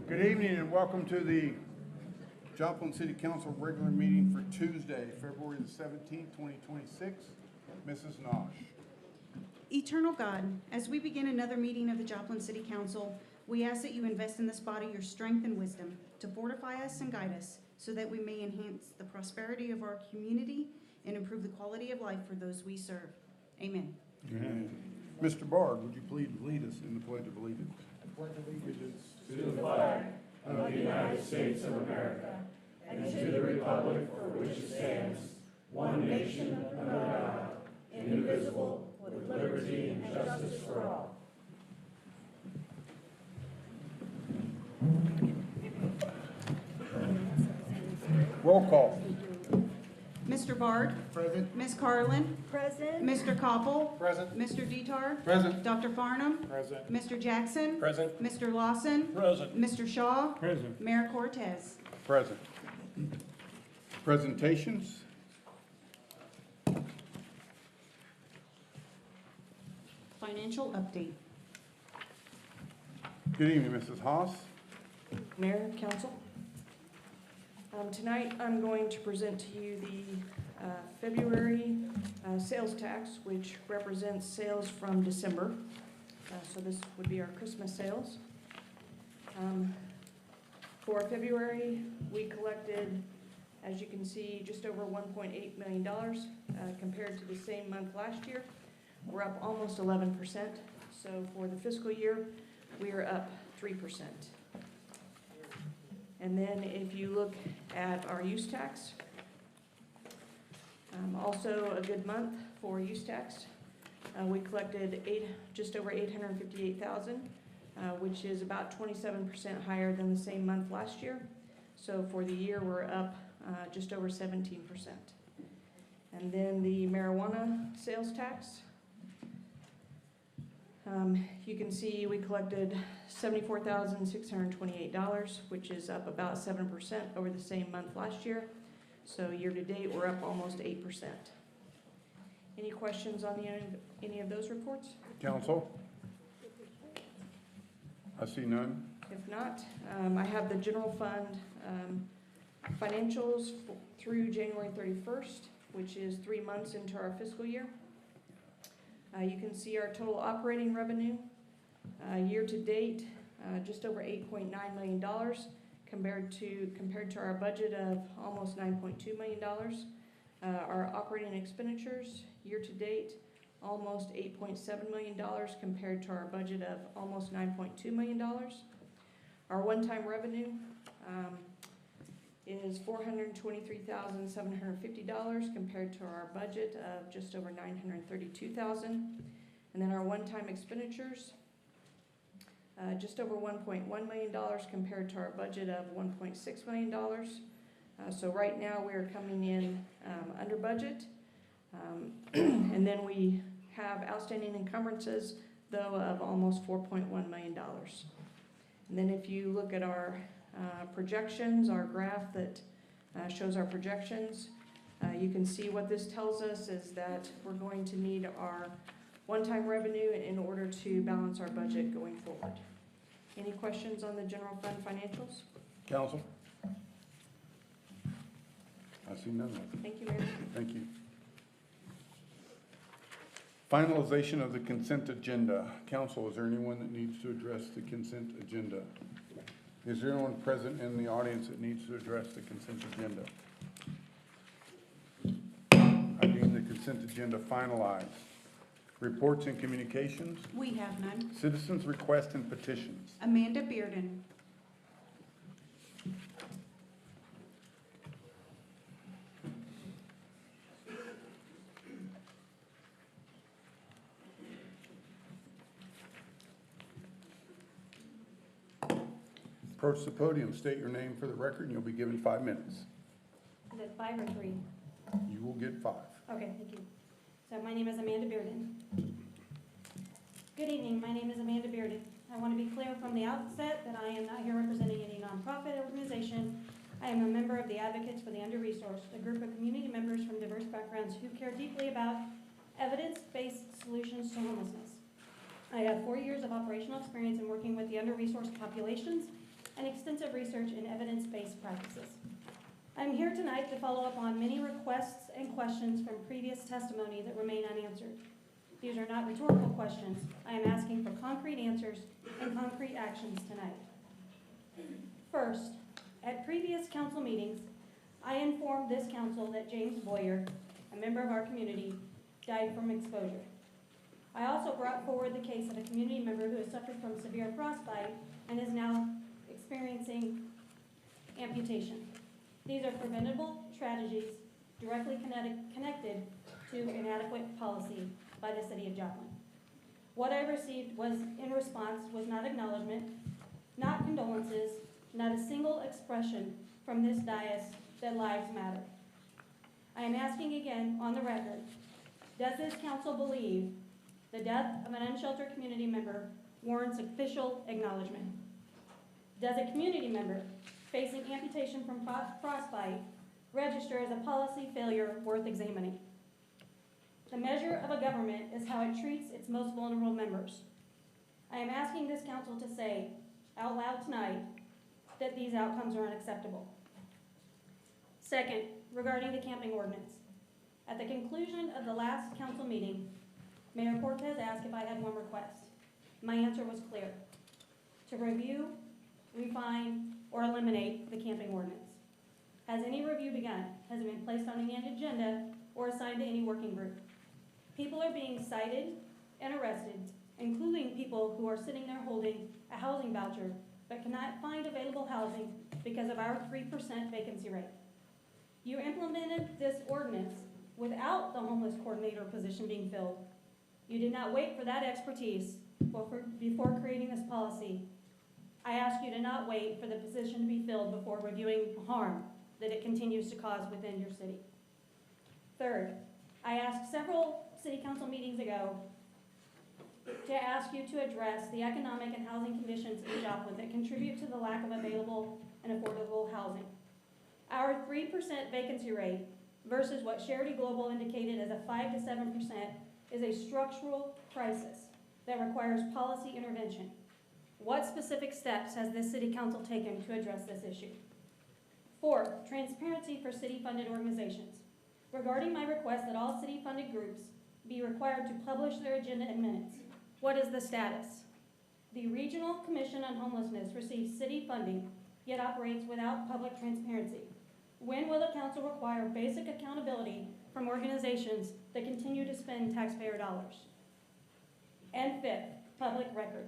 Good evening and welcome to the Joplin City Council regular meeting for Tuesday, February the 17th, 2026. Mrs. Nosh. Eternal God, as we begin another meeting of the Joplin City Council, we ask that you invest in this body your strength and wisdom to fortify us and guide us so that we may enhance the prosperity of our community and improve the quality of life for those we serve. Amen. Amen. Mr. Bard, would you please lead us in the Pledge of Allegiance? I pledge allegiance to the flag of the United States of America and to the republic for which it stands, one nation under God, indivisible, with liberty and justice for all. Roll call. Mr. Bard? Present. Ms. Carlin? Present. Mr. Koppel? Present. Mr. Detar? Present. Dr. Farnham? Present. Mr. Jackson? Present. Mr. Lawson? Present. Mr. Shaw? Present. Mayor Cortez? Present. Presentations. Financial update. Good evening, Mrs. Haas. Mayor, Council. Tonight, I'm going to present to you the February sales tax, which represents sales from December. So this would be our Christmas sales. For February, we collected, as you can see, just over $1.8 million compared to the same month last year. We're up almost 11%. So for the fiscal year, we are up 3%. And then if you look at our use tax, also a good month for use tax. We collected just over $858,000, which is about 27% higher than the same month last year. So for the year, we're up just over 17%. And then the marijuana sales tax. You can see we collected $74,628, which is up about 7% over the same month last year. So year to date, we're up almost 8%. Any questions on any of those reports? Council? I see none. If not, I have the general fund financials through January 31st, which is 3 months into our fiscal year. You can see our total operating revenue year to date, just over $8.9 million compared to our budget of almost $9.2 million. Our operating expenditures year to date, almost $8.7 million compared to our budget of almost $9.2 million. Our one-time revenue is $423,750 compared to our budget of just over $932,000. And then our one-time expenditures, just over $1.1 million compared to our budget of $1.6 million. So right now we're coming in under budget. And then we have outstanding encumbrances, though, of almost $4.1 million. And then if you look at our projections, our graph that shows our projections, you can see what this tells us is that we're going to need our one-time revenue in order to balance our budget going forward. Any questions on the general fund financials? Council? I see none. Thank you, Mayor. Thank you. Finalization of the consent agenda. Council, is there anyone that needs to address the consent agenda? Is there anyone present in the audience that needs to address the consent agenda? I deem the consent agenda finalized. Reports and communications. We have none. Citizens' requests and petitions. Amanda Bearden. Approach the podium, state your name for the record, and you'll be given 5 minutes. Is it 5 or 3? You will get 5. Okay, thank you. So my name is Amanda Bearden. Good evening, my name is Amanda Bearden. I want to be clear from the outset that I am not here representing any nonprofit organization. I am a member of the Advocates for the Under-Resourced, a group of community members from diverse backgrounds who care deeply about evidence-based solutions to homelessness. I have 4 years of operational experience in working with the under-resourced populations and extensive research in evidence-based practices. I'm here tonight to follow up on many requests and questions from previous testimony that remain unanswered. These are not rhetorical questions. I am asking for concrete answers and concrete actions tonight. First, at previous council meetings, I informed this council that James Boyer, a member of our community, died from exposure. I also brought forward the case of a community member who has suffered from severe frostbite and is now experiencing amputation. These are preventable tragedies directly connected to inadequate policy by the city of Joplin. What I received was, in response, was not acknowledgement, not condolences, not a single expression from this dais that lives matter. I am asking again on the record, does this council believe the death of an unsheltered community member warrants official acknowledgement? Does a community member facing amputation from frostbite register as a policy failure worth examining? The measure of a government is how it treats its most vulnerable members. I am asking this council to say out loud tonight that these outcomes are unacceptable. Second, regarding the camping ordinance. At the conclusion of the last council meeting, Mayor Cortez asked if I had one request. My answer was clear: to review, refine, or eliminate the camping ordinance. Has any review begun? Has it been placed on any agenda or assigned to any working group? People are being cited and arrested, including people who are sitting there holding a housing voucher but cannot find available housing because of our 3% vacancy rate. You implemented this ordinance without the homeless coordinator position being filled. You did not wait for that expertise before creating this policy. I ask you to not wait for the position to be filled before reviewing harm that it continues to cause within your city. Third, I asked several city council meetings ago to ask you to address the economic and housing conditions in Joplin that contribute to the lack of available and affordable housing. Our 3% vacancy rate versus what Charity Global indicated as a 5 to 7% is a structural crisis that requires policy intervention. What specific steps has this city council taken to address this issue? Fourth, transparency for city-funded organizations. Regarding my request that all city-funded groups be required to publish their agenda and minutes, what is the status? The Regional Commission on Homelessness receives city funding, yet operates without public transparency. When will the council require basic accountability from organizations that continue to spend taxpayer dollars? And fifth, public record.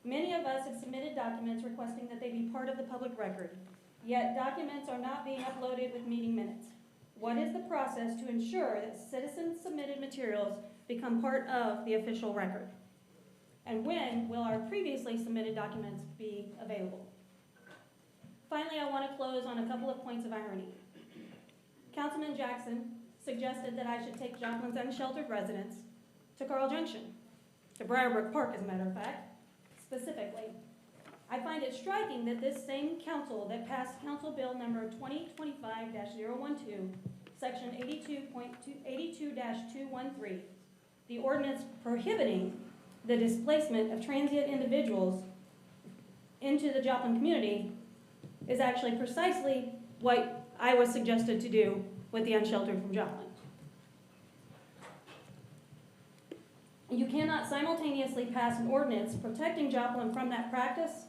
Many of us have submitted documents requesting that they be part of the public record, yet documents are not being uploaded with meeting minutes. What is the process to ensure that citizen-submitted materials become part of the official record? And when will our previously submitted documents be available? Finally, I want to close on a couple of points of irony. Councilman Jackson suggested that I should take Joplin's unsheltered residents to Carl Junction, to Briarbrook Park, as a matter of fact, specifically. I find it striking that this same council that passed Council Bill number 2025-012, section 82.82-213, the ordinance prohibiting the displacement of transient individuals into the Joplin community, is actually precisely what I was suggested to do with the unsheltered from Joplin. You cannot simultaneously pass an ordinance protecting Joplin from that practice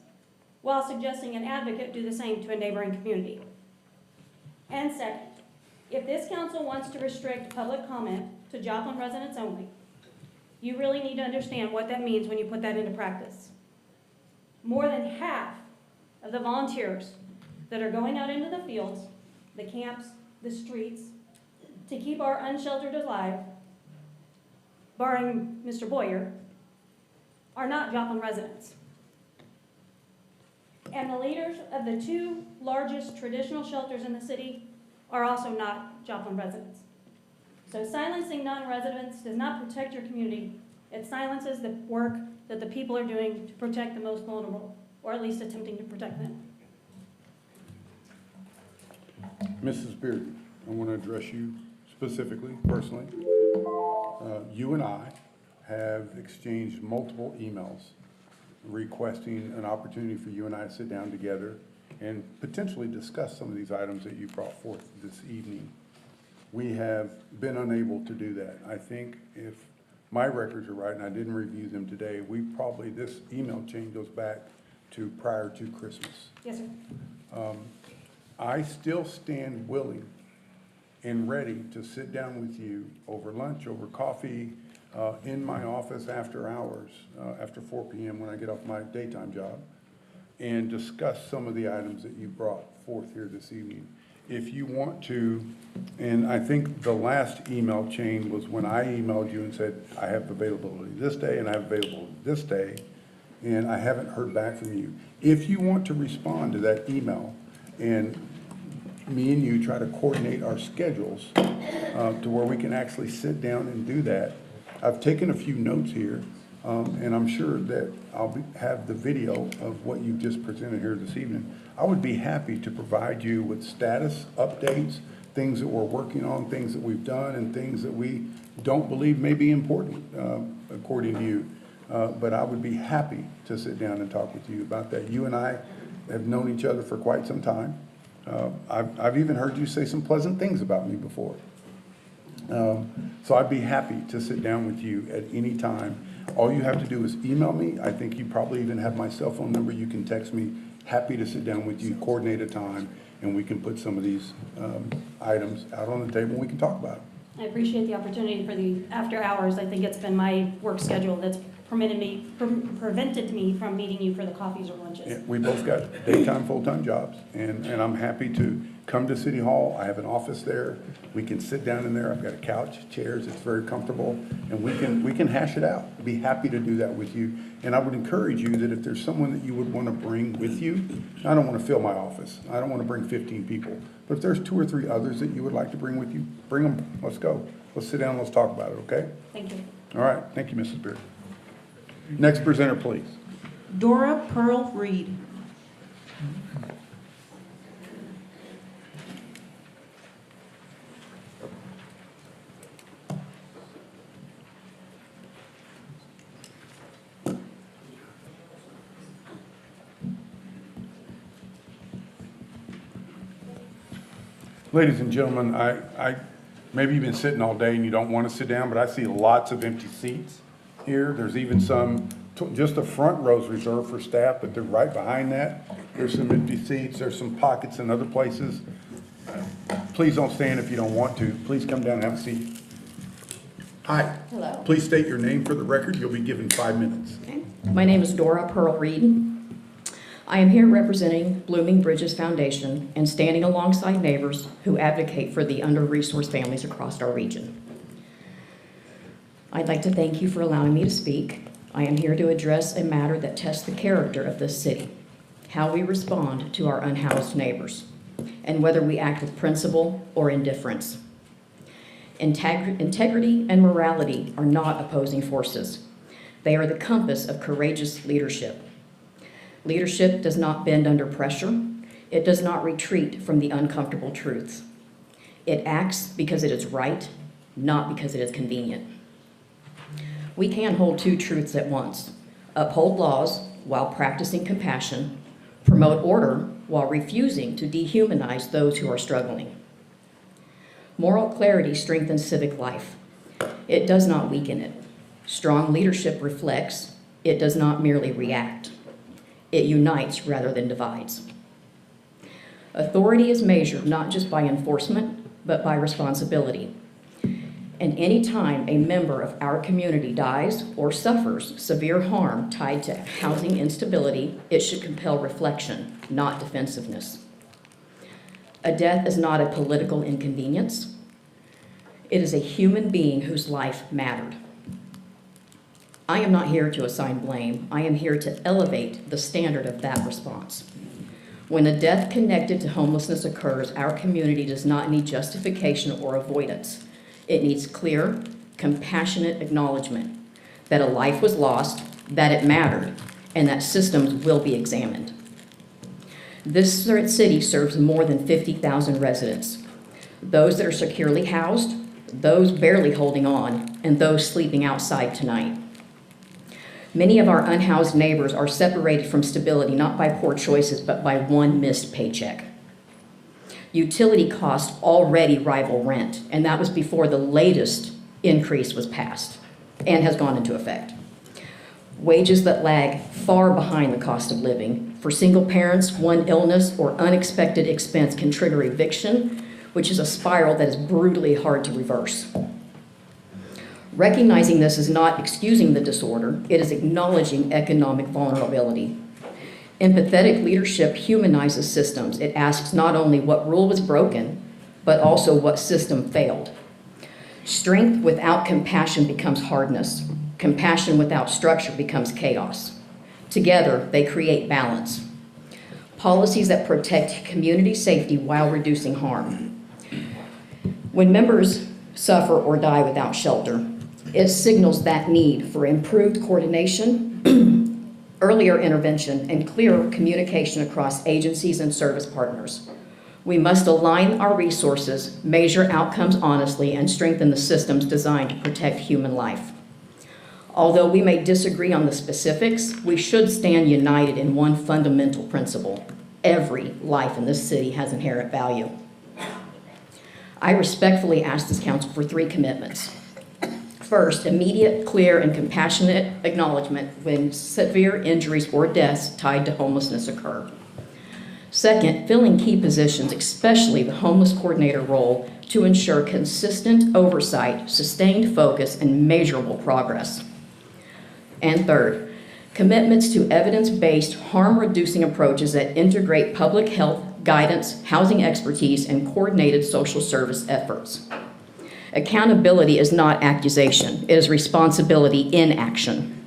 while suggesting an advocate do the same to a neighboring community. And second, if this council wants to restrict public comment to Joplin residents only, you really need to understand what that means when you put that into practice. More than half of the volunteers that are going out into the fields, the camps, the streets, to keep our unsheltered alive, barring Mr. Boyer, are not Joplin residents. And the leaders of the two largest traditional shelters in the city are also not Joplin residents. So silencing non-residents does not protect your community. It silences the work that the people are doing to protect the most vulnerable, or at least attempting to protect them. Mrs. Bearden, I want to address you specifically, personally. You and I have exchanged multiple emails requesting an opportunity for you and I to sit down together and potentially discuss some of these items that you brought forth this evening. We have been unable to do that. I think if my records are right, and I didn't review them today, this email chain goes back to prior to Christmas. Yes, sir. I still stand willing and ready to sit down with you over lunch, over coffee, in my office after hours, after 4 p.m. when I get off my daytime job, and discuss some of the items that you brought forth here this evening. If you want to, and I think the last email chain was when I emailed you and said, I have availability this day and I have availability this day, and I haven't heard back from you. If you want to respond to that email and me and you try to coordinate our schedules to where we can actually sit down and do that. I've taken a few notes here, and I'm sure that I'll have the video of what you've just presented here this evening. I would be happy to provide you with status updates, things that we're working on, things that we've done, and things that we don't believe may be important, according to you. But I would be happy to sit down and talk with you about that. You and I have known each other for quite some time. I've even heard you say some pleasant things about me before. So I'd be happy to sit down with you at any time. All you have to do is email me. I think you probably even have my cell phone number. You can text me. Happy to sit down with you, coordinate a time, and we can put some of these items out on the table and we can talk about it. I appreciate the opportunity for the after hours. I think it's been my work schedule that's prevented me from meeting you for the coffees or lunches. Yeah, we both got daytime, full-time jobs, and I'm happy to come to City Hall. I have an office there. We can sit down in there. I've got a couch, chairs. It's very comfortable, and we can hash it out. I'd be happy to do that with you. And I would encourage you that if there's someone that you would want to bring with you, I don't want to fill my office. I don't want to bring 15 people. But if there's 2 or 3 others that you would like to bring with you, bring them. Let's go. Let's sit down. Let's talk about it, okay? Thank you. All right. Thank you, Mrs. Beard. Next presenter, please. Dora Pearl Reed. Ladies and gentlemen, maybe you've been sitting all day and you don't want to sit down, but I see lots of empty seats here. There's even some, just the front rows reserved for staff, but they're right behind that. There's some empty seats. There's some pockets in other places. Please don't stand if you don't want to. Please come down and have a seat. Hi. Hello. Please state your name for the record. You'll be given 5 minutes. Okay. My name is Dora Pearl Reed. I am here representing Blooming Bridges Foundation and standing alongside neighbors who advocate for the under-resourced families across our region. I'd like to thank you for allowing me to speak. I am here to address a matter that tests the character of this city, how we respond to our unhoused neighbors, and whether we act with principle or indifference. Integrity and morality are not opposing forces. They are the compass of courageous leadership. Leadership does not bend under pressure. It does not retreat from the uncomfortable truths. It acts because it is right, not because it is convenient. We can't hold 2 truths at once: uphold laws while practicing compassion, promote order while refusing to dehumanize those who are struggling. Moral clarity strengthens civic life. It does not weaken it. Strong leadership reflects. It does not merely react. It unites rather than divides. Authority is measured not just by enforcement, but by responsibility. And any time a member of our community dies or suffers severe harm tied to housing instability, it should compel reflection, not defensiveness. A death is not a political inconvenience. It is a human being whose life mattered. I am not here to assign blame. I am here to elevate the standard of that response. When a death connected to homelessness occurs, our community does not need justification or avoidance. It needs clear, compassionate acknowledgement that a life was lost, that it mattered, and that systems will be examined. This city serves more than 50,000 residents, those that are securely housed, those barely holding on, and those sleeping outside tonight. Many of our unhoused neighbors are separated from stability not by poor choices, but by one missed paycheck. Utility costs already rival rent, and that was before the latest increase was passed and has gone into effect. Wages that lag far behind the cost of living. For single parents, one illness or unexpected expense can trigger eviction, which is a spiral that is brutally hard to reverse. Recognizing this is not excusing the disorder, it is acknowledging economic vulnerability. Empathetic leadership humanizes systems. It asks not only what rule was broken, but also what system failed. Strength without compassion becomes hardness. Compassion without structure becomes chaos. Together, they create balance. Policies that protect community safety while reducing harm. When members suffer or die without shelter, it signals that need for improved coordination, earlier intervention, and clearer communication across agencies and service partners. We must align our resources, measure outcomes honestly, and strengthen the systems designed to protect human life. Although we may disagree on the specifics, we should stand united in one fundamental principle. Every life in this city has inherent value. I respectfully ask this council for 3 commitments. First, immediate, clear, and compassionate acknowledgement when severe injuries or deaths tied to homelessness occur. Second, filling key positions, especially the homeless coordinator role, to ensure consistent oversight, sustained focus, and measurable progress. And third, commitments to evidence-based, harm-reducing approaches that integrate public health, guidance, housing expertise, and coordinated social service efforts. Accountability is not accusation. It is responsibility in action.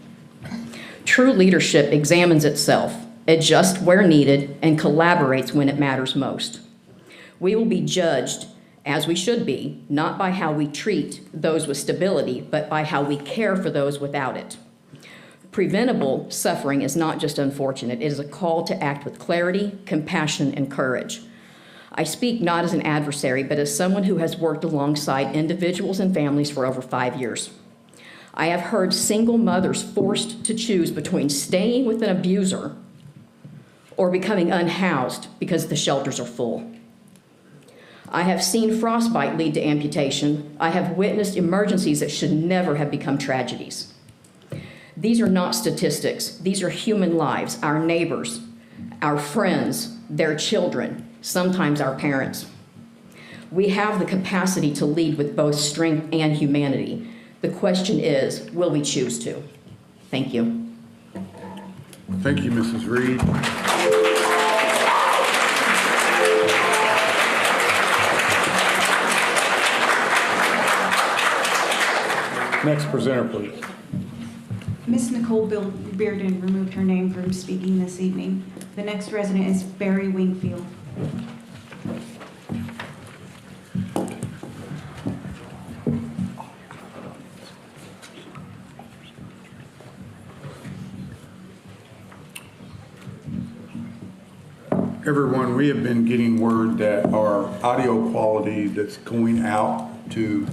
True leadership examines itself, adjusts where needed, and collaborates when it matters most. We will be judged, as we should be, not by how we treat those with stability, but by how we care for those without it. Preventable suffering is not just unfortunate. It is a call to act with clarity, compassion, and courage. I speak not as an adversary, but as someone who has worked alongside individuals and families for over 5 years. I have heard single mothers forced to choose between staying with an abuser or becoming unhoused because the shelters are full. I have seen frostbite lead to amputation. I have witnessed emergencies that should never have become tragedies. These are not statistics. These are human lives, our neighbors, our friends, their children, sometimes our parents. We have the capacity to lead with both strength and humanity. The question is, will we choose to? Thank you. Thank you, Mrs. Reed. Next presenter, please. Ms. Nicole Bearden removed her name from speaking this evening. The next resident is Barry Wingfield. Everyone, we have been getting word that our audio quality that's going out to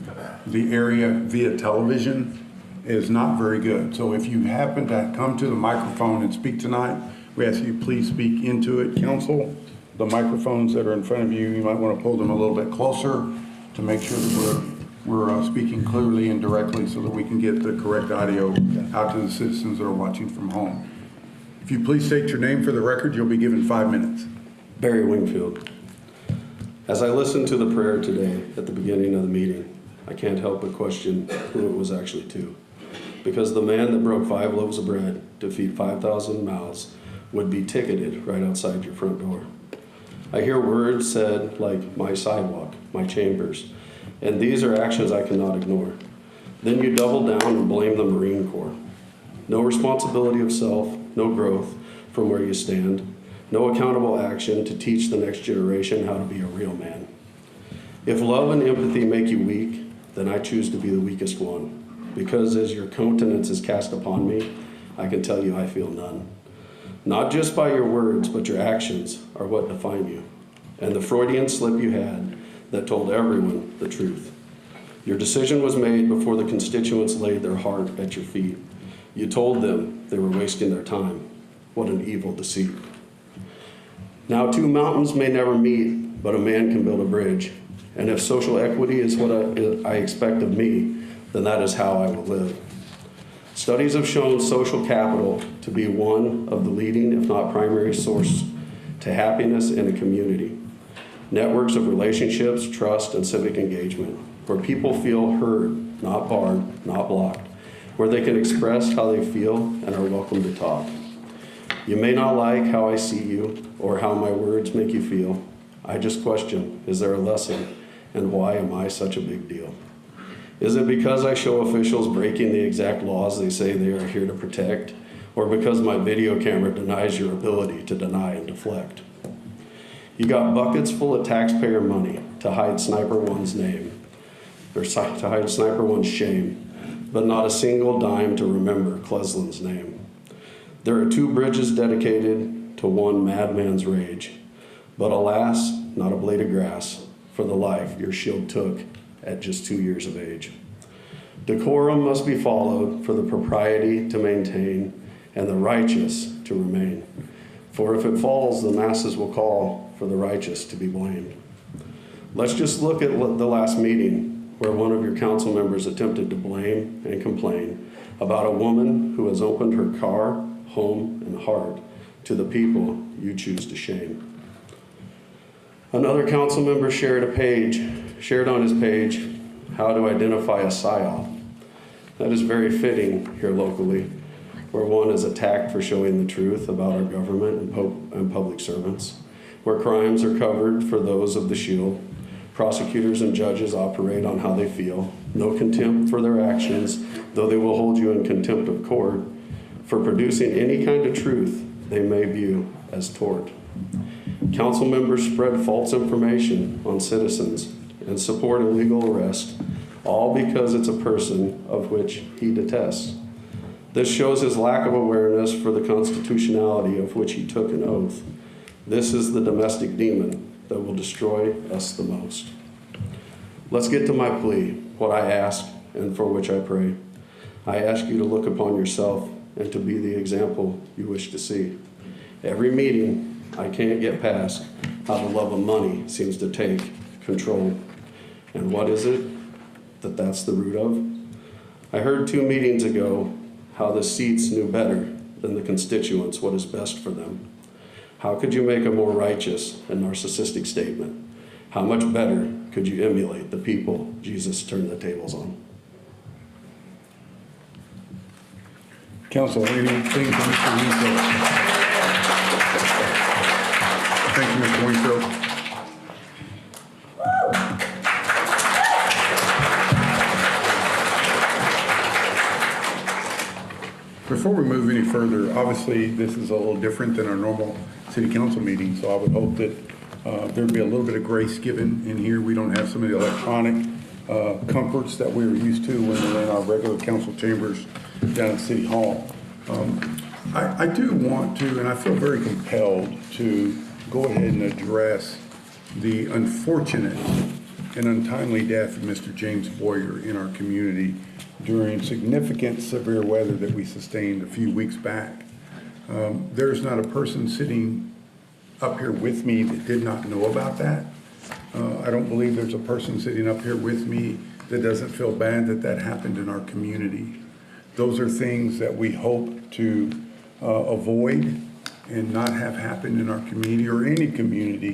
the area via television is not very good. So if you happen to come to the microphone and speak tonight, we ask you please speak into it. Council, the microphones that are in front of you, you might want to pull them a little bit closer to make sure that we're speaking clearly and directly so that we can get the correct audio out to the citizens that are watching from home. If you please state your name for the record, you'll be given 5 minutes. Barry Wingfield. As I listened to the prayer today at the beginning of the meeting, I can't help but question who it was actually to. Because the man that broke 5 loaves of bread to feed 5,000 mouths would be ticketed right outside your front door. I hear words said like my sidewalk, my chambers, and these are actions I cannot ignore. Then you double down and blame the Marine Corps. No responsibility of self, no growth from where you stand, no accountable action to teach the next generation how to be a real man. If love and empathy make you weak, then I choose to be the weakest one. Because as your countenance is cast upon me, I can tell you I feel none. Not just by your words, but your actions are what define you. And the Freudian slip you had that told everyone the truth. Your decision was made before the constituents laid their heart at your feet. You told them they were wasting their time. What an evil deceit. Now 2 mountains may never meet, but a man can build a bridge. And if social equity is what I expect of me, then that is how I will live. Studies have shown social capital to be one of the leading, if not primary, source to happiness in a community. Networks of relationships, trust, and civic engagement, where people feel heard, not barred, not blocked, where they can express how they feel and are welcome to talk. You may not like how I see you or how my words make you feel. I just question, is there a lesson, and why am I such a big deal? Is it because I show officials breaking the exact laws they say they are here to protect, or because my video camera denies your ability to deny and deflect? You got buckets full of taxpayer money to hide Sniper One's name, or to hide Sniper One's shame, but not a single dime to remember Cleslin's name. There are 2 bridges dedicated to one madman's rage, but alas, not a blade of grass for the life your shield took at just 2 years of age. Decorum must be followed for the propriety to maintain and the righteous to remain. For if it falls, the masses will call for the righteous to be blamed. Let's just look at the last meeting where one of your council members attempted to blame and complain about a woman who has opened her car, home, and heart to the people you choose to shame. Another council member shared on his page how to identify a psyop. That is very fitting here locally, where one is attacked for showing the truth about our government and public servants, where crimes are covered for those of the shield. Prosecutors and judges operate on how they feel. No contempt for their actions, though they will hold you in contempt of court for producing any kind of truth they may view as tort. Council members spread false information on citizens and support illegal arrest, all because it's a person of which he detests. This shows his lack of awareness for the constitutionality of which he took an oath. This is the domestic demon that will destroy us the most. Let's get to my plea, what I ask and for which I pray. I ask you to look upon yourself and to be the example you wish to see. Every meeting, I can't get past how the love of money seems to take control. And what is it that's the root of? I heard 2 meetings ago how the seats knew better than the constituents what is best for them. How could you make a more righteous and narcissistic statement? How much better could you emulate the people Jesus turned the tables on? Council, anything from Mr. Wingfield? Thank you, Mr. Wingfield. Before we move any further, obviously this is a little different than our normal city council meeting, so I would hope that there'd be a little bit of grace given in here. We don't have some of the electronic comforts that we were used to when we were in our regular council chambers down at City Hall. I do want to, and I feel very compelled to go ahead and address the unfortunate and untimely death of Mr. James Boyer in our community during significant severe weather that we sustained a few weeks back. There's not a person sitting up here with me that did not know about that. I don't believe there's a person sitting up here with me that doesn't feel bad that that happened in our community. Those are things that we hope to avoid and not have happen in our community or any community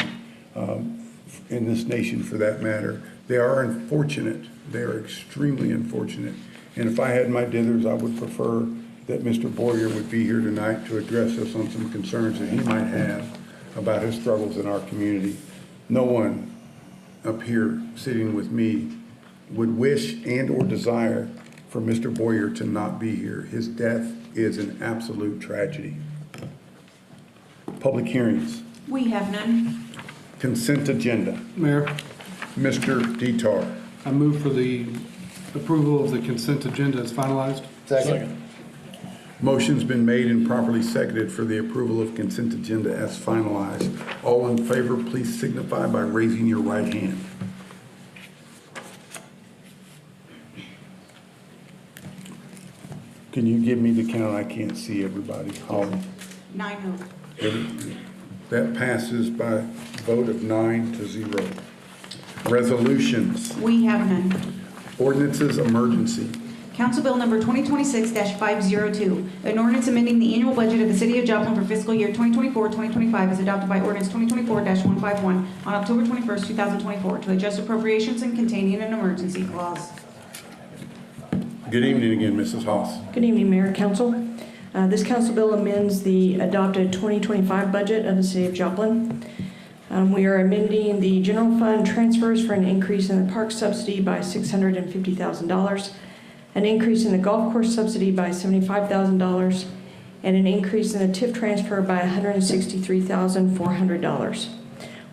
in this nation for that matter. They are unfortunate. They are extremely unfortunate. And if I had my dithers, I would prefer that Mr. Boyer would be here tonight to address us on some concerns that he might have about his struggles in our community. No one up here sitting with me would wish and or desire for Mr. Boyer to not be here. His death is an absolute tragedy. Public hearings. We have none. Consent agenda. Mayor, Mr. Dietar. I move for the approval of the consent agenda as finalized. Second. Motion's been made and properly seconded for the approval of consent agenda as finalized. All in favor, please signify by raising your right hand. Can you give me the count? I can't see everybody. Holly. 9-0. That passes by vote of 9-0. Resolutions, We have none. ordinances, emergency. Council Bill number 2026-502, an ordinance amending the annual budget of the City of Joplin for fiscal year 2024-2025 as adopted by ordinance 2024-151 on October 21st, 2024, to adjust appropriations and containing an emergency clause. Good evening again, Mrs. Haas. Good evening, Mayor and Council. This council bill amends the adopted 2025 budget of the City of Joplin. We are amending the general fund transfers for an increase in the park subsidy by $650,000, an increase in the golf course subsidy by $75,000, and an increase in the TIF transfer by $163,400.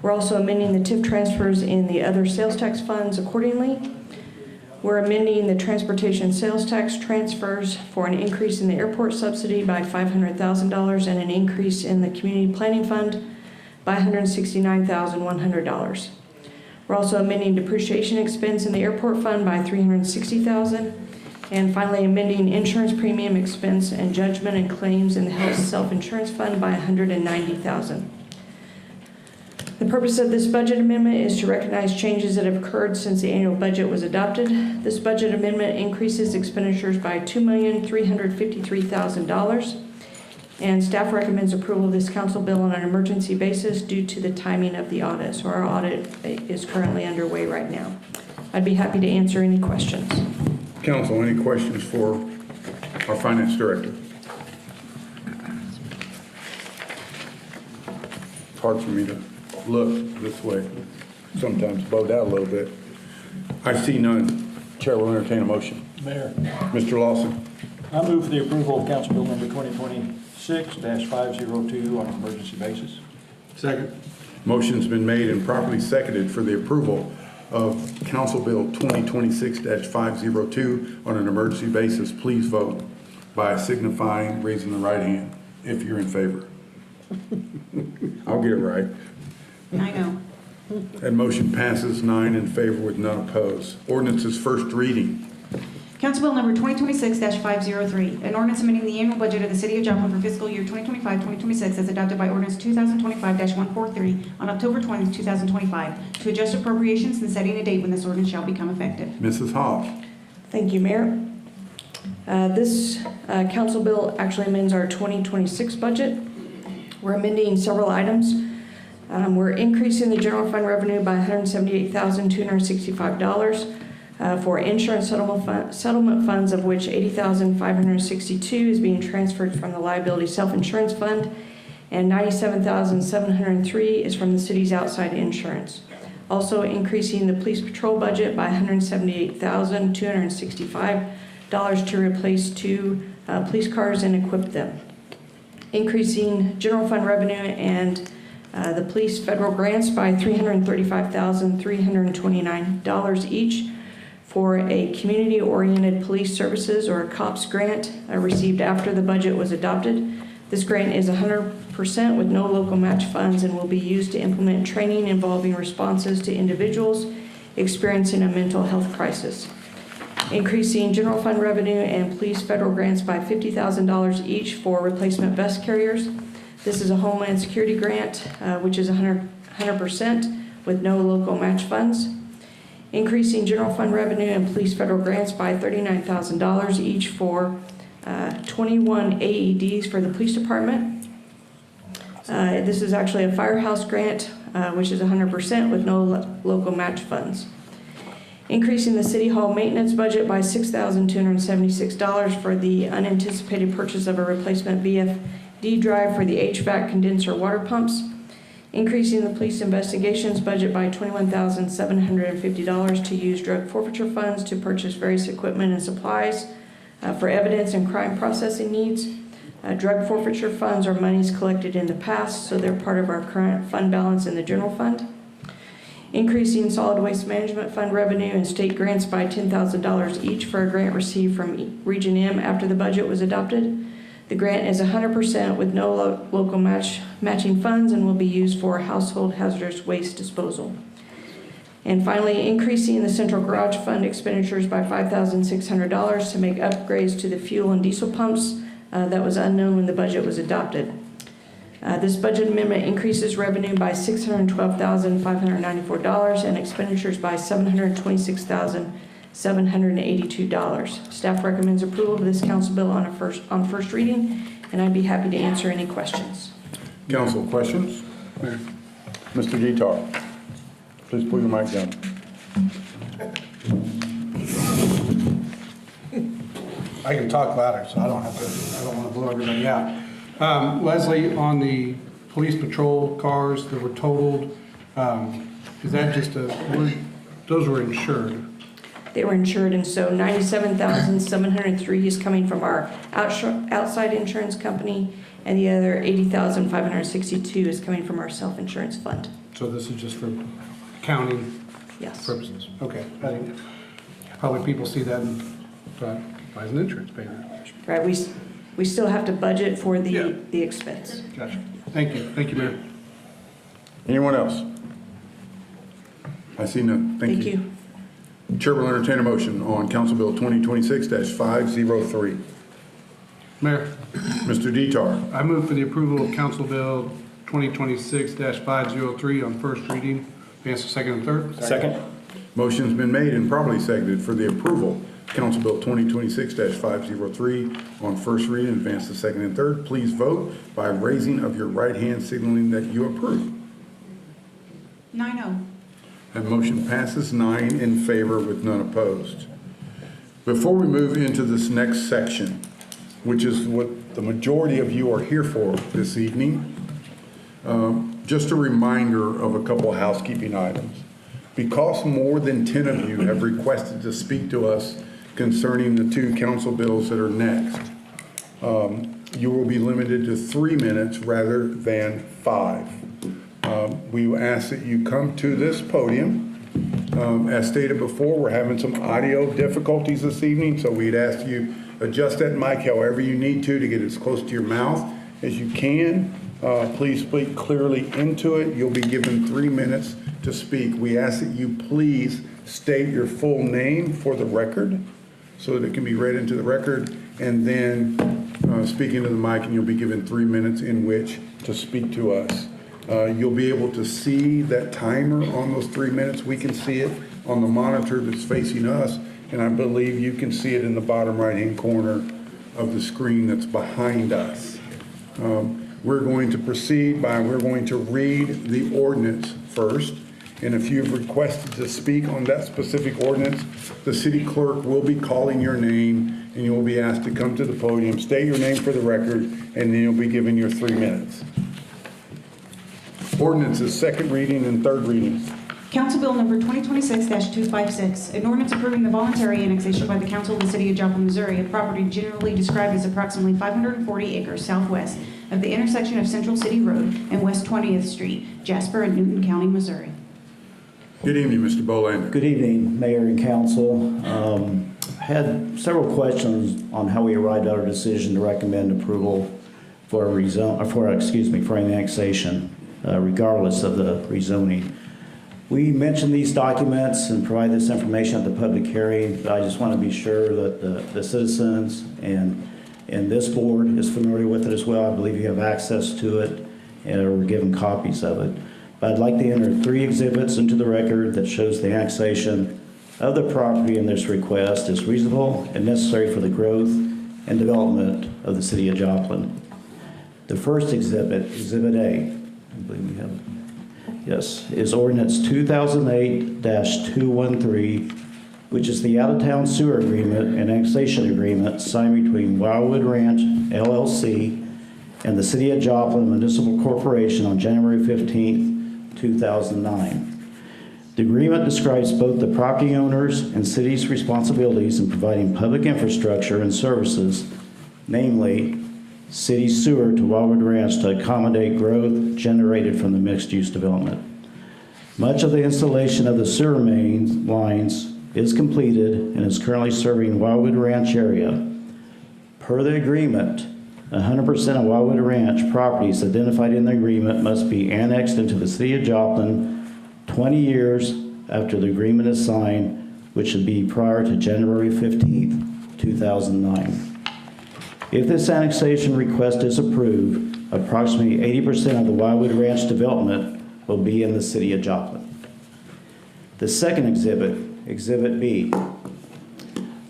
We're also amending the TIF transfers in the other sales tax funds accordingly. We're amending the transportation sales tax transfers for an increase in the airport subsidy by $500,000 and an increase in the community planning fund by $169,100. We're also amending depreciation expense in the airport fund by $360,000. And finally, amending insurance premium expense and judgment and claims in the health self-insurance fund by $190,000. The purpose of this budget amendment is to recognize changes that have occurred since the annual budget was adopted. This budget amendment increases expenditures by $2,353,000. And staff recommends approval of this council bill on an emergency basis due to the timing of the audit. So our audit is currently underway right now. I'd be happy to answer any questions. Council, any questions for our finance director? It's hard for me to look this way, sometimes bowed out a little bit. I see none. Chair will entertain a motion. Mayor, Mr. Lawson. I move for the approval of Council Bill number 2026-502 on an emergency basis. Second. Motion's been made and properly seconded for the approval of Council Bill 2026-502 on an emergency basis. Please vote by signifying, raising the right hand if you're in favor. I'll get it right. 9-0. That motion passes 9 in favor with none opposed. Ordinance's first reading. Council Bill number 2026-503, an ordinance amending the annual budget of the City of Joplin for fiscal year 2025-2026 as adopted by ordinance 2025-143 on October 20th, 2025, to adjust appropriations and setting a date when this ordinance shall become effective. Mrs. Hall. Thank you, Mayor. This council bill actually amends our 2026 budget. We're amending several items. We're increasing the general fund revenue by $178,265 for insurance settlement funds, of which $80,562 is being transferred from the liability self-insurance fund, and $97,703 is from the city's outside insurance. Also increasing the police patrol budget by $178,265 to replace 2 police cars and equip them. Increasing general fund revenue and the police federal grants by $335,329 each for a community-oriented police services or a COPS grant received after the budget was adopted. This grant is 100% with no local match funds and will be used to implement training involving responses to individuals experiencing a mental health crisis. Increasing general fund revenue and police federal grants by $50,000 each for replacement vest carriers. This is a Homeland Security grant, which is 100% with no local match funds. Increasing general fund revenue and police federal grants by $39,000 each for 21 AEDs for the police department. This is actually a firehouse grant, which is 100% with no local match funds. Increasing the City Hall maintenance budget by $6,276 for the unanticipated purchase of a replacement VFD drive for the HVAC condenser water pumps. Increasing the police investigations budget by $21,750 to use drug forfeiture funds to purchase various equipment and supplies for evidence and crime processing needs. Drug forfeiture funds are monies collected in the past, so they're part of our current fund balance in the general fund. Increasing solid waste management fund revenue and state grants by $10,000 each for a grant received from Region M after the budget was adopted. The grant is 100% with no local matching funds and will be used for household hazardous waste disposal. And finally, increasing the central garage fund expenditures by $5,600 to make upgrades to the fuel and diesel pumps that was unknown when the budget was adopted. This budget amendment increases revenue by $612,594 and expenditures by $726,782. Staff recommends approval of this council bill on first reading, and I'd be happy to answer any questions. Council, questions? Mr. Guitar, please pull your mic down. I can talk louder, so I don't want to blow everybody out. Leslie, on the police patrol cars that were totaled, is that just those were insured? They were insured, and so $97,703 is coming from our outside insurance company, and the other $80,562 is coming from our self-insurance fund. So this is just for accounting Yes. purposes? Okay. I think probably people see that and buys an insurance payment. Right, we still have to budget for Yeah. the expense. Gotcha. Thank you. Thank you, Mayor. Anyone else? I see none. Thank you. Chair will entertain a motion on Council Bill 2026-503. Mayor, Mr. Dietar. I move for the approval of Council Bill 2026-503 on first reading. Advance to second and third. Second. Motion's been made and probably seconded for the approval of Council Bill 2026-503 on first reading, advance to second and third. Please vote by raising of your right hand signaling that you approve. 9-0. That motion passes 9 in favor with none opposed. Before we move into this next section, which is what the majority of you are here for this evening, just a reminder of a couple housekeeping items. Because more than 10 of you have requested to speak to us concerning the two council bills that are next, you will be limited to 3 minutes rather than 5. We ask that you come to this podium. As stated before, we're having some audio difficulties this evening, so we'd ask you adjust that mic however you need to get as close to your mouth as you can. Please speak clearly into it. You'll be given 3 minutes to speak. We ask that you please state your full name for the record so that it can be read into the record, and then speak into the mic, and you'll be given 3 minutes in which to speak to us. You'll be able to see that timer on those 3 minutes. We can see it on the monitor that's facing us, and I believe you can see it in the bottom right-hand corner of the screen that's behind us. We're going to proceed by, we're going to read the ordinance first, and if you've requested to speak on that specific ordinance, the city clerk will be calling your name, and you will be asked to come to the podium, state your name for the record, and then you'll be given your 3 minutes. Ordinances, second reading and third reading. Council Bill number 2026-256, an ordinance approving the voluntary annexation by the Council of the City of Joplin, Missouri, of property generally described as approximately 540 acres southwest of the intersection of Central City Road and West 20th Street, Jasper and Newton County, Missouri. Good evening, Mr. Bolander. Good evening, Mayor and Council. Had several questions on how we arrived at our decision to recommend approval for annexation, regardless of the rezoning. We mentioned these documents and provide this information at the public hearing, but I just want to be sure that the citizens and this board is familiar with it as well. I believe you have access to it and are given copies of it. But I'd like to enter 3 exhibits into the record that shows the annexation of the property in this request is reasonable and necessary for the growth and development of the city of Joplin. The first exhibit, Exhibit A, I believe we have, yes, is Ordinance 2008-213, which is the out-of-town sewer agreement and annexation agreement signed between Wildwood Ranch LLC and the City of Joplin Municipal Corporation on January 15th, 2009. The agreement describes both the property owners and city's responsibilities in providing public infrastructure and services, namely city sewer to Wildwood Ranch to accommodate growth generated from the mixed-use development. Much of the installation of the sewer main lines is completed and is currently serving Wildwood Ranch area. Per the agreement, 100% of Wildwood Ranch properties identified in the agreement must be annexed into the City of Joplin 20 years after the agreement is signed, which should be prior to January 15th, 2009. If this annexation request is approved, approximately 80% of the Wildwood Ranch development will be in the city of Joplin. The second exhibit, Exhibit B,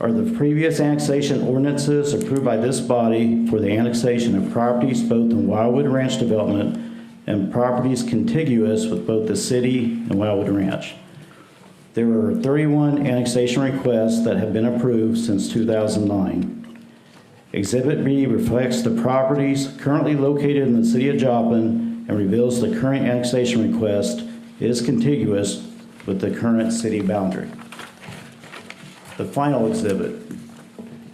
are the previous annexation ordinances approved by this body for the annexation of properties both in Wildwood Ranch development and properties contiguous with both the city and Wildwood Ranch. There are 31 annexation requests that have been approved since 2009. Exhibit B reflects the properties currently located in the city of Joplin and reveals the current annexation request is contiguous with the current city boundary. The final exhibit,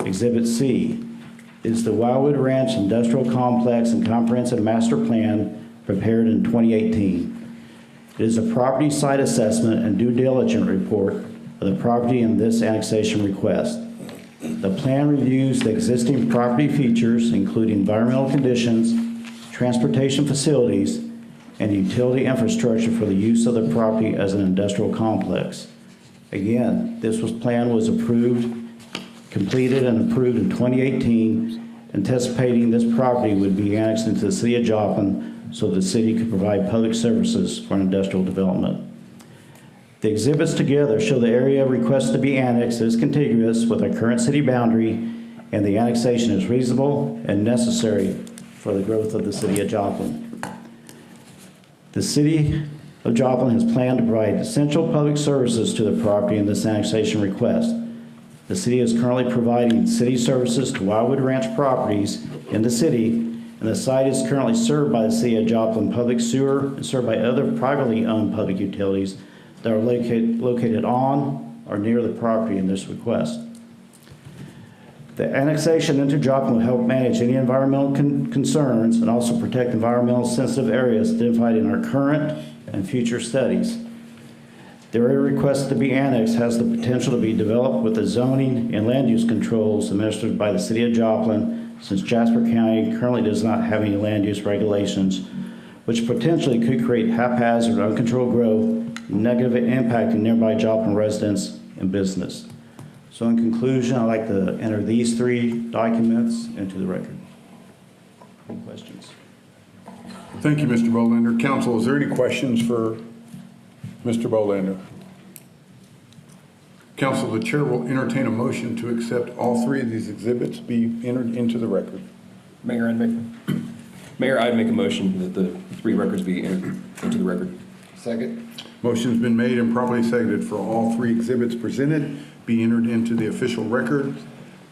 Exhibit C, is the Wildwood Ranch Industrial Complex and Comprehensive Master Plan prepared in 2018. It is a property site assessment and due diligence report of the property in this annexation request. The plan reviews the existing property features, including environmental conditions, transportation facilities, and utility infrastructure for the use of the property as an industrial complex. Again, this plan was completed and approved in 2018, anticipating this property would be annexed into the city of Joplin so the city could provide public services for industrial development. The exhibits together show the area requested to be annexed is contiguous with our current city boundary, and the annexation is reasonable and necessary for the growth of the city of Joplin. The city of Joplin has planned to provide essential public services to the property in this annexation request. The city is currently providing city services to Wildwood Ranch properties in the city, and the site is currently served by the city of Joplin public sewer and served by other privately owned public utilities that are located on or near the property in this request. The annexation into Joplin will help manage any environmental concerns and also protect environmental sensitive areas identified in our current and future studies. The area requested to be annexed has the potential to be developed with the zoning and land use controls administered by the city of Joplin, since Jasper County currently does not have any land use regulations, which potentially could create haphazard, uncontrolled growth, negatively impacting nearby Joplin residents and business. So in conclusion, I'd like to enter these three documents into the record. Any questions? Thank you, Mr. Bolander. Council, is there any questions for Mr. Bolander? Council, the chair will entertain a motion to accept all three of these exhibits be entered into the record. Mayor, I'd make a motion that the three records be entered into the record. Second. Motion's been made and properly seconded for all three exhibits presented be entered into the official record.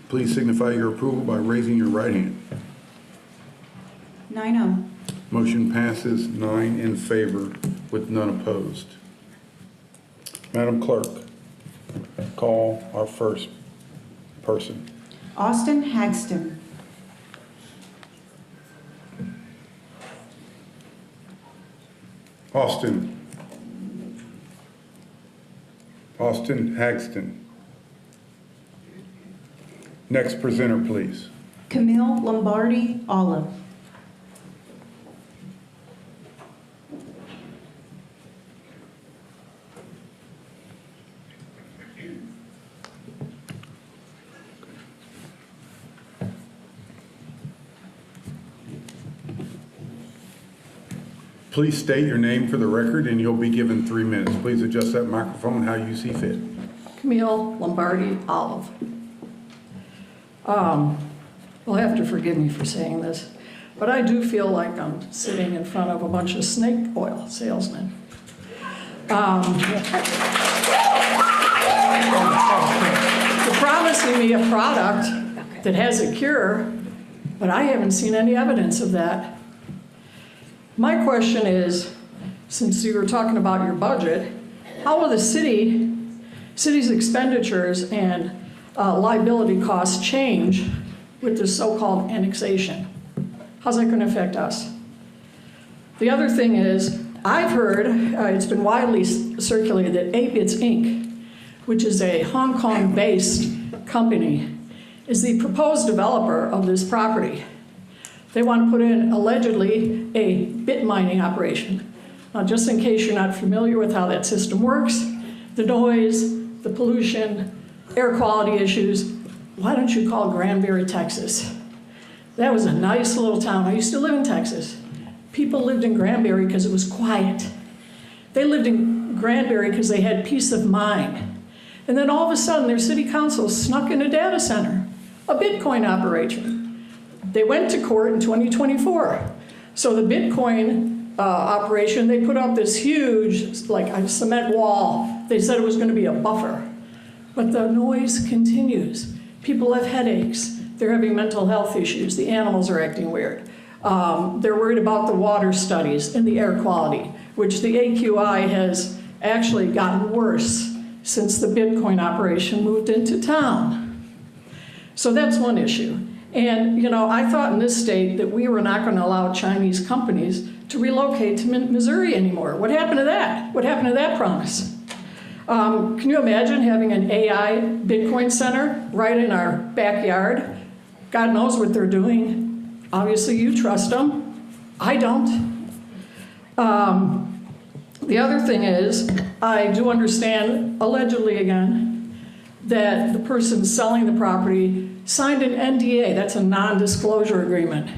Please signify your approval by raising your right hand. 9-0. Motion passes 9 in favor with none opposed. Madam Clerk, call our first person. Austin Hagston. Austin Hagston. Next presenter, please. Camille Lombardi Olive. Please state your name for the record and you'll be given 3 minutes. Please adjust that microphone how you see fit. Camille Lombardi Olive. You'll have to forgive me for saying this, but I do feel like I'm sitting in front of a bunch of snake oil salesmen. You're promising me a product that has a cure, but I haven't seen any evidence of that. My question is, since you were talking about your budget, how will the city's expenditures and liability costs change with this so-called annexation? How's that going to affect us? The other thing is, I've heard, it's been widely circulated that Apits Inc., which is a Hong Kong-based company, is the proposed developer of this property. They want to put in, allegedly, a bit mining operation. Now, just in case you're not familiar with how that system works, the noise, the pollution, air quality issues, why don't you call Granbury, Texas? That was a nice little town. I used to live in Texas. People lived in Granbury because it was quiet. They lived in Granbury because they had peace of mind. And then all of a sudden, their city council snuck in a data center, a Bitcoin operation. They went to court in 2024. So the Bitcoin operation, they put up this huge, like a cement wall. They said it was going to be a buffer. But the noise continues. People have headaches. They're having mental health issues. The animals are acting weird. They're worried about the water studies and the air quality, which the AQI has actually gotten worse since the Bitcoin operation moved into town. So that's one issue. And, you know, I thought in this state that we were not going to allow Chinese companies to relocate to Missouri anymore. What happened to that? What happened to that promise? Can you imagine having an AI Bitcoin center right in our backyard? God knows what they're doing. Obviously, you trust them. I don't. The other thing is, I do understand, allegedly again, that the person selling the property signed an NDA. That's a non-disclosure agreement.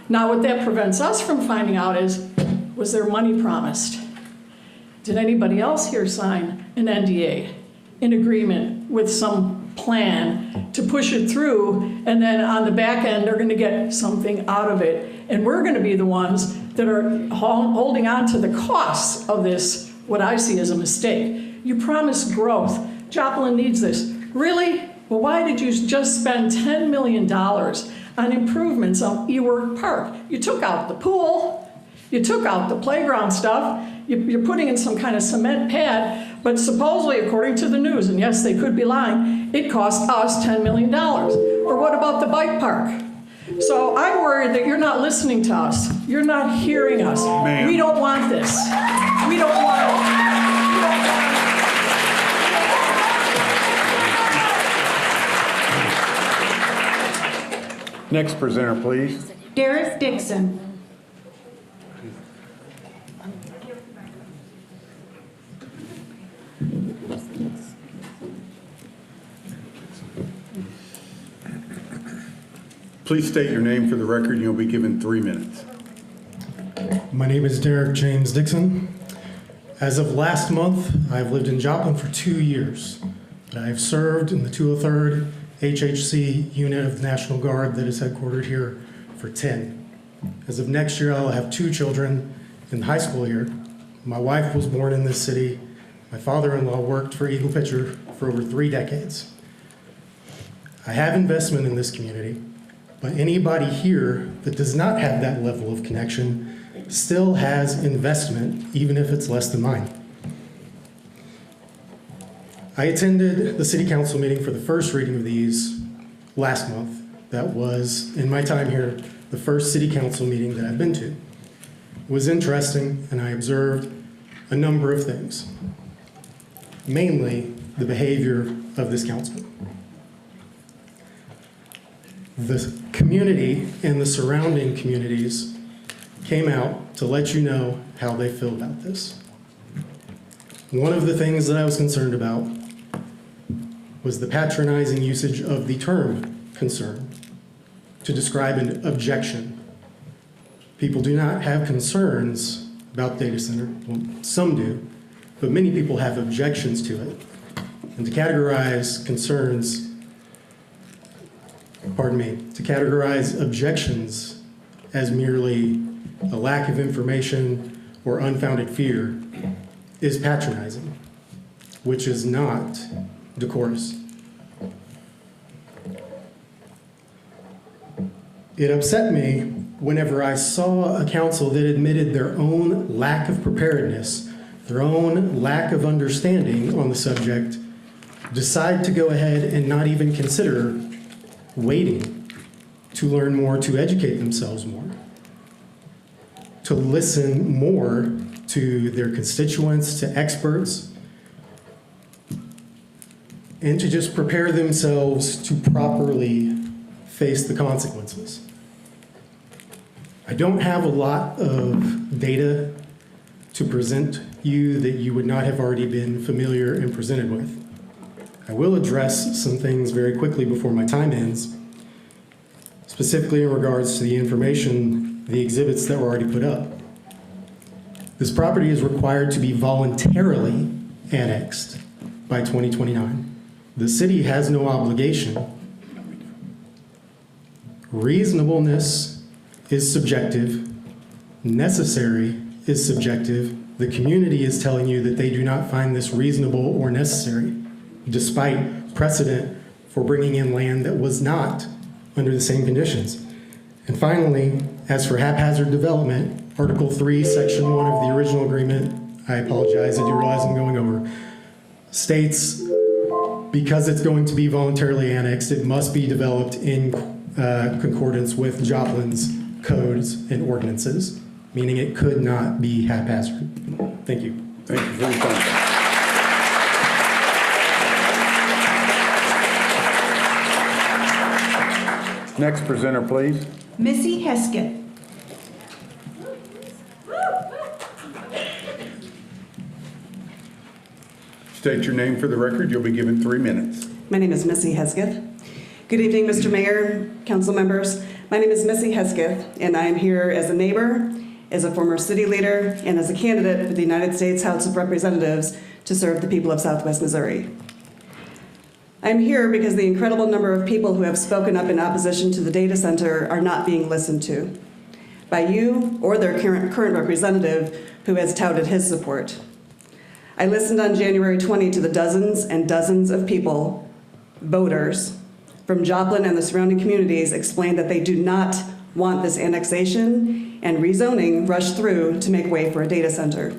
Now, what that prevents us from finding out is, was there money promised? Did anybody else here sign an NDA in agreement with some plan to push it through, and then on the back end, they're going to get something out of it? And we're going to be the ones that are holding on to the costs of this, what I see as a mistake. You promised growth. Joplin needs this. Really? Well, why did you just spend $10 million on improvements on Ework Park? You took out the pool. You took out the playground stuff. You're putting in some kind of cement pad, but supposedly, according to the news, and yes, they could be lying, it cost us $10 million. Or what about the bike park? So I'm worried that you're not listening to us. You're not hearing us. Ma'am. We don't want this. We don't want it. Next presenter, please. Dareth Dixon. Please state your name for the record, and you'll be given 3 minutes. My name is Derek James Dixon. As of last month, I've lived in Joplin for 2 years. I've served in the 203rd HHC unit of the National Guard that is headquartered here for 10. As of next year, I'll have 2 children in high school here. My wife was born in this city. My father-in-law worked for Eagle Pitcher for over 3 decades. I have investment in this community, but anybody here that does not have that level of connection still has investment, even if it's less than mine. I attended the city council meeting for the first reading of these last month. That was, in my time here, the first city council meeting that I've been to. It was interesting, and I observed a number of things, mainly the behavior of this council. The community and the surrounding communities came out to let you know how they feel about this. One of the things that I was concerned about was the patronizing usage of the term concern to describe an objection. People do not have concerns about data center. Well, some do, but many people have objections to it. And to categorize concerns, to categorize objections as merely a lack of information or unfounded fear is patronizing, which is not decorous. It upset me whenever I saw a council that admitted their own lack of preparedness, their own lack of understanding on the subject, decide to go ahead and not even consider waiting to learn more, to educate themselves more, to listen more to their constituents, to experts, and to just prepare themselves to properly face the consequences. I don't have a lot of data to present you that you would not have already been familiar and presented with. I will address some things very quickly before my time ends, specifically in regards to the information, the exhibits that were already put up. This property is required to be voluntarily annexed by 2029. The city has no obligation. Reasonableness is subjective. Necessary is subjective. The community is telling you that they do not find this reasonable or necessary, despite precedent for bringing in land that was not under the same conditions. And finally, as for haphazard development, Article 3, Section 1 of the original agreement, I apologize, I do realize I'm going over, states because it's going to be voluntarily annexed, it must be developed in concordance with Joplin's codes and ordinances, meaning it could not be haphazard. Thank you. Thank you for your time. Next presenter, please. Missy Hesketh. State your name for the record. You'll be given 3 minutes. My name is Missy Hesketh. Good evening, Mr. Mayor, council members. My name is Missy Hesketh, and I am here as a neighbor, as a former city leader, and as a candidate for the United States House of Representatives to serve the people of Southwest Missouri. I'm here because the incredible number of people who have spoken up in opposition to the data center are not being listened to by you or their current representative who has touted his support. I listened on January 20 to the dozens and dozens of people, voters, from Joplin and the surrounding communities explain that they do not want this annexation and rezoning rushed through to make way for a data center.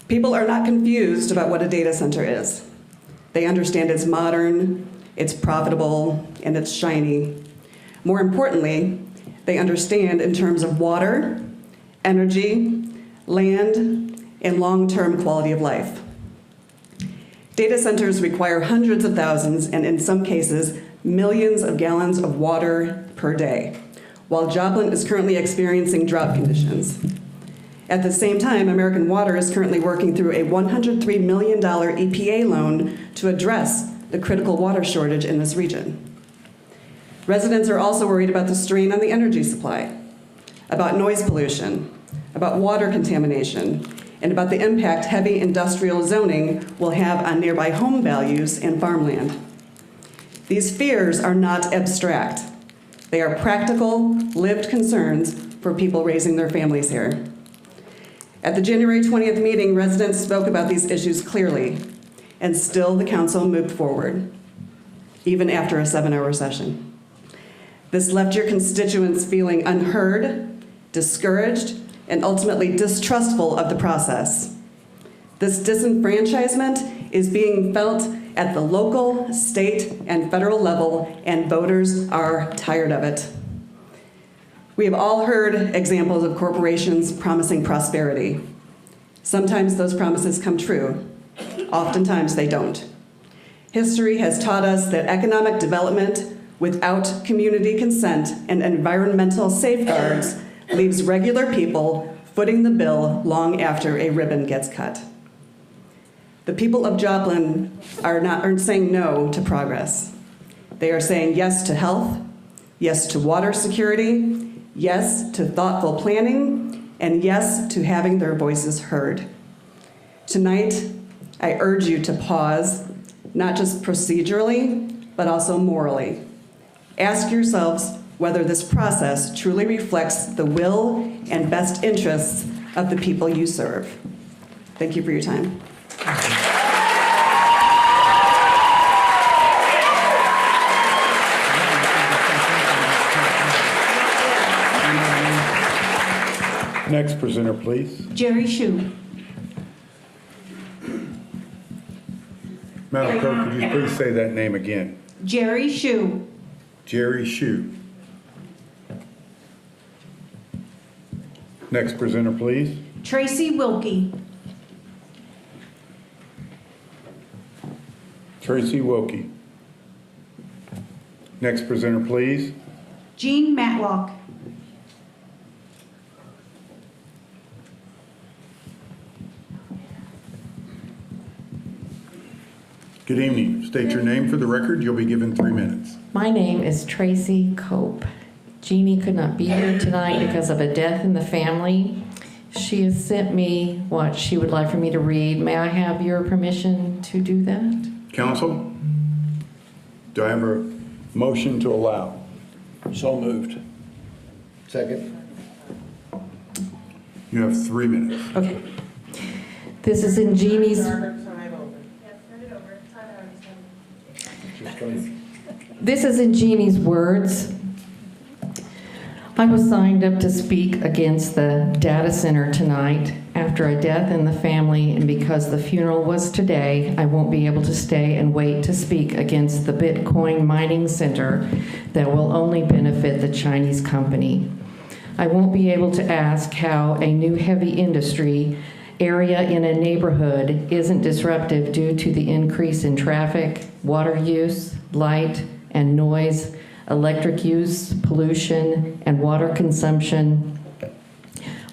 People are not confused about what a data center is. They understand it's modern, it's profitable, and it's shiny. More importantly, they understand in terms of water, energy, land, and long-term quality of life. Data centers require hundreds of thousands, and in some cases, millions of gallons of water per day, while Joplin is currently experiencing drought conditions. At the same time, American Water is currently working through a $103 million EPA loan to address the critical water shortage in this region. Residents are also worried about the strain on the energy supply, about noise pollution, about water contamination, and about the impact heavy industrial zoning will have on nearby home values and farmland. These fears are not abstract. They are practical, lived concerns for people raising their families here. At the January 20th meeting, residents spoke about these issues clearly, and still the council moved forward, even after a 7-hour session. This left your constituents feeling unheard, discouraged, and ultimately distrustful of the process. This disenfranchisement is being felt at the local, state, and federal level, and voters are tired of it. We have all heard examples of corporations promising prosperity. Sometimes those promises come true. Oftentimes they don't. History has taught us that economic development without community consent and environmental safeguards leaves regular people footing the bill long after a ribbon gets cut. The people of Joplin aren't saying no to progress. They are saying yes to health, yes to water security, yes to thoughtful planning, and yes to having their voices heard. Tonight, I urge you to pause, not just procedurally, but also morally. Ask yourselves whether this process truly reflects the will and best interests of the people you serve. Thank you for your time. Next presenter, please. Jerry Shu. Madam Clerk, could you please say that name again? Jerry Shu. Jerry Shu. Next presenter, please. Tracy Wilkie. Tracy Wilkie. Next presenter, please. Jean Matlock. Good evening. State your name for the record. You'll be given 3 minutes. My name is Tracy Cope. Jeannie could not be here tonight because of a death in the family. She has sent me what she would like for me to read. May I have your permission to do that? Counsel, do I have a motion to allow? So moved. Second. You have 3 minutes. Okay. This is in Jeannie's. This is in Jeannie's words. I was signed up to speak against the data center tonight after a death in the family, and because the funeral was today, I won't be able to stay and wait to speak against the Bitcoin mining center that will only benefit the Chinese company. I won't be able to ask how a new heavy industry area in a neighborhood isn't disruptive due to the increase in traffic, water use, light and noise, electric use, pollution, and water consumption.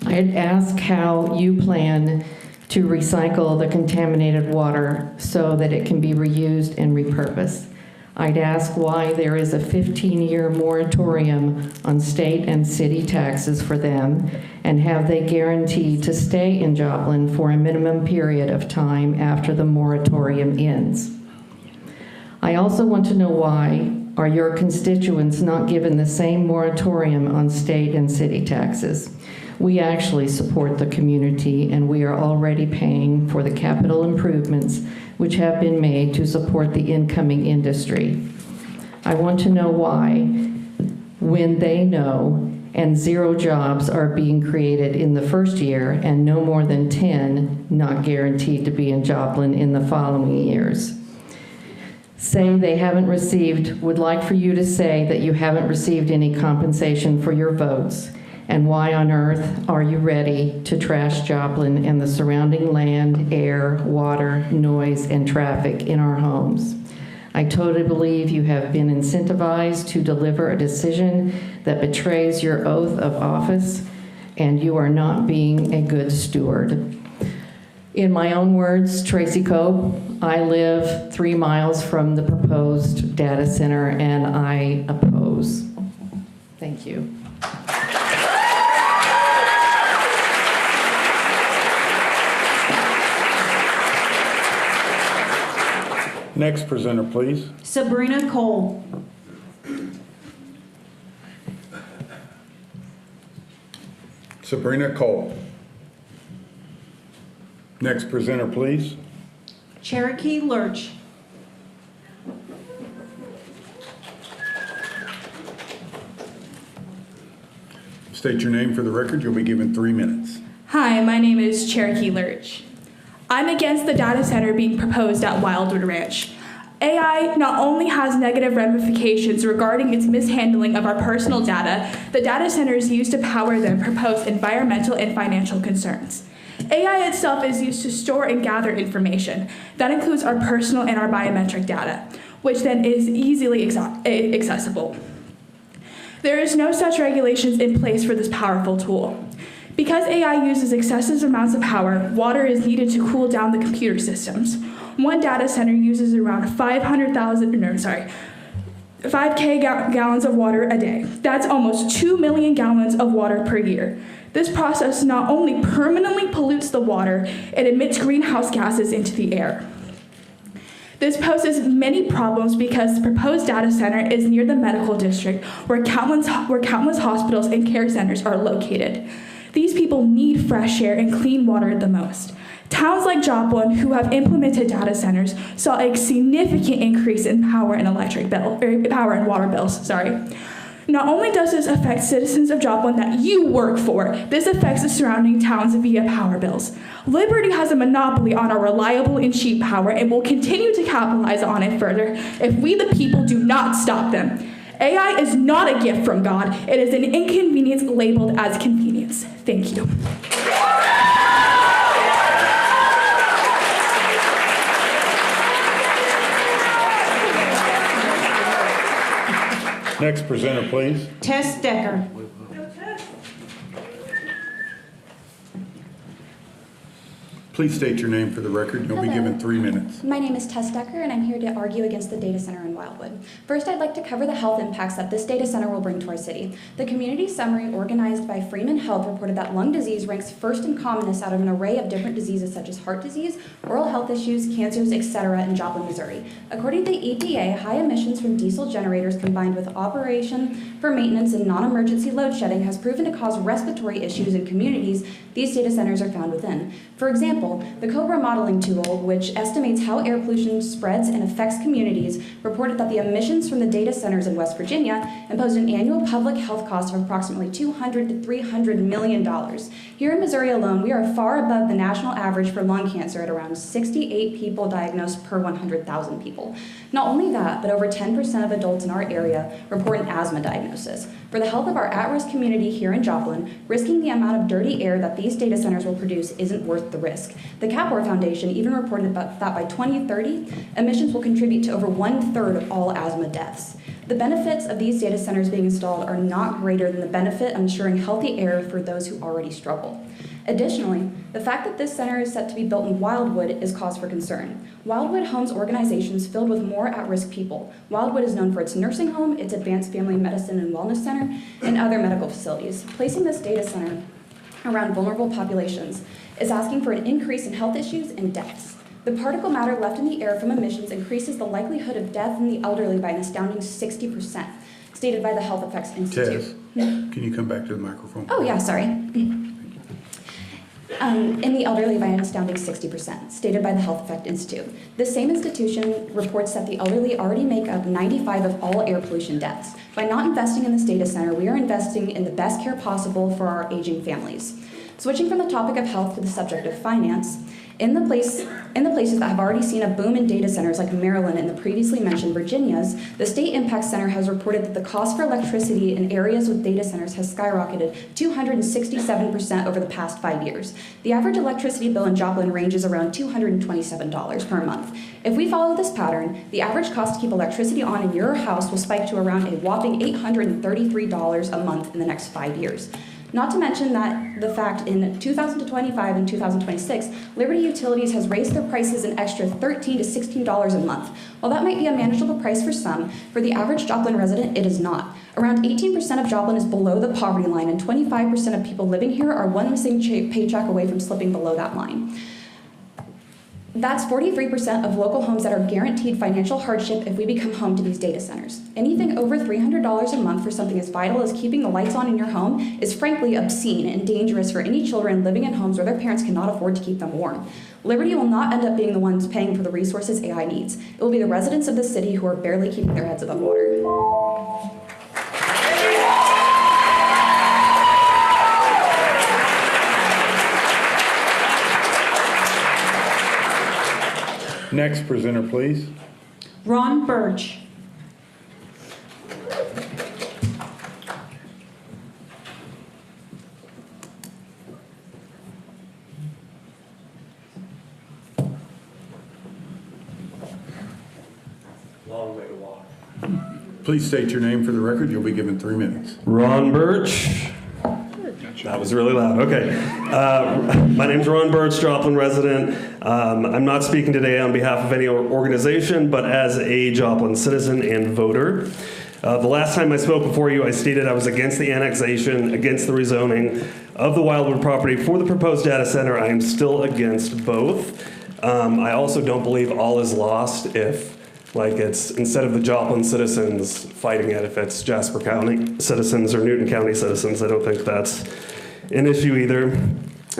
I'd ask how you plan to recycle the contaminated water so that it can be reused and repurposed. I'd ask why there is a 15-year moratorium on state and city taxes for them, and have they guaranteed to stay in Joplin for a minimum period of time after the moratorium ends. I also want to know why are your constituents not given the same moratorium on state and city taxes? We actually support the community, and we are already paying for the capital improvements which have been made to support the incoming industry. I want to know why, when they know and 0 jobs are being created in the first year and no more than 10 not guaranteed to be in Joplin in the following years. Say they haven't received, would like for you to say that you haven't received any compensation for your votes, and why on earth are you ready to trash Joplin and the surrounding land, air, water, noise, and traffic in our homes? I totally believe you have been incentivized to deliver a decision that betrays your oath of office, and you are not being a good steward. In my own words, Tracy Cope, I live 3 miles from the proposed data center, and I oppose. Thank you. Next presenter, please. Sabrina Cole. Sabrina Cole. Next presenter, please. Cherokee Lurch. State your name for the record. You'll be given 3 minutes. Hi, my name is Cherokee Lurch. I'm against the data center being proposed at Wildwood Ranch. AI not only has negative ramifications regarding its mishandling of our personal data, the data centers used to power them propose environmental and financial concerns. AI itself is used to store and gather information. That includes our personal and our biometric data, which then is easily accessible. There is no such regulations in place for this powerful tool. Because AI uses excessive amounts of power, water is needed to cool down the computer systems. One data center uses around 5K gallons of water a day. That's almost 2 million gallons of water per year. This process not only permanently pollutes the water, it emits greenhouse gases into the air. This poses many problems because the proposed data center is near the medical district where countless hospitals and care centers are located. These people need fresh air and clean water the most. Towns like Joplin, who have implemented data centers, saw a significant increase in power and water bills. Not only does this affect citizens of Joplin that you work for, this affects the surrounding towns via power bills. Liberty has a monopoly on our reliable and cheap power and will continue to capitalize on it further if we the people do not stop them. AI is not a gift from God. It is an inconvenience labeled as convenience. Thank you. Next presenter, please. Tess Decker. Please state your name for the record. You'll be Hello. given 3 minutes. My name is Tess Decker, and I'm here to argue against the data center in Wildwood. First, I'd like to cover the health impacts that this data center will bring to our city. The community summary organized by Freeman Health reported that lung disease ranks first in commonness out of an array of different diseases such as heart disease, oral health issues, cancers, etc. in Joplin, Missouri. According to the EPA, high emissions from diesel generators combined with operation for maintenance and non-emergency load shedding has proven to cause respiratory issues in communities these data centers are found within. For example, the COBRA modeling tool, which estimates how air pollution spreads and affects communities, reported that the emissions from the data centers in West Virginia imposed an annual public health cost of approximately $200 to $300 million. Here in Missouri alone, we are far above the national average for lung cancer at around 68 people diagnosed per 100,000 people. Not only that, but over 10% of adults in our area report an asthma diagnosis. For the health of our at-risk community here in Joplin, risking the amount of dirty air that these data centers will produce isn't worth the risk. The Capor Foundation even reported that by 2030, emissions will contribute to over 1/3 of all asthma deaths. The benefits of these data centers being installed are not greater than the benefit of ensuring healthy air for those who already struggle. Additionally, the fact that this center is set to be built in Wildwood is cause for concern. Wildwood homes organizations filled with more at-risk people. Wildwood is known for its nursing home, its advanced family medicine and wellness center, and other medical facilities. Placing this data center around vulnerable populations is asking for an increase in health issues and deaths. The particle matter left in the air from emissions increases the likelihood of death in the elderly by an astounding 60%, stated by the Health Effects Institute. Tess, can you come back to the microphone? Oh yeah, sorry. In the elderly by an astounding 60%, stated by the Health Effect Institute. The same institution reports that the elderly already make up 95% of all air pollution deaths. By not investing in this data center, we are investing in the best care possible for our aging families. Switching from the topic of health to the subject of finance, in the places that have already seen a boom in data centers like Maryland and the previously mentioned Virginia's, the State Impact Center has reported that the cost for electricity in areas with data centers has skyrocketed 267% over the past 5 years. The average electricity bill in Joplin ranges around $227 per month. If we follow this pattern, the average cost to keep electricity on in your house will spike to around a whopping $833 a month in the next 5 years. Not to mention that the fact in 2025 and 2026, Liberty Utilities has raised their prices an extra $13 to $16 a month. While that might be a manageable price for some, for the average Joplin resident, it is not. Around 18% of Joplin is below the poverty line, and 25% of people living here are one missing paycheck away from slipping below that line. That's 43% of local homes that are guaranteed financial hardship if we become home to these data centers. Anything over $300 a month for something as vital as keeping the lights on in your home is frankly obscene and dangerous for any children living in homes where their parents cannot afford to keep them warm. Liberty will not end up being the ones paying for the resources AI needs. It will be the residents of the city who are barely keeping their heads above water. Next presenter, please. Ron Birch. Long way to walk. Please state your name for the record. You'll be given 3 minutes. Ron Birch. That was really loud. Okay. My name's Ron Birch, Joplin resident. I'm not speaking today on behalf of any organization, but as a Joplin citizen and voter. The last time I spoke before you, I stated I was against the annexation, against the rezoning of the Wildwood property for the proposed data center. I am still against both. I also don't believe all is lost if it's instead of the Joplin citizens fighting it, if it's Jasper County citizens or Newton County citizens. I don't think that's an issue either.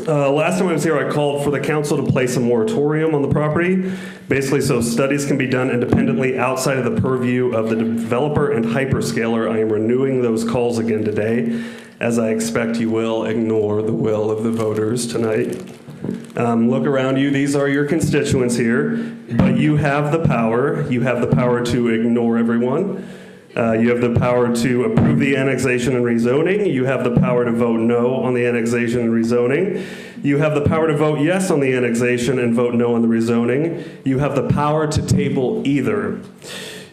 Last time I was here, I called for the council to place a moratorium on the property, basically so studies can be done independently outside of the purview of the developer and hyperscaler. I am renewing those calls again today, as I expect you will ignore the will of the voters tonight. Look around you, these are your constituents here, but you have the power. You have the power to ignore everyone. You have the power to approve the annexation and rezoning. You have the power to vote no on the annexation and rezoning. You have the power to vote yes on the annexation and vote no on the rezoning. You have the power to table either.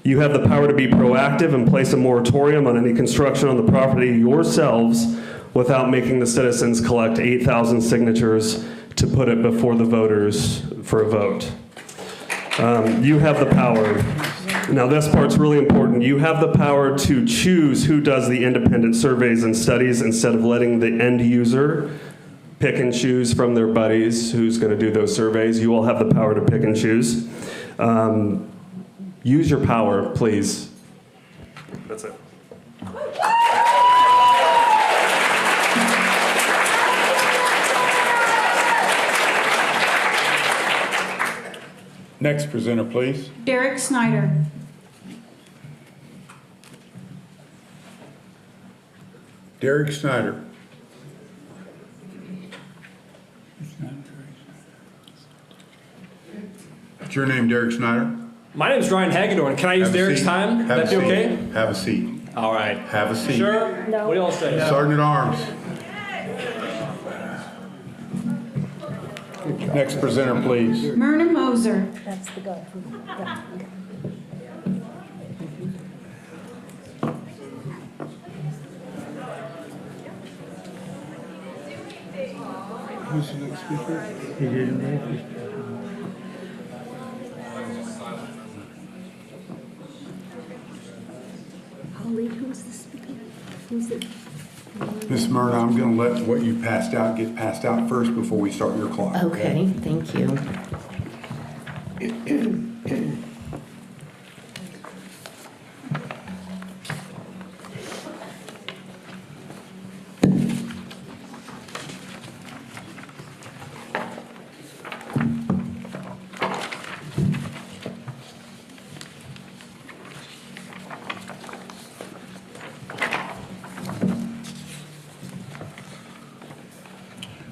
You have the power to be proactive and place a moratorium on any construction on the property yourselves without making the citizens collect 8,000 signatures to put it before the voters for a vote. You have the power. Now this part's really important. You have the power to choose who does the independent surveys and studies instead of letting the end user pick and choose from their buddies who's going to do those surveys. You all have the power to pick and choose. Use your power, please. That's it. Next presenter, please. Derek Snyder. Derek Snyder. What's your name, Derek Snyder? My name is Ryan Hagedorn. Can I use Have a Derek's seat. time? Have That a be seat. okay? Have a seat. All right. Have a seat. Sure? No. What do y'all say? Sergeant at Arms. Next presenter, please. Myrna Moser. That's the guy. Who's the next speaker? Holly, who's the speaker? Who's it? Miss Myrna, I'm going to let what you passed out get passed out first before we start your clock. Okay, thank you.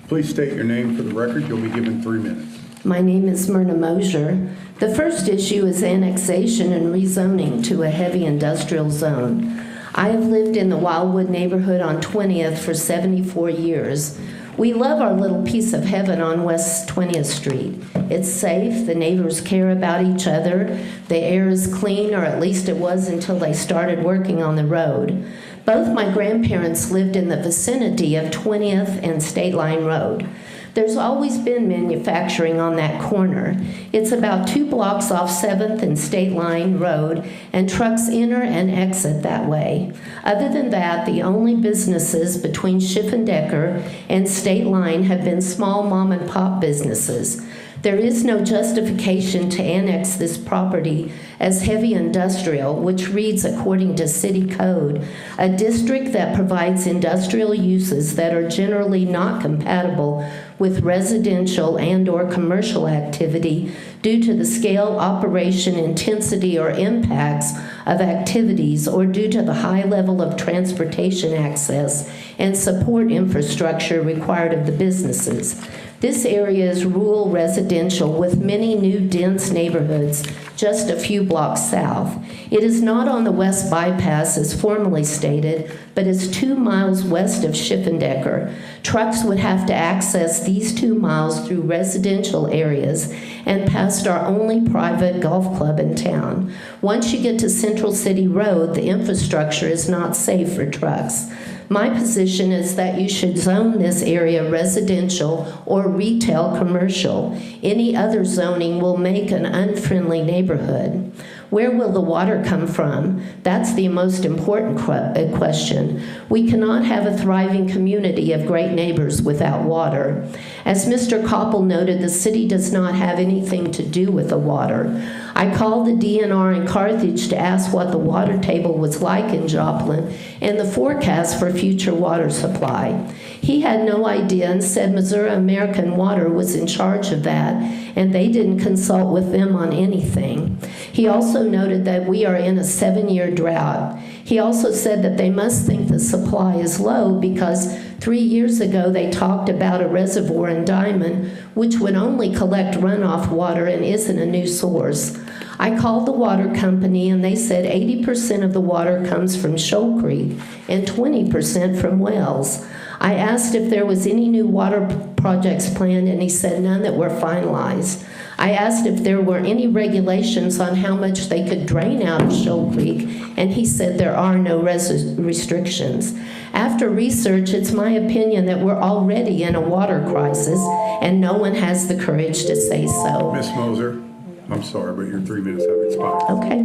Please state your name for the record. You'll be given 3 minutes. My name is Myrna Moser. The first issue is annexation and rezoning to a heavy industrial zone. I have lived in the Wildwood neighborhood on 20th for 74 years. We love our little piece of heaven on West 20th Street. It's safe, the neighbors care about each other, the air is clean, or at least it was until they started working on the road. Both my grandparents lived in the vicinity of 20th and State Line Road. There's always been manufacturing on that corner. It's about 2 blocks off 7th and State Line Road, and trucks enter and exit that way. Other than that, the only businesses between Schiffendecker and State Line have been small mom-and-pop businesses. There is no justification to annex this property as heavy industrial, which reads according to city code, a district that provides industrial uses that are generally not compatible with residential and/or commercial activity due to the scale, operation, intensity, or impacts of activities, or due to the high level of transportation access and support infrastructure required of the businesses. This area is rural residential with many new dense neighborhoods just a few blocks south. It is not on the West Bypass as formerly stated, but is 2 miles west of Schiffendecker. Trucks would have to access these 2 miles through residential areas and past our only private golf club in town. Once you get to Central City Road, the infrastructure is not safe for trucks. My position is that you should zone this area residential or retail commercial. Any other zoning will make an unfriendly neighborhood. Where will the water come from? That's the most important question. We cannot have a thriving community of great neighbors without water. As Mr. Koppel noted, the city does not have anything to do with the water. I called the DNR in Carthage to ask what the water table was like in Joplin and the forecast for future water supply. He had no idea and said Missouri American Water was in charge of that, and they didn't consult with them on anything. He also noted that we are in a 7-year drought. He also said that they must think the supply is low because 3 years ago they talked about a reservoir in Diamond which would only collect runoff water and isn't a new source. I called the water company and they said 80% of the water comes from Shoal Creek and 20% from wells. I asked if there was any new water projects planned, and he said none that were finalized. I asked if there were any regulations on how much they could drain out of Shoal Creek, and he said there are no restrictions. After research, it's my opinion that we're already in a water crisis, and no one has the courage to say so. Ms. Moser, I'm sorry, but your 3 minutes have expired. Okay,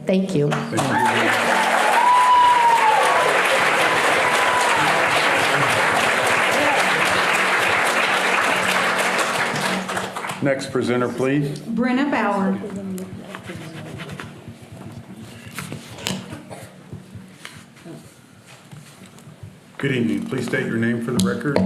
thank you. Thank you. Next presenter, please. Brenna Bauer. Good evening. Please state your name for the record.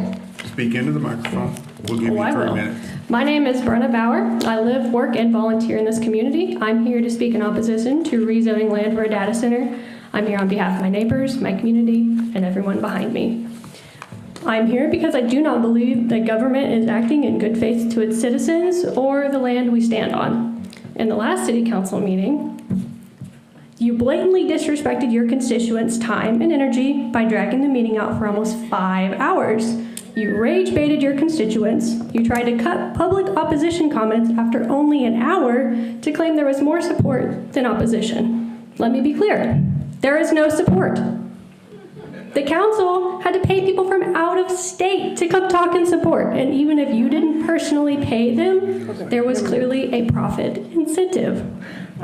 Speak into the microphone. We'll give you 3 minutes. My name is Brenna Bauer. I live, work, and volunteer in this community. I'm here to speak in opposition to rezoning land for a data center. I'm here on behalf of my neighbors, my community, and everyone behind me. I'm here because I do not believe that government is acting in good faith to its citizens or the land we stand on. In the last city council meeting, you blatantly disrespected your constituents' time and energy by dragging the meeting out for almost 5 hours. You rage baited your constituents. You tried to cut public opposition comments after only an hour to claim there was more support than opposition. Let me be clear, there is no support. The council had to pay people from out of state to come talk and support, and even if you didn't personally pay them, there was clearly a profit incentive.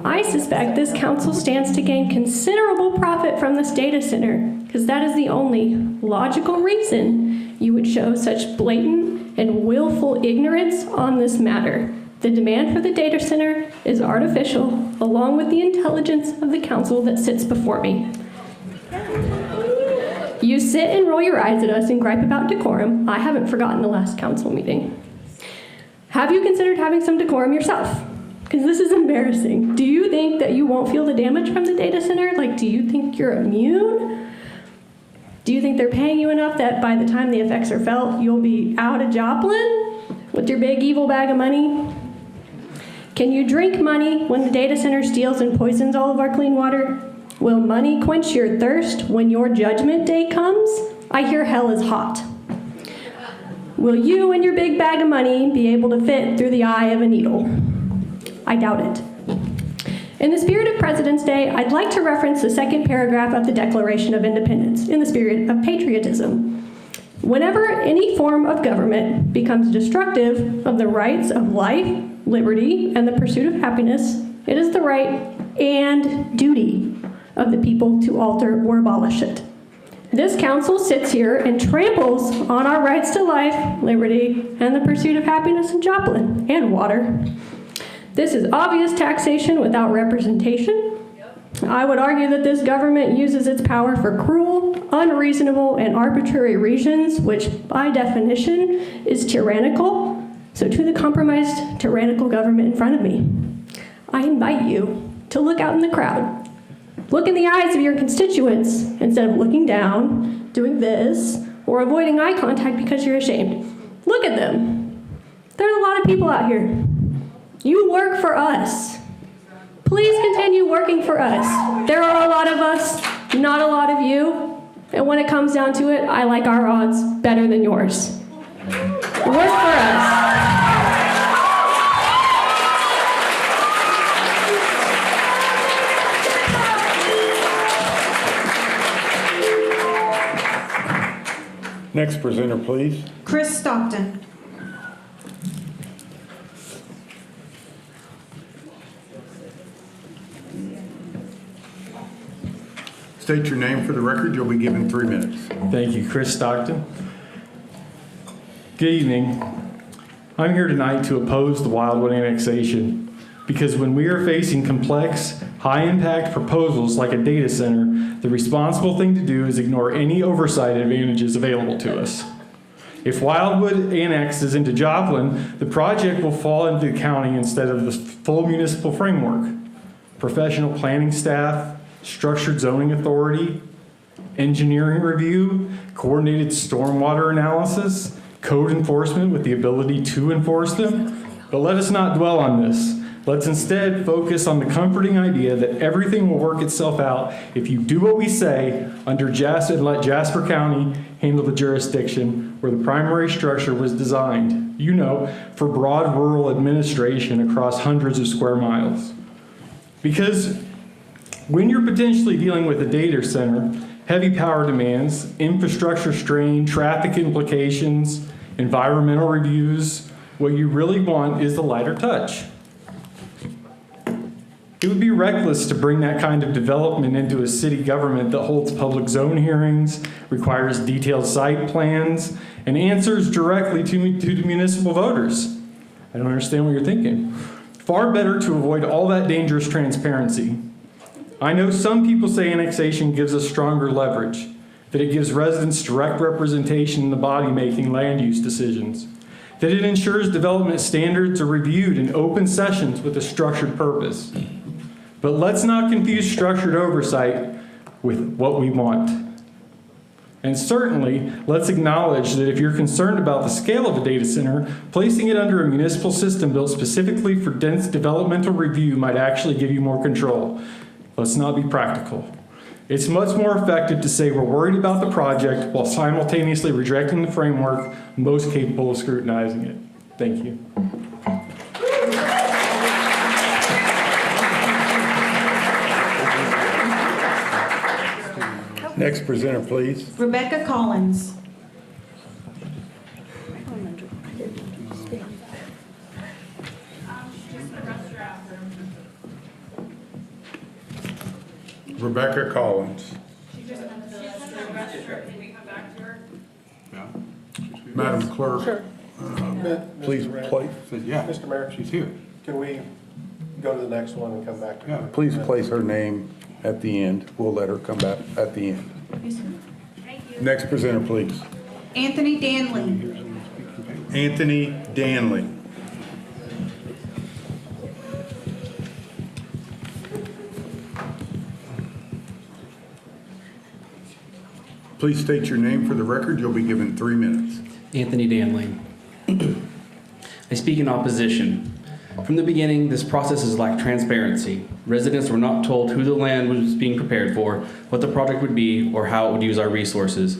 I suspect this council stands to gain considerable profit from this data center, because that is the only logical reason you would show such blatant and willful ignorance on this matter. The demand for the data center is artificial, along with the intelligence of the council that sits before me. You sit and roll your eyes at us and gripe about decorum. I haven't forgotten the last council meeting. Have you considered having some decorum yourself? Because this is embarrassing. Do you think that you won't feel the damage from the data center? Like, do you think you're immune? Do you think they're paying you enough that by the time the effects are felt, you'll be out of Joplin with your big evil bag of money? Can you drink money when the data center steals and poisons all of our clean water? Will money quench your thirst when your judgment day comes? I hear hell is hot. Will you and your big bag of money be able to fit through the eye of a needle? I doubt it. In the spirit of President's Day, I'd like to reference the second paragraph of the Declaration of Independence, in the spirit of patriotism. Whenever any form of government becomes destructive of the rights of life, liberty, and the pursuit of happiness, it is the right and duty of the people to alter or abolish it. This council sits here and tramples on our rights to life, liberty, and the pursuit of happiness in Joplin and water. This is obvious taxation without representation. I would argue that this government uses its power for cruel, unreasonable, and arbitrary reasons, which by definition is tyrannical. So to the compromised, tyrannical government in front of me, I invite you to look out in the crowd. Look in the eyes of your constituents instead of looking down, doing this, or avoiding eye contact because you're ashamed. Look at them. There's a lot of people out here. You work for us. Please continue working for us. There are a lot of us, not a lot of you. And when it comes down to it, I like our odds better than yours. Work for us. Next presenter, please. Chris Stockton. State your name for the record. You'll be given 3 minutes. Thank you, Chris Stockton. Good evening. I'm here tonight to oppose the Wildwood annexation because when we are facing complex, high-impact proposals like a data center, the responsible thing to do is ignore any oversight advantages available to us. If Wildwood annexes into Joplin, the project will fall into the county instead of the full municipal framework. Professional planning staff, structured zoning authority, engineering review, coordinated stormwater analysis, code enforcement with the ability to enforce them. But let us not dwell on this. Let's instead focus on the comforting idea that everything will work itself out if you do what we say under Jasper and let Jasper County handle the jurisdiction where the primary structure was designed, for broad rural administration across hundreds of square miles. Because when you're potentially dealing with a data center, heavy power demands, infrastructure strain, traffic implications, environmental reviews, what you really want is the lighter touch. It would be reckless to bring that kind of development into a city government that holds public zone hearings, requires detailed site plans, and answers directly to the municipal voters. I don't understand what you're thinking. Far better to avoid all that dangerous transparency. I know some people say annexation gives us stronger leverage, that it gives residents direct representation in the body making land use decisions, that it ensures development standards are reviewed in open sessions with a structured purpose. But let's not confuse structured oversight with what we want. And certainly, let's acknowledge that if you're concerned about the scale of a data center, placing it under a municipal system built specifically for dense developmental review might actually give you more control. Let's not be practical. It's much more effective to say we're worried about the project while simultaneously rejecting the framework most capable of scrutinizing it. Thank you. Next presenter, please. Rebecca Collins. Rebecca Collins. Madam Clerk, please place. Yeah, Mr. Mayor, she's here. can we go to the next one and come back to her? Please place her name at the end. We'll let her come back at the end. Next presenter, please. Anthony Danley. Anthony Danley. Please state your name for the record. You'll be given 3 minutes. Anthony Danley. I speak in opposition. From the beginning, this process has lacked transparency. Residents were not told who the land was being prepared for, what the project would be, or how it would use our resources.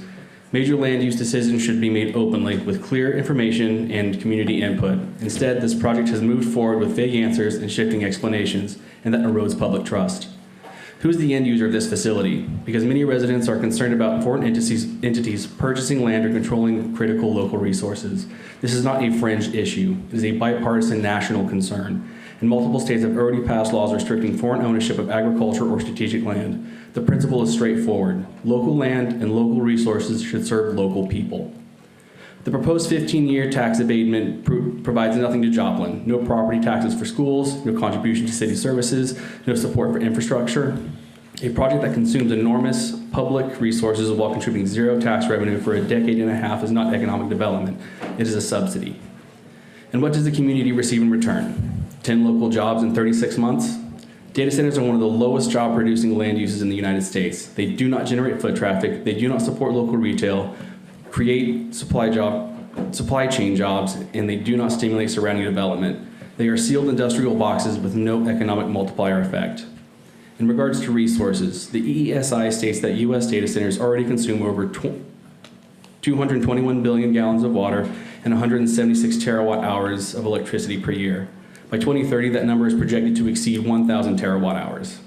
Major land use decisions should be made openly with clear information and community input. Instead, this project has moved forward with vague answers and shifting explanations, and that erodes public trust. Who's the end user of this facility? Because many residents are concerned about foreign entities purchasing land or controlling critical local resources. This is not a fringe issue. It is a bipartisan national concern. And multiple states have already passed laws restricting foreign ownership of agriculture or strategic land. The principle is straightforward. Local land and local resources should serve local people. The proposed 15-year tax abatement provides nothing to Joplin. No property taxes for schools, no contribution to city services, no support for infrastructure. A project that consumes enormous public resources while contributing zero tax revenue for a decade and a half is not economic development. It is a subsidy. And what does the community receive in return? 10 local jobs in 36 months? Data centers are one of the lowest job-producing land uses in the United States. They do not generate foot traffic. They do not support local retail, create supply chain jobs, and they do not stimulate surrounding development. They are sealed industrial boxes with no economic multiplier effect. In regards to resources, the EESI states that U.S. data centers already consume over 221 billion gallons of water and 176 terawatt hours of electricity per year. By 2030, that number is projected to exceed 1,000 terawatt hours.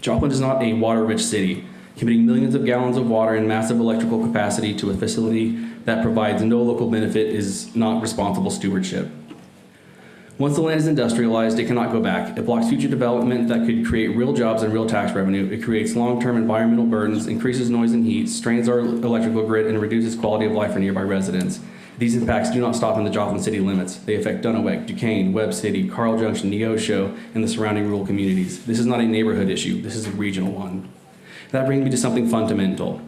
Joplin is not a water-rich city. Committing millions of gallons of water and massive electrical capacity to a facility that provides no local benefit is not responsible stewardship. Once the land is industrialized, it cannot go back. It blocks future development that could create real jobs and real tax revenue. It creates long-term environmental burdens, increases noise and heat, strains our electrical grid, and reduces quality of life for nearby residents. These impacts do not stop in the Joplin city limits. They affect Dunaway, Duquesne, Webb City, Carl Junction, Neosho, and the surrounding rural communities. This is not a neighborhood issue. This is a regional one. That brings me to something fundamental.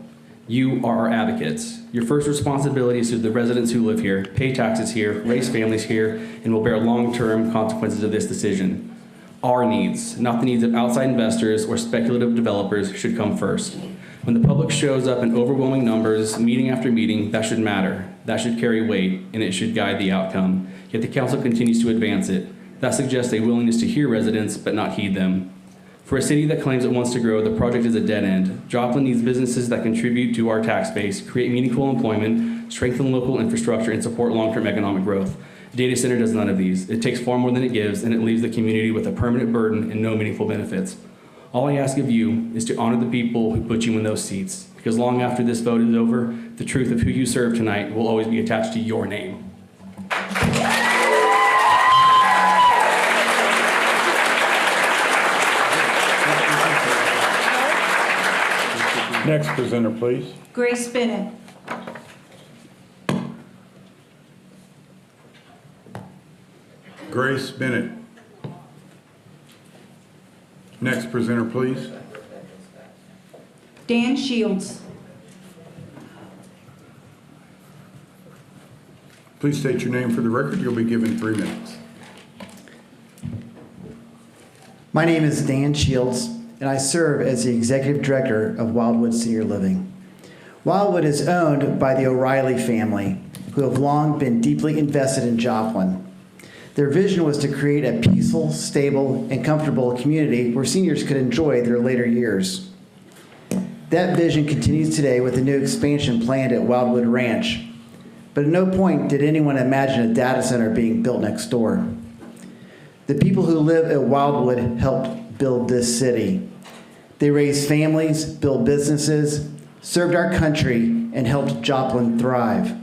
You are our advocates. Your first responsibility is to the residents who live here, pay taxes here, raise families here, and will bear long-term consequences of this decision. Our needs, not the needs of outside investors or speculative developers, should come first. When the public shows up in overwhelming numbers, meeting after meeting, that should matter. That should carry weight, and it should guide the outcome. Yet the council continues to advance it. That suggests a willingness to hear residents but not heed them. For a city that claims it wants to grow, the project is a dead end. Joplin needs businesses that contribute to our tax base, create meaningful employment, strengthen local infrastructure, and support long-term economic growth. Data center does none of these. It takes far more than it gives, and it leaves the community with a permanent burden and no meaningful benefits. All I ask of you is to honor the people who put you in those seats, because long after this vote is over, the truth of who you serve tonight will always be attached to your name. Next presenter, please. Grace Bennett. Grace Bennett. Next presenter, please. Dan Shields. Please state your name for the record. You'll be given 3 minutes. My name is Dan Shields, and I serve as the Executive Director of Wildwood Senior Living. Wildwood is owned by the O'Reilly family, who have long been deeply invested in Joplin. Their vision was to create a peaceful, stable, and comfortable community where seniors could enjoy their later years. That vision continues today with a new expansion planned at Wildwood Ranch, but at no point did anyone imagine a data center being built next door. The people who live at Wildwood helped build this city. They raised families, built businesses, served our country, and helped Joplin thrive.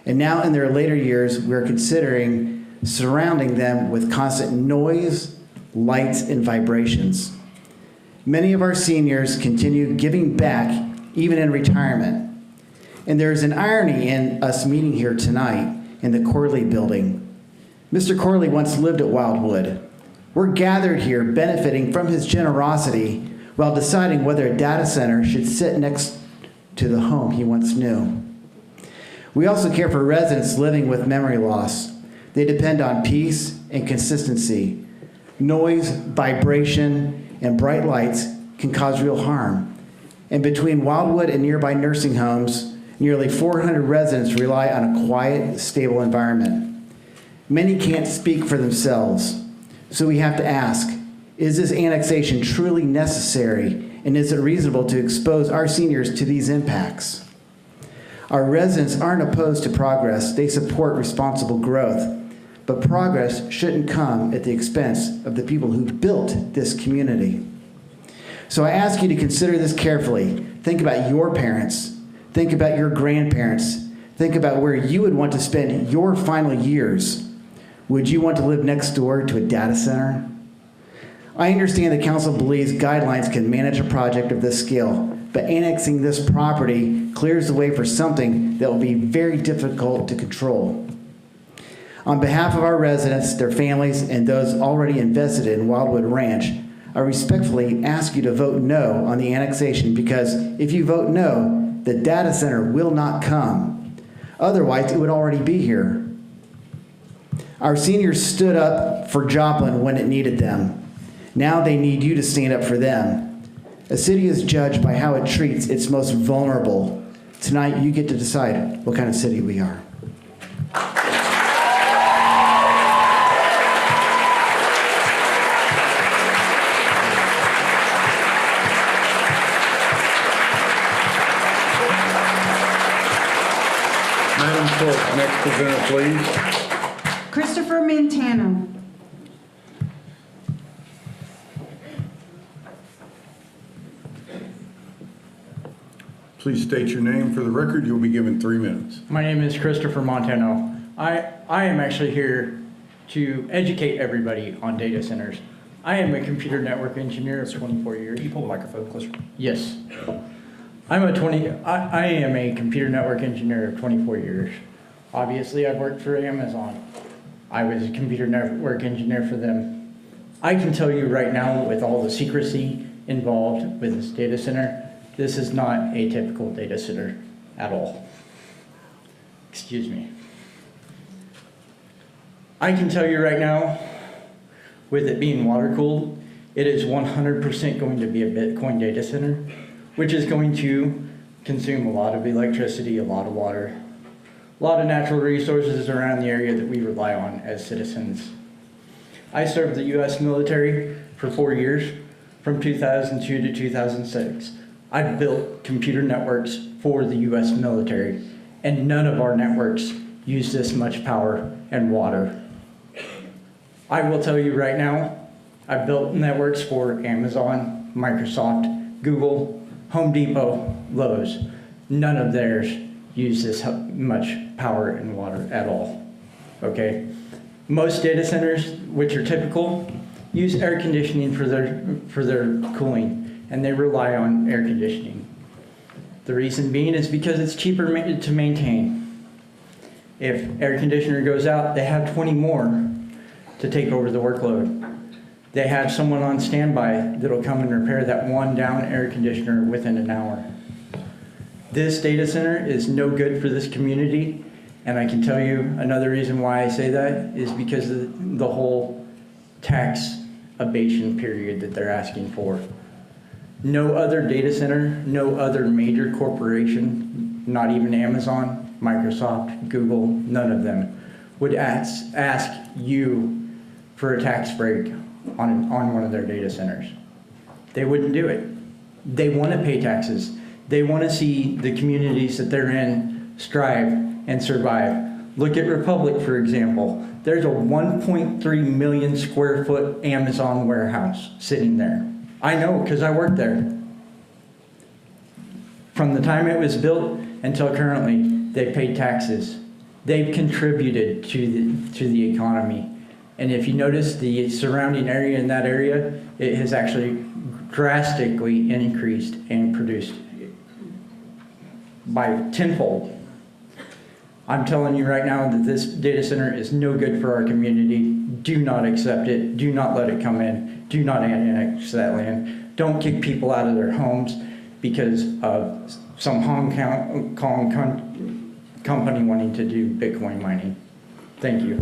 And now in their later years, we're considering surrounding them with constant noise, lights, and vibrations. Many of our seniors continue giving back even in retirement. And there's an irony in us meeting here tonight in the Corley building. Mr. Corley once lived at Wildwood. We're gathered here benefiting from his generosity while deciding whether a data center should sit next to the home he once knew. We also care for residents living with memory loss. They depend on peace and consistency. Noise, vibration, and bright lights can cause real harm. And between Wildwood and nearby nursing homes, nearly 400 residents rely on a quiet, stable environment. Many can't speak for themselves, so we have to ask, is this annexation truly necessary, and is it reasonable to expose our seniors to these impacts? Our residents aren't opposed to progress, they support responsible growth, but progress shouldn't come at the expense of the people who built this community. So I ask you to consider this carefully. Think about your parents, think about your grandparents, think about where you would want to spend your final years. Would you want to live next door to a data center? I understand the council believes guidelines can manage a project of this scale, but annexing this property clears the way for something that will be very difficult to control. On behalf of our residents, their families, and those already invested in Wildwood Ranch, I respectfully ask you to vote no on the annexation, because if you vote no, the data center will not come. Otherwise, it would already be here. Our seniors stood up for Joplin when it needed them. Now they need you to stand up for them. A city is judged by how it treats its most vulnerable. Tonight, you get to decide what kind of city we are. Madam Clerk, next presenter, please. Christopher Mantano. Please state your name for the record. You'll be given 3 minutes. My name is Christopher Montano. I am actually here to educate everybody on data centers. I am a computer network engineer of 24 years. Can you pull the microphone closer? Yes. I am a computer network engineer of 24 years. Obviously, I've worked for Amazon. I was a computer network engineer for them. I can tell you right now, with all the secrecy involved with this data center, this is not a typical data center at all. Excuse me. I can tell you right now, with it being water cooled, it is 100% going to be a Bitcoin data center, which is going to consume a lot of electricity, a lot of water, a lot of natural resources around the area that we rely on as citizens. I served the U.S. military for 4 years, from 2002 to 2006. I built computer networks for the U.S. military, and none of our networks use this much power and water. I will tell you right now, I built networks for Amazon, Microsoft, Google, Home Depot, Lowe's. None of theirs use this much power and water at all, okay? Most data centers, which are typical, use air conditioning for their cooling, and they rely on air conditioning. The reason being is because it's cheaper to maintain. If air conditioner goes out, they have 20 more to take over the workload. They have someone on standby that'll come and repair that one down air conditioner within an hour. This data center is no good for this community, and I can tell you another reason why I say that is because of the whole tax abatement period that they're asking for. No other data center, no other major corporation, not even Amazon, Microsoft, Google, none of them would ask you for a tax break on one of their data centers. They wouldn't do it. They want to pay taxes. They want to see the communities that they're in strive and survive. Look at Republic, for example. There's a 1.3 million square foot Amazon warehouse sitting there. I know because I worked there. From the time it was built until currently, they paid taxes. They've contributed to the economy. And if you notice the surrounding area in that area, it has actually drastically increased and produced by tenfold. I'm telling you right now that this data center is no good for our community. Do not accept it. Do not let it come in. Do not annex that land. Don't kick people out of their homes because of some Hong Kong company wanting to do Bitcoin mining. Thank you.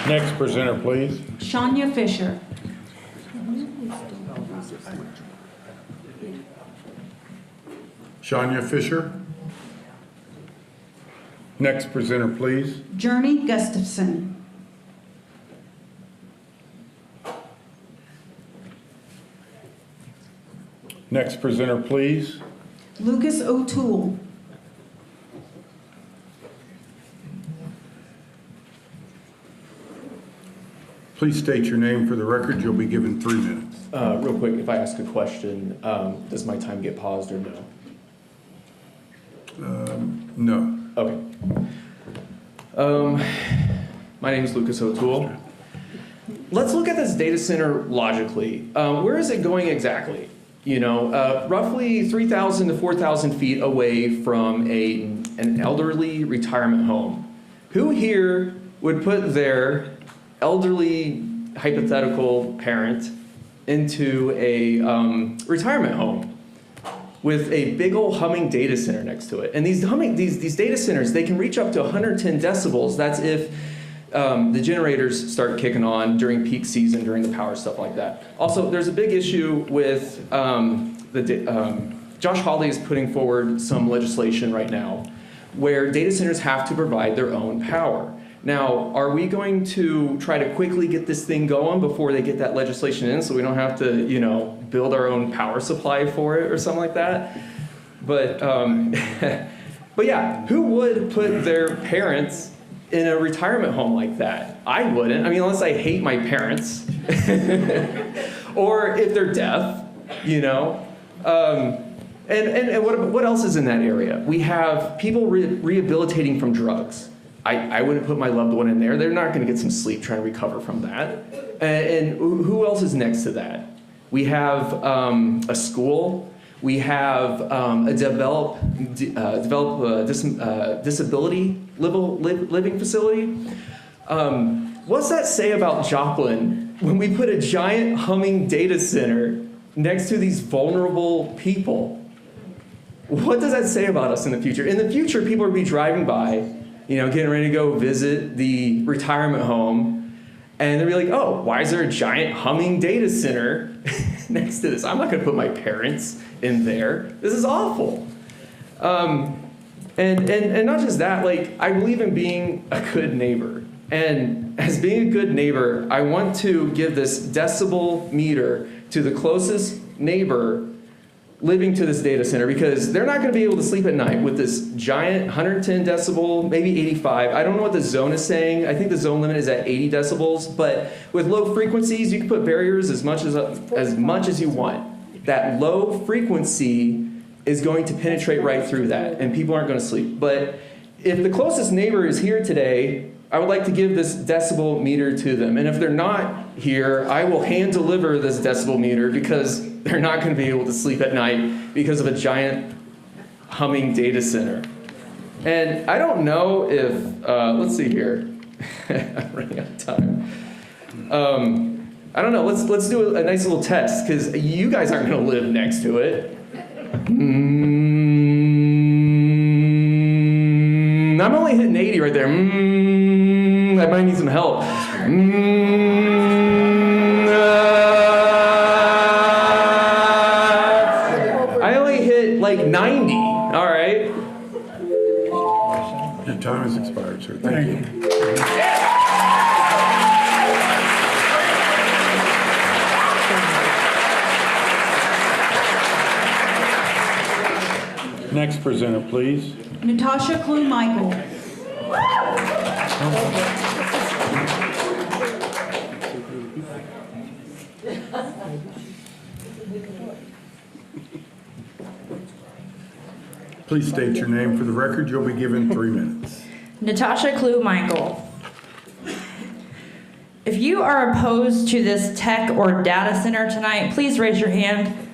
Next presenter, please. Shania Fisher. Shania Fisher. Next presenter, please. Journey Gustafson. Next presenter, please. Lucas O'Toole. Please state your name for the record. You'll be given 3 minutes. Real quick, if I ask a question, does my time get paused or no? No. Okay. My name is Lucas O'Toole. Let's look at this data center logically. Where is it going exactly? You know, roughly 3,000 to 4,000 feet away from an elderly retirement home. Who here would put their elderly hypothetical parent into a retirement home with a big old humming data center next to it? And these data centers, they can reach up to 110 decibels. That's if the generators start kicking on during peak season, during the power, stuff like that. Also, there's a big issue with Josh Hawley is putting forward some legislation right now where data centers have to provide their own power. Now, are we going to try to quickly get this thing going before they get that legislation in so we don't have to, you know, build our own power supply for it or something like that? But, but yeah, who would put their parents in a retirement home like that? I wouldn't. I mean, unless I hate my parents. Or if they're deaf, you know. And what else is in that area? We have people rehabilitating from drugs. I wouldn't put my loved one in there. They're not going to get some sleep trying to recover from that. And who else is next to that? We have a school. We have a disability living facility. What's that say about Joplin when we put a giant humming data center next to these vulnerable people? What does that say about us in the future? In the future, people will be driving by, you know, getting ready to go visit the retirement home, and they'll be like, oh, why is there a giant humming data center next to this? I'm not going to put my parents in there. This is awful. And not just that, like, I believe in being a good neighbor. And as being a good neighbor, I want to give this decibel meter to the closest neighbor living to this data center, because they're not going to be able to sleep at night with this giant 110 decibel, maybe 85. I don't know what the zone is saying. I think the zone limit is at 80 decibels, but with low frequencies, you can put barriers as much as you want. That low frequency is going to penetrate right through that, and people aren't going to sleep. But if the closest neighbor is here today, I would like to give this decibel meter to them. And if they're not here, I will hand deliver this decibel meter, because they're not going to be able to sleep at night because of a giant humming data center. And I don't know if, let's see here. I'm running out of time. I don't know, let's do a nice little test, because you guys aren't going to live next to it. I'm only hitting 80 right there. I might need some help. I only hit like 90. All right. Your time has expired, sir. Thank you. Next presenter, please. Natasha Clue-Michael. Please state your name for the record. You'll be given 3 minutes. Natasha Clue-Michael. If you are opposed to this tech or data center tonight, please raise your hand.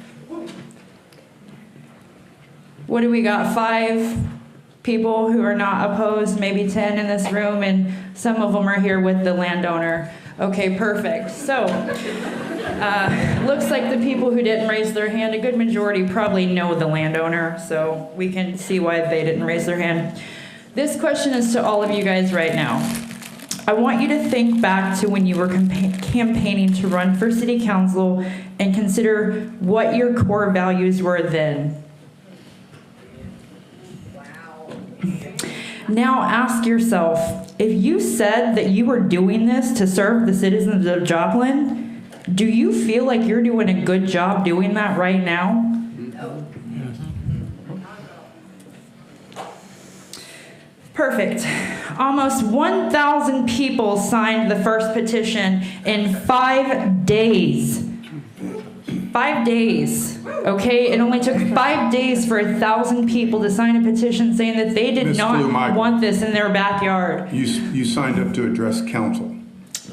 What do we got? 5 people who are not opposed, maybe 10 in this room, and some of them are here with the landowner. Okay, perfect. So, looks like the people who didn't raise their hand, a good majority probably know the landowner, so we can see why they didn't raise their hand. This question is to all of you guys right now. I want you to think back to when you were campaigning to run for city council and consider what your core values were then. Now ask yourself, if you said that you were doing this to serve the citizens of Joplin, do you feel like you're doing a good job doing that right now? No. Perfect. Almost 1,000 people signed the first petition in 5 days. 5 days, okay? It only took 5 days for 1,000 people to sign a petition saying that they did not want this in their backyard. You signed up to address council.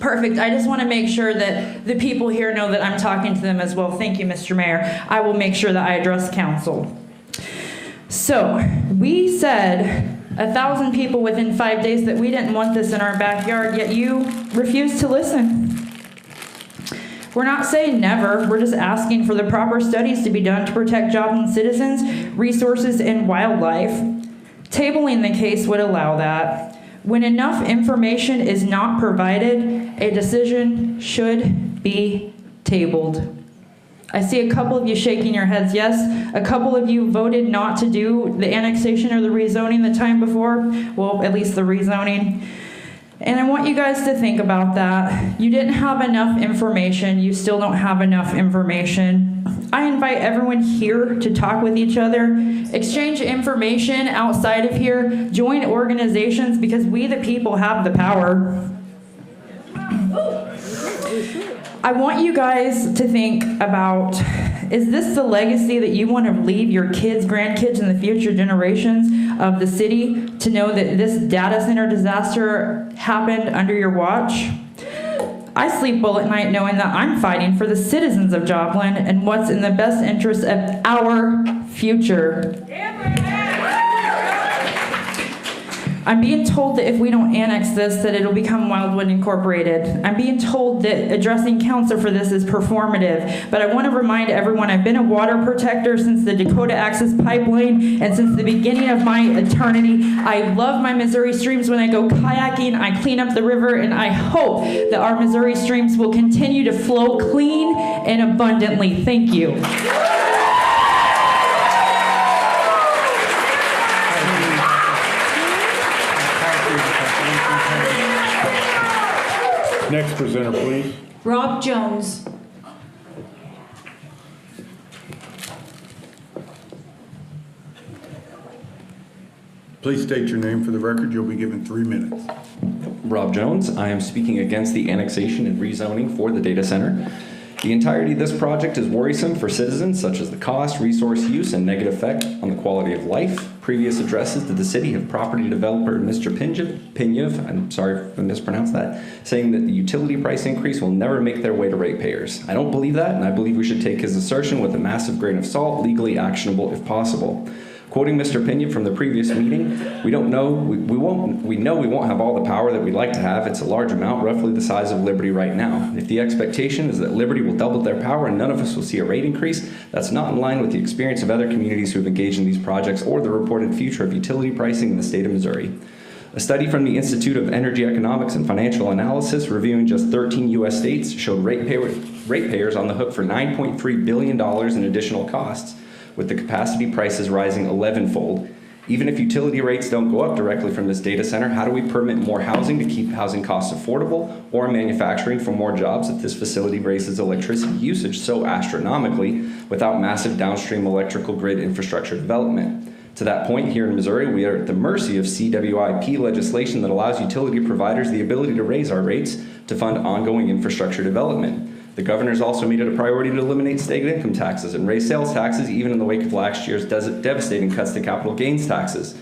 Perfect. I just want to make sure that the people here know that I'm talking to them as well. Thank you, Mr. Mayor. I will make sure that I address council. So, we said 1,000 people within 5 days that we didn't want this in our backyard, yet you refused to listen. We're not saying never, we're just asking for the proper studies to be done to protect Joplin citizens, resources, and wildlife. Tabling the case would allow that. When enough information is not provided, a decision should be tabled. I see a couple of you shaking your heads yes. A couple of you voted not to do the annexation or the rezoning the time before. Well, at least the rezoning. And I want you guys to think about that. You didn't have enough information. You still don't have enough information. I invite everyone here to talk with each other, exchange information outside of here, join organizations, because we the people have the power. I want you guys to think about, is this the legacy that you want to leave your kids, grandkids, and the future generations of the city to know that this data center disaster happened under your watch? I sleep well at night knowing that I'm fighting for the citizens of Joplin and what's in the best interest of our future. I'm being told that if we don't annex this, that it'll become Wildwood Incorporated. I'm being told that addressing council for this is performative, but I want to remind everyone I've been a water protector since the Dakota Access Pipeline and since the beginning of my eternity. I love my Missouri streams. When I go kayaking, I clean up the river, and I hope that our Missouri streams will continue to flow clean and abundantly. Thank you. Next presenter, please. Rob Jones. Please state your name for the record. You'll be given 3 minutes. Rob Jones. I am speaking against the annexation and rezoning for the data center. The entirety of this project is worrisome for citizens, such as the cost, resource use, and negative effect on the quality of life. Previous addresses to the city have property developer Mr. Pinyev, I'm sorry if I mispronounced that, saying that the utility price increase will never make their way to ratepayers. I don't believe that, and I believe we should take his assertion with a massive grain of salt, legally actionable if possible. Quoting Mr. Pena from the previous meeting, we know we won't have all the power that we'd like to have. It's a large amount, roughly the size of Liberty right now. If the expectation is that Liberty will double their power and none of us will see a rate increase, that's not in line with the experience of other communities who have engaged in these projects or the reported future of utility pricing in the state of Missouri. A study from the Institute of Energy Economics and Financial Analysis reviewing just 13 U.S. states showed ratepayers on the hook for $9.3 billion in additional costs, with the capacity prices rising 11-fold. Even if utility rates don't go up directly from this data center, how do we permit more housing to keep housing costs affordable or manufacturing for more jobs if this facility raises electricity usage so astronomically without massive downstream electrical grid infrastructure development? To that point, here in Missouri, we are at the mercy of CWIP legislation that allows utility providers the ability to raise our rates to fund ongoing infrastructure development. The governor's also made it a priority to eliminate state income taxes and raise sales taxes, even in the wake of last year's devastating cuts to capital gains taxes.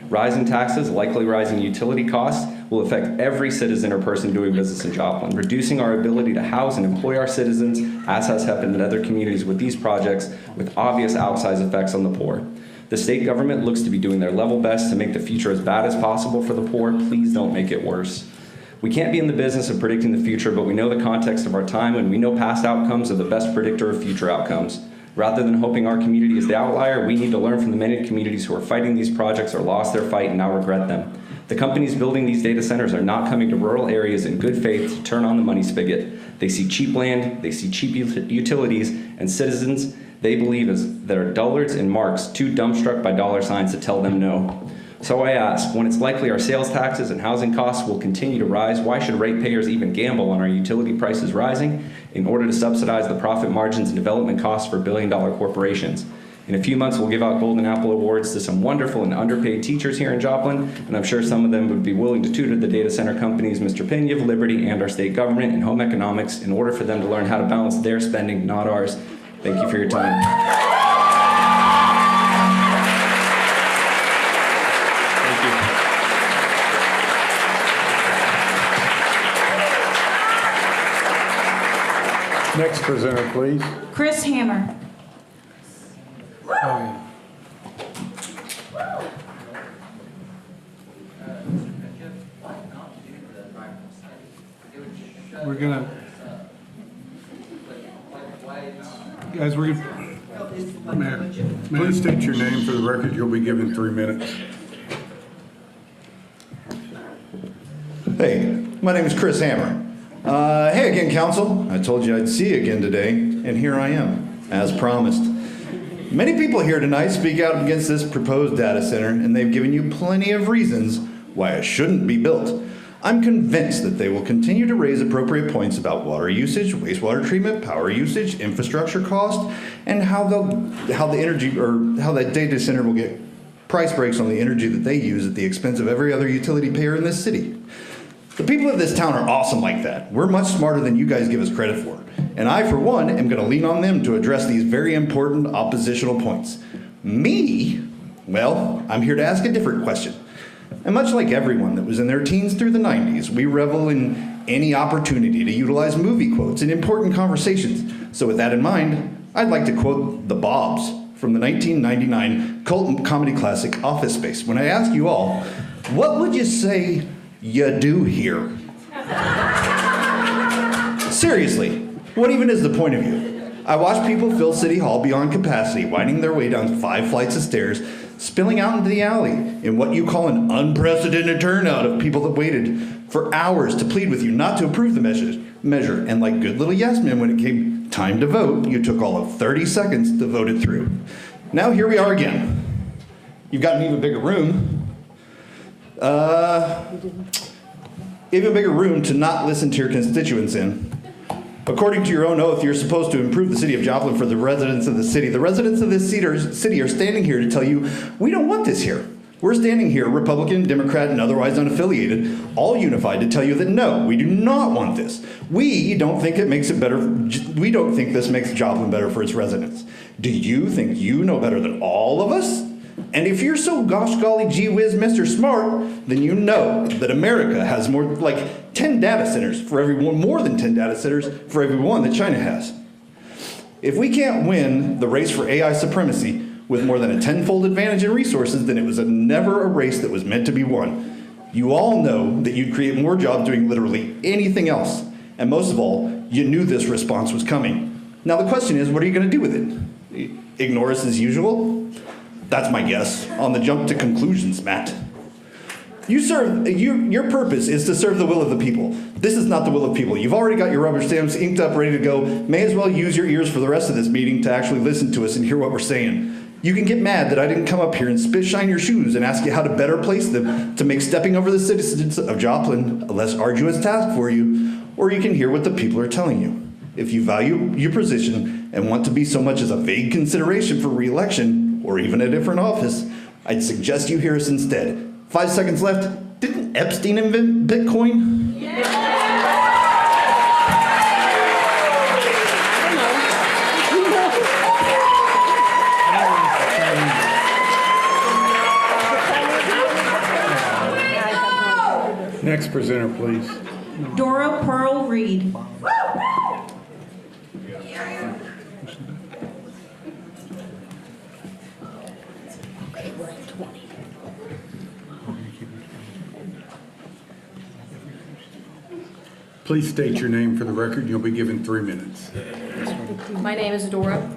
Rising taxes, likely rising utility costs, will affect every citizen or person doing business in Joplin, reducing our ability to house and employ our citizens, as has happened in other communities with these projects, with obvious outsized effects on the poor. The state government looks to be doing their level best to make the future as bad as possible for the poor. Please don't make it worse. We can't be in the business of predicting the future, but we know the context of our time, and we know past outcomes are the best predictor of future outcomes. Rather than hoping our community is the outlier, we need to learn from the many communities who are fighting these projects or lost their fight and now regret them. The companies building these data centers are not coming to rural areas in good faith to turn on the money spigot. They see cheap land, they see cheap utilities, and citizens they believe that are dullards and marks too dumbstruck by dollar signs to tell them no. So I ask, when it's likely our sales taxes and housing costs will continue to rise, why should ratepayers even gamble on our utility prices rising in order to subsidize the profit margins and development costs for billion-dollar corporations? In a few months, we'll give out Golden Apple Awards to some wonderful and underpaid teachers here in Joplin, and I'm sure some of them would be willing to tutor the data center companies, Mr. Pena of Liberty, and our state government in home economics in order for them to learn how to balance their spending, not ours. Thank you for your time. Next presenter, please. Chris Hammer. We're gonna, guys, Mayor. Please state your name for the record. You'll be given 3 minutes. Hey, my name is Chris Hammer. Hey again, council. I told you I'd see you again today, and here I am, as promised. Many people here tonight speak out against this proposed data center, and they've given you plenty of reasons why it shouldn't be built. I'm convinced that they will continue to raise appropriate points about water usage, wastewater treatment, power usage, infrastructure cost, and how that data center will get price breaks on the energy that they use at the expense of every other utility payer in this city. The people of this town are awesome like that. We're much smarter than you guys give us credit for. And I, for one, am going to lean on them to address these very important oppositional points. Me? Well, I'm here to ask a different question. And much like everyone that was in their teens through the 90s, we revel in any opportunity to utilize movie quotes in important conversations. So with that in mind, I'd like to quote The Bobs from the 1999 cult comedy classic Office Space. When I ask you all, what would you say you do here? Seriously, what even is the point of view? I watch people fill City Hall beyond capacity, winding their way down 5 flights of stairs, spilling out into the alley in what you call an unprecedented turnout of people that waited for hours to plead with you not to approve the measure. And like good little yes men, when it came time to vote, you took all of 30 seconds to vote it through. Now here we are again. You've got an even bigger room. even bigger room to not listen to your constituents in. According to your own oath, you're supposed to improve the city of Joplin for the residents of the city. The residents of this city are standing here to tell you, we don't want this here. We're standing here, Republican, Democrat, and otherwise unaffiliated, all unified to tell you that no, we do not want this. We don't think it makes it better. We don't think this makes Joplin better for its residents. Do you think you know better than all of us? And if you're so gosh golly gee whiz Mr. Smart, then you know that America has more like 10 data centers for everyone, more than 10 data centers for every one that China has. If we can't win the race for AI supremacy with more than a tenfold advantage in resources, then it was never a race that was meant to be won. You all know that you'd create more jobs doing literally anything else. And most of all, you knew this response was coming. Now the question is, what are you going to do with it? Ignore us as usual? That's my guess. On the jump to conclusions, Matt. Your purpose is to serve the will of the people. This is not the will of people. You've already got your rubber stamps inked up, ready to go. May as well use your ears for the rest of this meeting to actually listen to us and hear what we're saying. You can get mad that I didn't come up here and spit shine your shoes and ask you how to better place them to make stepping over the citizens of Joplin a less arduous task for you, or you can hear what the people are telling you. If you value your position and want to be so much as a vague consideration for re-election or even a different office, I'd suggest you hear us instead. 5 seconds left. Didn't Epstein invent Bitcoin? Next presenter, please. Dora Pearl Reed. Please state your name for the record. You'll be given 3 minutes. My name is Dora.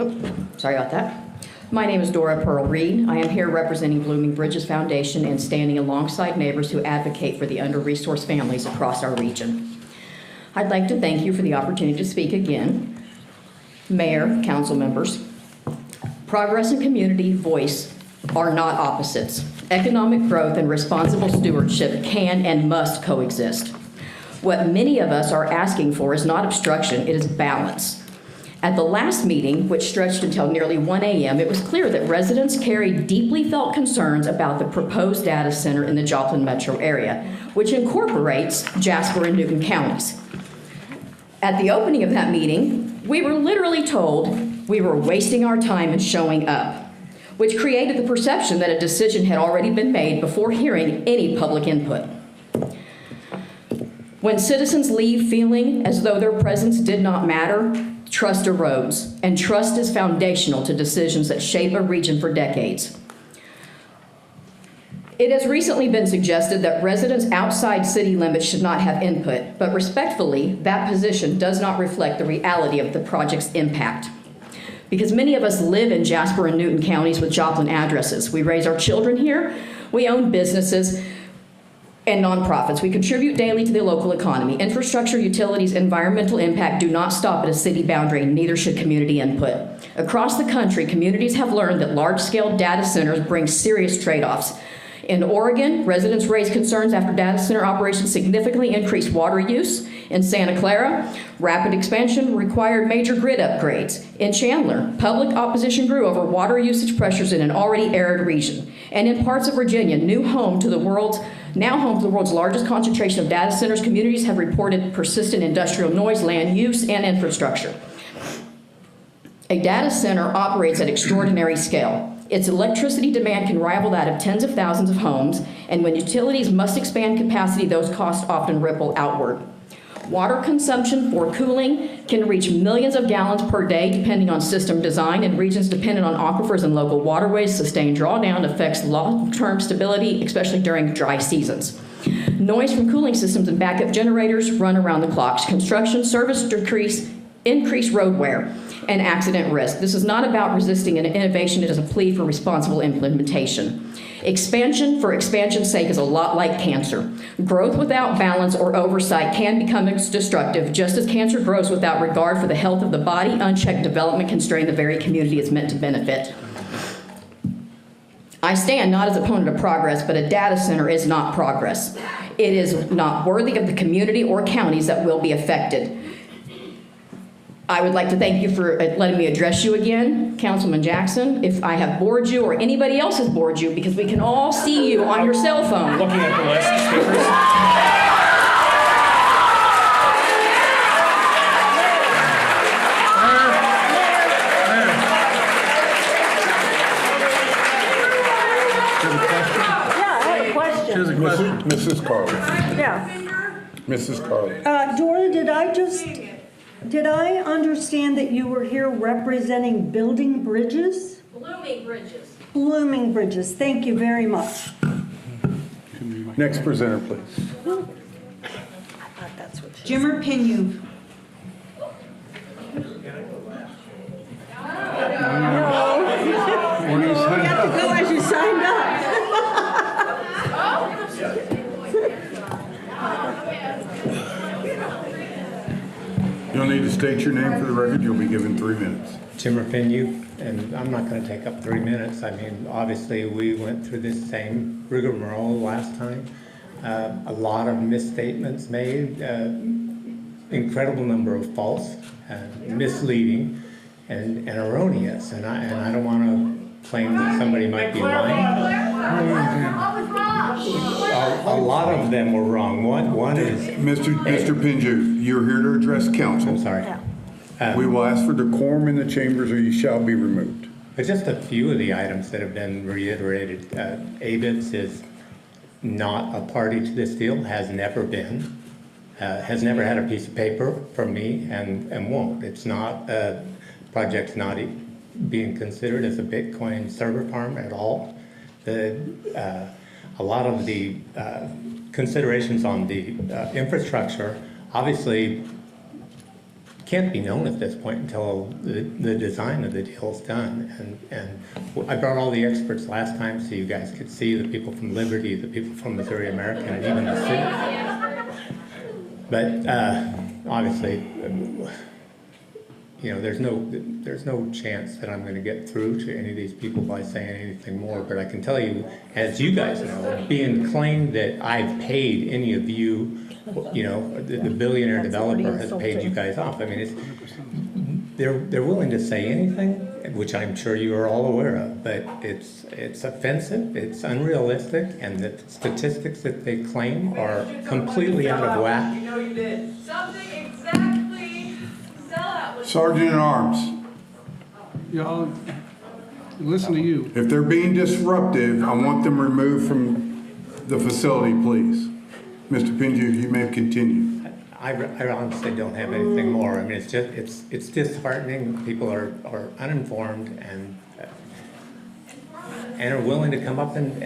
Sorry about that. My name is Dora Pearl Reed. I am here representing Blooming Bridges Foundation and standing alongside neighbors who advocate for the under-resourced families across our region. I'd like to thank you for the opportunity to speak again. Mayor, council members, progress and community voice are not opposites. Economic growth and responsible stewardship can and must coexist. What many of us are asking for is not obstruction, it is balance. At the last meeting, which stretched until nearly 1 a.m., it was clear that residents carried deeply felt concerns about the proposed data center in the Joplin metro area, which incorporates Jasper and Newton counties. At the opening of that meeting, we were literally told we were wasting our time and showing up, which created the perception that a decision had already been made before hearing any public input. When citizens leave feeling as though their presence did not matter, trust erodes, and trust is foundational to decisions that shape a region for decades. It has recently been suggested that residents outside city limits should not have input, but respectfully, that position does not reflect the reality of the project's impact. Because many of us live in Jasper and Newton counties with Joplin addresses. We raise our children here, we own businesses, and nonprofits. We contribute daily to the local economy. Infrastructure, utilities, environmental impact do not stop at a city boundary, neither should community input. Across the country, communities have learned that large-scale data centers bring serious trade-offs. In Oregon, residents raised concerns after data center operations significantly increased water use. In Santa Clara, rapid expansion required major grid upgrades. In Chandler, public opposition grew over water usage pressures in an already arid region. And in parts of Virginia, now home to the world's largest concentration of data centers, communities have reported persistent industrial noise, land use, and infrastructure. A data center operates at extraordinary scale. Its electricity demand can rival that of tens of thousands of homes, and when utilities must expand capacity, those costs often ripple outward. Water consumption for cooling can reach millions of gallons per day, depending on system design, and regions dependent on aquifers and local waterways. Sustained drawdown affects long-term stability, especially during dry seasons. Noise from cooling systems and backup generators run around the clock. Construction, service increase road wear, and accident risk. This is not about resisting an innovation, it is a plea for responsible implementation. Expansion for expansion's sake is a lot like cancer. Growth without balance or oversight can become destructive, just as cancer grows without regard for the health of the body. Unchecked development can strain the very community it's meant to benefit. I stand not as a opponent of progress, but a data center is not progress. It is not worthy of the community or counties that will be affected. I would like to thank you for letting me address you again, Councilman Jackson, if I have bored you or anybody else has bored you, because we can all see you on your cell phone. Looking at the list of speakers. Mrs. Carley. Yeah. Mrs. Carley. Dora, did I understand that you were here representing building bridges? Blooming bridges. Blooming bridges. Thank you very much. Next presenter, please. I thought that's what Jimmer Pinu. You have to go as you signed up. You'll need to state your name for the record. You'll be given 3 minutes. Jimmer Pinu, and I'm not going to take up 3 minutes. I mean, obviously, we went through this same rigmarole last time. A lot of misstatements made, incredible number of false, misleading, and erroneous. And I don't want to claim that somebody might be lying. A lot of them were wrong. One is Mr. Pinju, you're here to address council. I'm sorry. We will ask for decorum in the chambers, or you shall be removed. But just a few of the items that have been reiterated. ABITS is not a party to this deal, has never been, has never had a piece of paper from me, and won't. It's not, project's not being considered as a Bitcoin server farm at all. A lot of the considerations on the infrastructure obviously can't be known at this point until the design of the deal is done. And I brought all the experts last time so you guys could see the people from Liberty, the people from Missouri American, and even the city. But obviously, you know, there's no chance that I'm going to get through to any of these people by saying anything more. But I can tell you, as you guys know, being claimed that I've paid any of you, you know, the billionaire developer has paid you guys off. I mean, they're willing to say anything, which I'm sure you are all aware of. But it's offensive, it's unrealistic, and the statistics that they claim are completely out of whack. You know you did. Something exactly. Sergeant at Arms. Y'all, listen to you. If they're being disruptive, I want them removed from the facility, please. Mr. Pinju, you may continue. I honestly don't have anything more. I mean, it's just it's disheartening. People are uninformed and are willing to come up and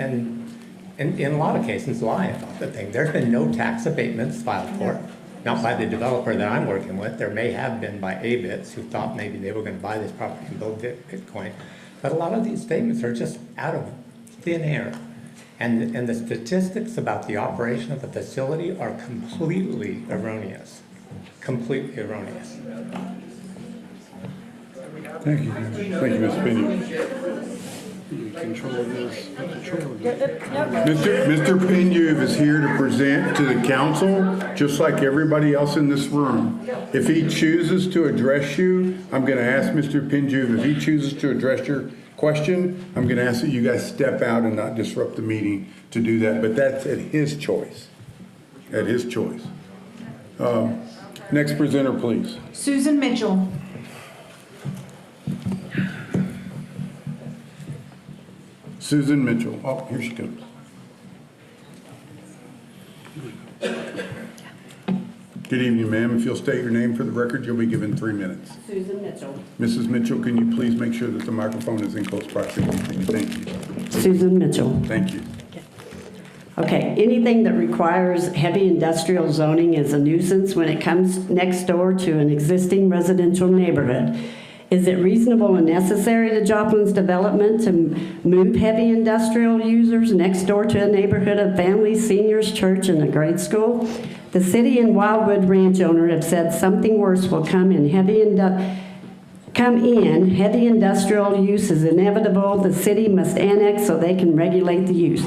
in a lot of cases lie about the thing. There's been no tax abatements filed for. Not by the developer that I'm working with. There may have been by ABITS who thought maybe they were going to buy this property and build Bitcoin. But a lot of these statements are just out of thin air. And the statistics about the operation of the facility are completely erroneous. Completely erroneous. Thank you. Thank you, Ms. Pinju. Mr. Pinju is here to present to the council, just like everybody else in this room. If he chooses to address you, I'm going to ask Mr. Pinju, if he chooses to address your question, I'm going to ask that you guys step out and not disrupt the meeting to do that. But that's at his choice. At his choice. Next presenter, please. Susan Mitchell. Susan Mitchell. Oh, here she comes. Good evening, ma'am. If you'll state your name for the record, you'll be given 3 minutes. Susan Mitchell. Mrs. Mitchell, can you please make sure that the microphone is in close proximity? Thank you. Susan Mitchell. Thank you. Okay, anything that requires heavy industrial zoning is a nuisance when it comes next door to an existing residential neighborhood. Is it reasonable and necessary to Joplin's development to move heavy industrial users next door to a neighborhood of families, seniors, church, and a grade school? The city and Wildwood Ranch owner have said something worse will come in heavy come in, heavy industrial use is inevitable. The city must annex so they can regulate the use.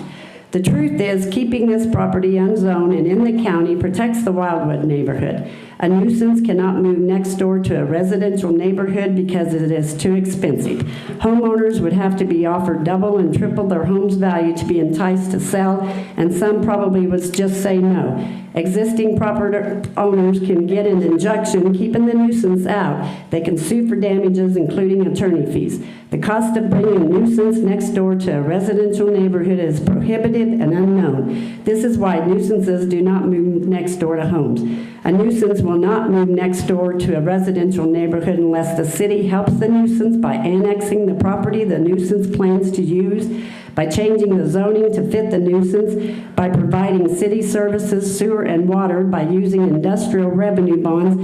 The truth is, keeping this property unzoned and in the county protects the Wildwood neighborhood. A nuisance cannot move next door to a residential neighborhood because it is too expensive. Homeowners would have to be offered double and triple their home's value to be enticed to sell, and some probably would just say no. Existing property owners can get an injunction keeping the nuisance out. They can sue for damages, including attorney fees. The cost of bringing a nuisance next door to a residential neighborhood is prohibitive and unknown. This is why nuisances do not move next door to homes. A nuisance will not move next door to a residential neighborhood unless the city helps the nuisance by annexing the property the nuisance plans to use, by changing the zoning to fit the nuisance, by providing city services, sewer and water, by using industrial revenue bonds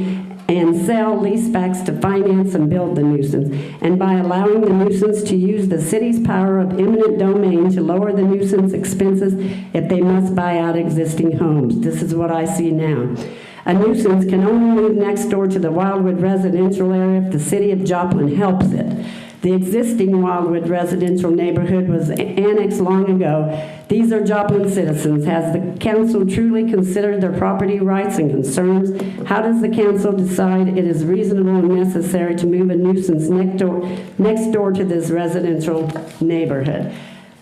and sell leasebacks to finance and build the nuisance, and by allowing the nuisance to use the city's power of eminent domain to lower the nuisance expenses if they must buy out existing homes. This is what I see now. A nuisance can only move next door to the Wildwood residential area if the city of Joplin helps it. The existing Wildwood residential neighborhood was annexed long ago. These are Joplin citizens. Has the council truly considered their property rights and concerns? How does the council decide it is reasonable and necessary to move a nuisance next door to this residential neighborhood?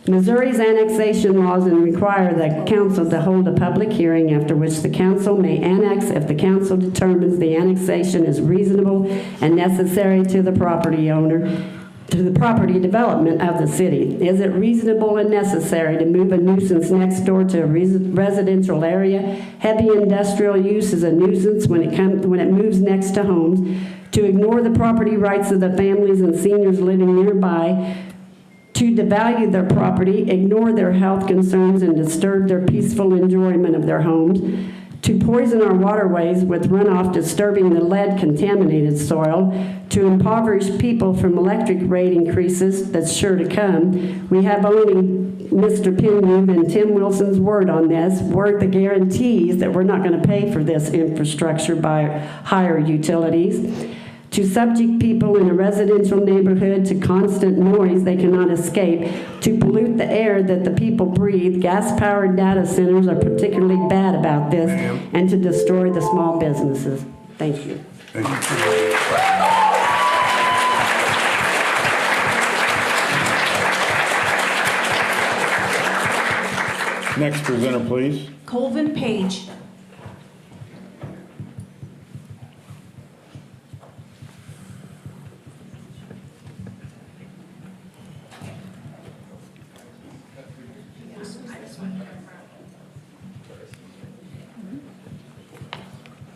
Missouri's annexation laws require the council to hold a public hearing after which the council may annex if the council determines the annexation is reasonable and necessary to the property owner, to the property development of the city. Is it reasonable and necessary to move a nuisance next door to a residential area? Heavy industrial use is a nuisance when it moves next to homes. To ignore the property rights of the families and seniors living nearby, to devalue their property, ignore their health concerns, and disturb their peaceful enjoyment of their homes, to poison our waterways with runoff disturbing the lead-contaminated soil, to impoverish people from electric rate increases that's sure to come. We have only Mr. Pinwoo and Tim Wilson's word on this, word that guarantees that we're not going to pay for this infrastructure by higher utilities. To subject people in a residential neighborhood to constant noise they cannot escape, to pollute the air that the people breathe. Gas-powered data centers are particularly bad about this, and to destroy the small businesses. Thank you. Thank you. Next presenter, please. Colvin Page.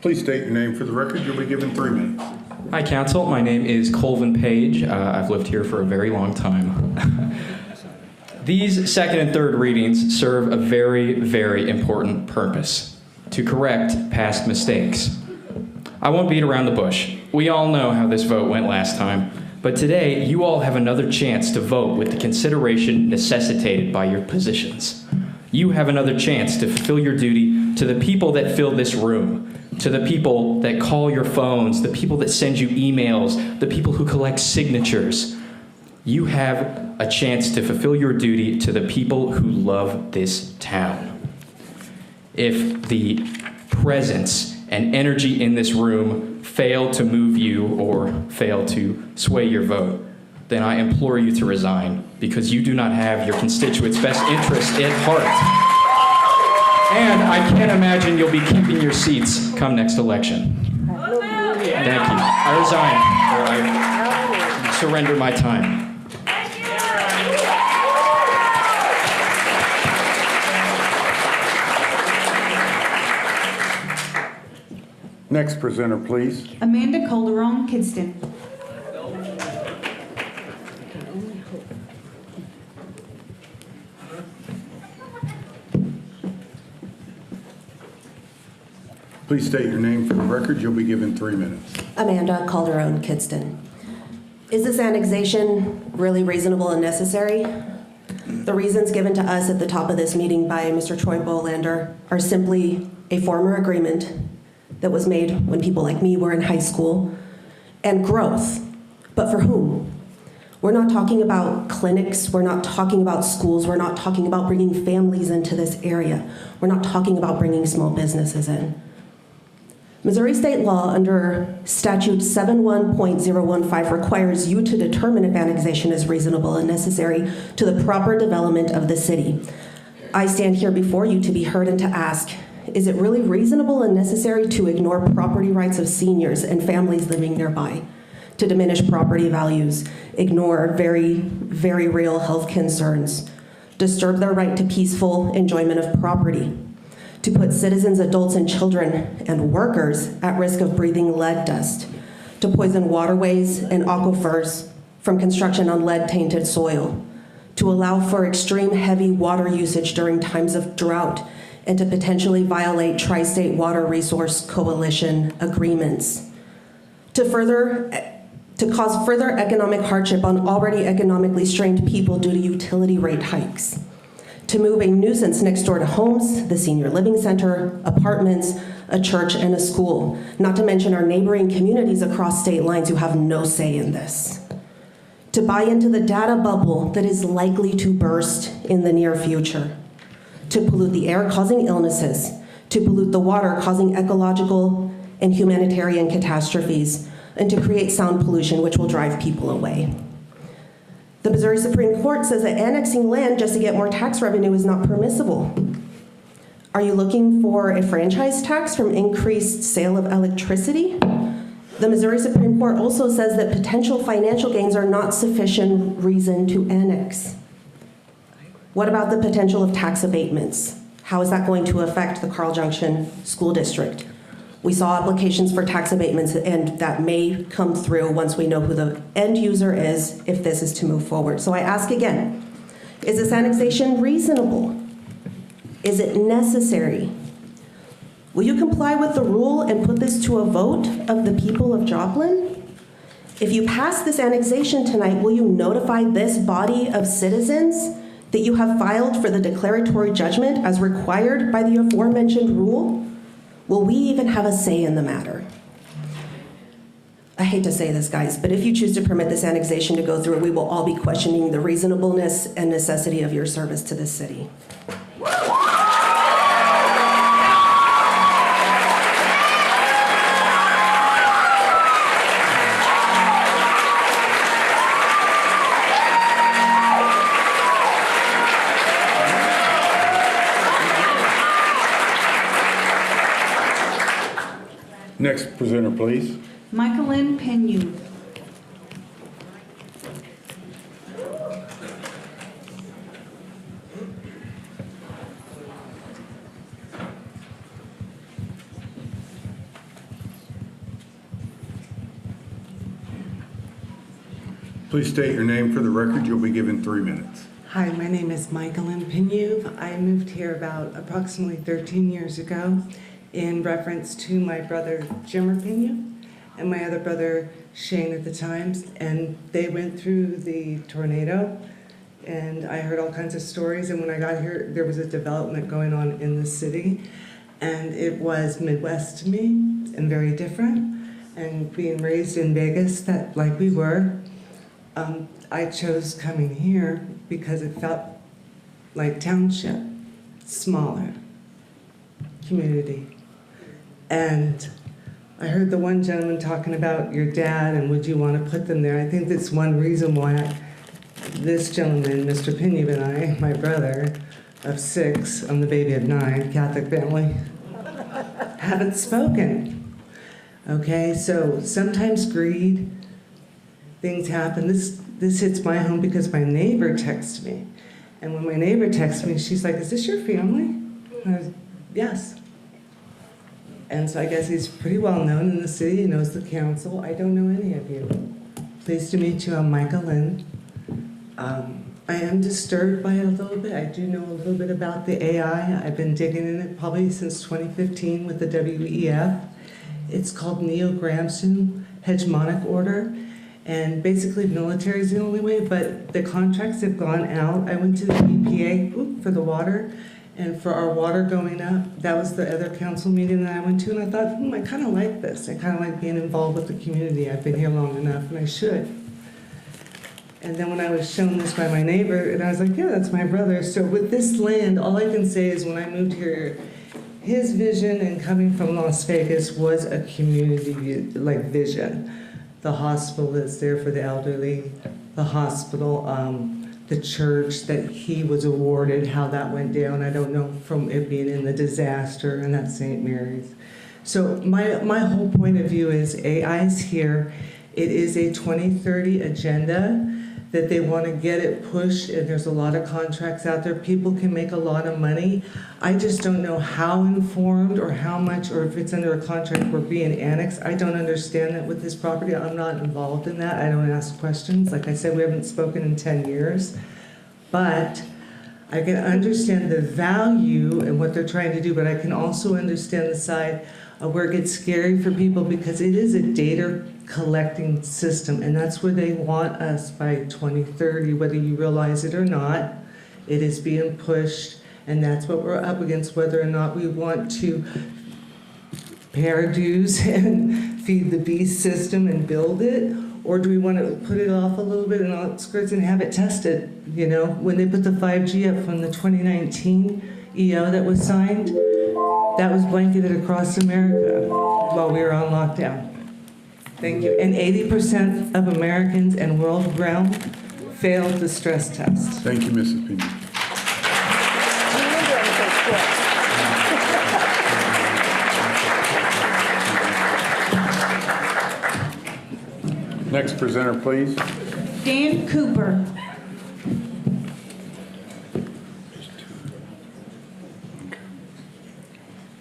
Please state your name for the record. You'll be given 3 minutes. Hi, Council. My name is Colvin Page. I've lived here for a very long time. These second and third readings serve a very, very important purpose: to correct past mistakes. I won't beat around the bush. We all know how this vote went last time, but today you all have another chance to vote with the consideration necessitated by your positions. You have another chance to fulfill your duty to the people that fill this room, to the people that call your phones, the people that send you emails, the people who collect signatures. You have a chance to fulfill your duty to the people who love this town. If the presence and energy in this room fail to move you or fail to sway your vote, then I implore you to resign, because you do not have your constituents' best interest at heart. And I can't imagine you'll be keeping your seats come next election. Thank you. I resign, or I surrender my time. Next presenter, please. Amanda Calderon Kidston. Please state your name for the record. You'll be given 3 minutes. Amanda Calderon Kidston. Is this annexation really reasonable and necessary? The reasons given to us at the top of this meeting by Mr. Troy Bolander are simply a former agreement that was made when people like me were in high school, and growth. But for whom? We're not talking about clinics, we're not talking about schools, we're not talking about bringing families into this area. We're not talking about bringing small businesses in. Missouri state law under statute 71.015 requires you to determine if annexation is reasonable and necessary to the proper development of the city. I stand here before you to be heard and to ask, is it really reasonable and necessary to ignore property rights of seniors and families living nearby? To diminish property values, ignore very, very real health concerns, disturb their right to peaceful enjoyment of property, to put citizens, adults, and children and workers at risk of breathing lead dust, to poison waterways and aquifers from construction on lead-tainted soil, to allow for extreme heavy water usage during times of drought, and to potentially violate Tri-State Water Resource Coalition agreements, to cause further economic hardship on already economically strained people due to utility rate hikes, to move a nuisance next door to homes, the senior living center, apartments, a church, and a school, not to mention our neighboring communities across state lines who have no say in this, to buy into the data bubble that is likely to burst in the near future, to pollute the air causing illnesses, to pollute the water causing ecological and humanitarian catastrophes, and to create sound pollution which will drive people away. The Missouri Supreme Court says that annexing land just to get more tax revenue is not permissible. Are you looking for a franchise tax from increased sale of electricity? The Missouri Supreme Court also says that potential financial gains are not sufficient reason to annex. What about the potential of tax abatements? How is that going to affect the Carl Junction School District? We saw applications for tax abatements, and that may come through once we know who the end user is if this is to move forward. So I ask again, is this annexation reasonable? Is it necessary? Will you comply with the rule and put this to a vote of the people of Joplin? If you pass this annexation tonight, will you notify this body of citizens that you have filed for the declaratory judgment as required by the aforementioned rule? Will we even have a say in the matter? I hate to say this, guys, but if you choose to permit this annexation to go through, we will all be questioning the reasonableness and necessity of your service to this city. Next presenter, please. Michaelyn Penu. Please state your name for the record. You'll be given 3 minutes. Hi, my name is Michaelyn Penu. I moved here about approximately 13 years ago in reference to my brother Jimmer Penu and my other brother Shane at the time, and they went through the tornado, and I heard all kinds of stories, and when I got here there was a development going on in the city, and it was Midwest to me and very different, and being raised in Vegas, that like we were, I chose coming here because it felt like township, smaller community. And I heard the one gentleman talking about your dad and would you want to put them there. I think that's one reason why this gentleman, Mr. Pinu, and I, my brother of 6, I'm the baby of 9, Catholic family, haven't spoken. Okay, so sometimes greed, things happen. This hits my home because my neighbor texted me. And when my neighbor texted me, she's like, "Is this your family?" And I was, "Yes." And so I guess he's pretty well known in the city. He knows the council. I don't know any of you. Pleased to meet you. I'm Michaelyn. I am disturbed by it a little bit. I do know a little bit about the AI. I've been digging in it probably since 2015 with the WEF. It's called Neo-Gramscian hegemonic order. And basically military is the only way, but the contracts have gone out. I went to the EPA for the water, and for our water going up, that was the other council meeting that I went to, and I thought, I kind of like this. I kind of like being involved with the community. I've been here long enough, and I should. And then when I was shown this by my neighbor, and I was like, yeah, that's my brother. So with this land, all I can say is when I moved here, his vision and coming from Las Vegas was a community vision. The hospital that's there for the elderly, the hospital, the church that he was awarded, how that went down. I don't know, from it being in the disaster, and that's St. Mary's. So my whole point of view is AI's here. It is a 2030 agenda that they want to get it pushed, and there's a lot of contracts out there. People can make a lot of money. I just don't know how informed or how much, or if it's under a contract we're being annexed. I don't understand that with this property. I'm not involved in that. I don't ask questions. Like I said, we haven't spoken in 10 years. But I can understand the value and what they're trying to do, but I can also understand the side of where it gets scary for people because it is a data collecting system, and that's where they want us by 2030, whether you realize it or not. It is being pushed, and that's what we're up against, whether or not we want to pay our dues and feed the beast system and build it, or do we want to put it off a little bit in outskirts and have it tested? You know, when they put the 5G up from the 2019 EO that was signed, that was blanketed across America while we were on lockdown. Thank you. And 80% of Americans and world realm failed the stress test. Thank you, Mrs. Pena. Next presenter, please. Dan Cooper.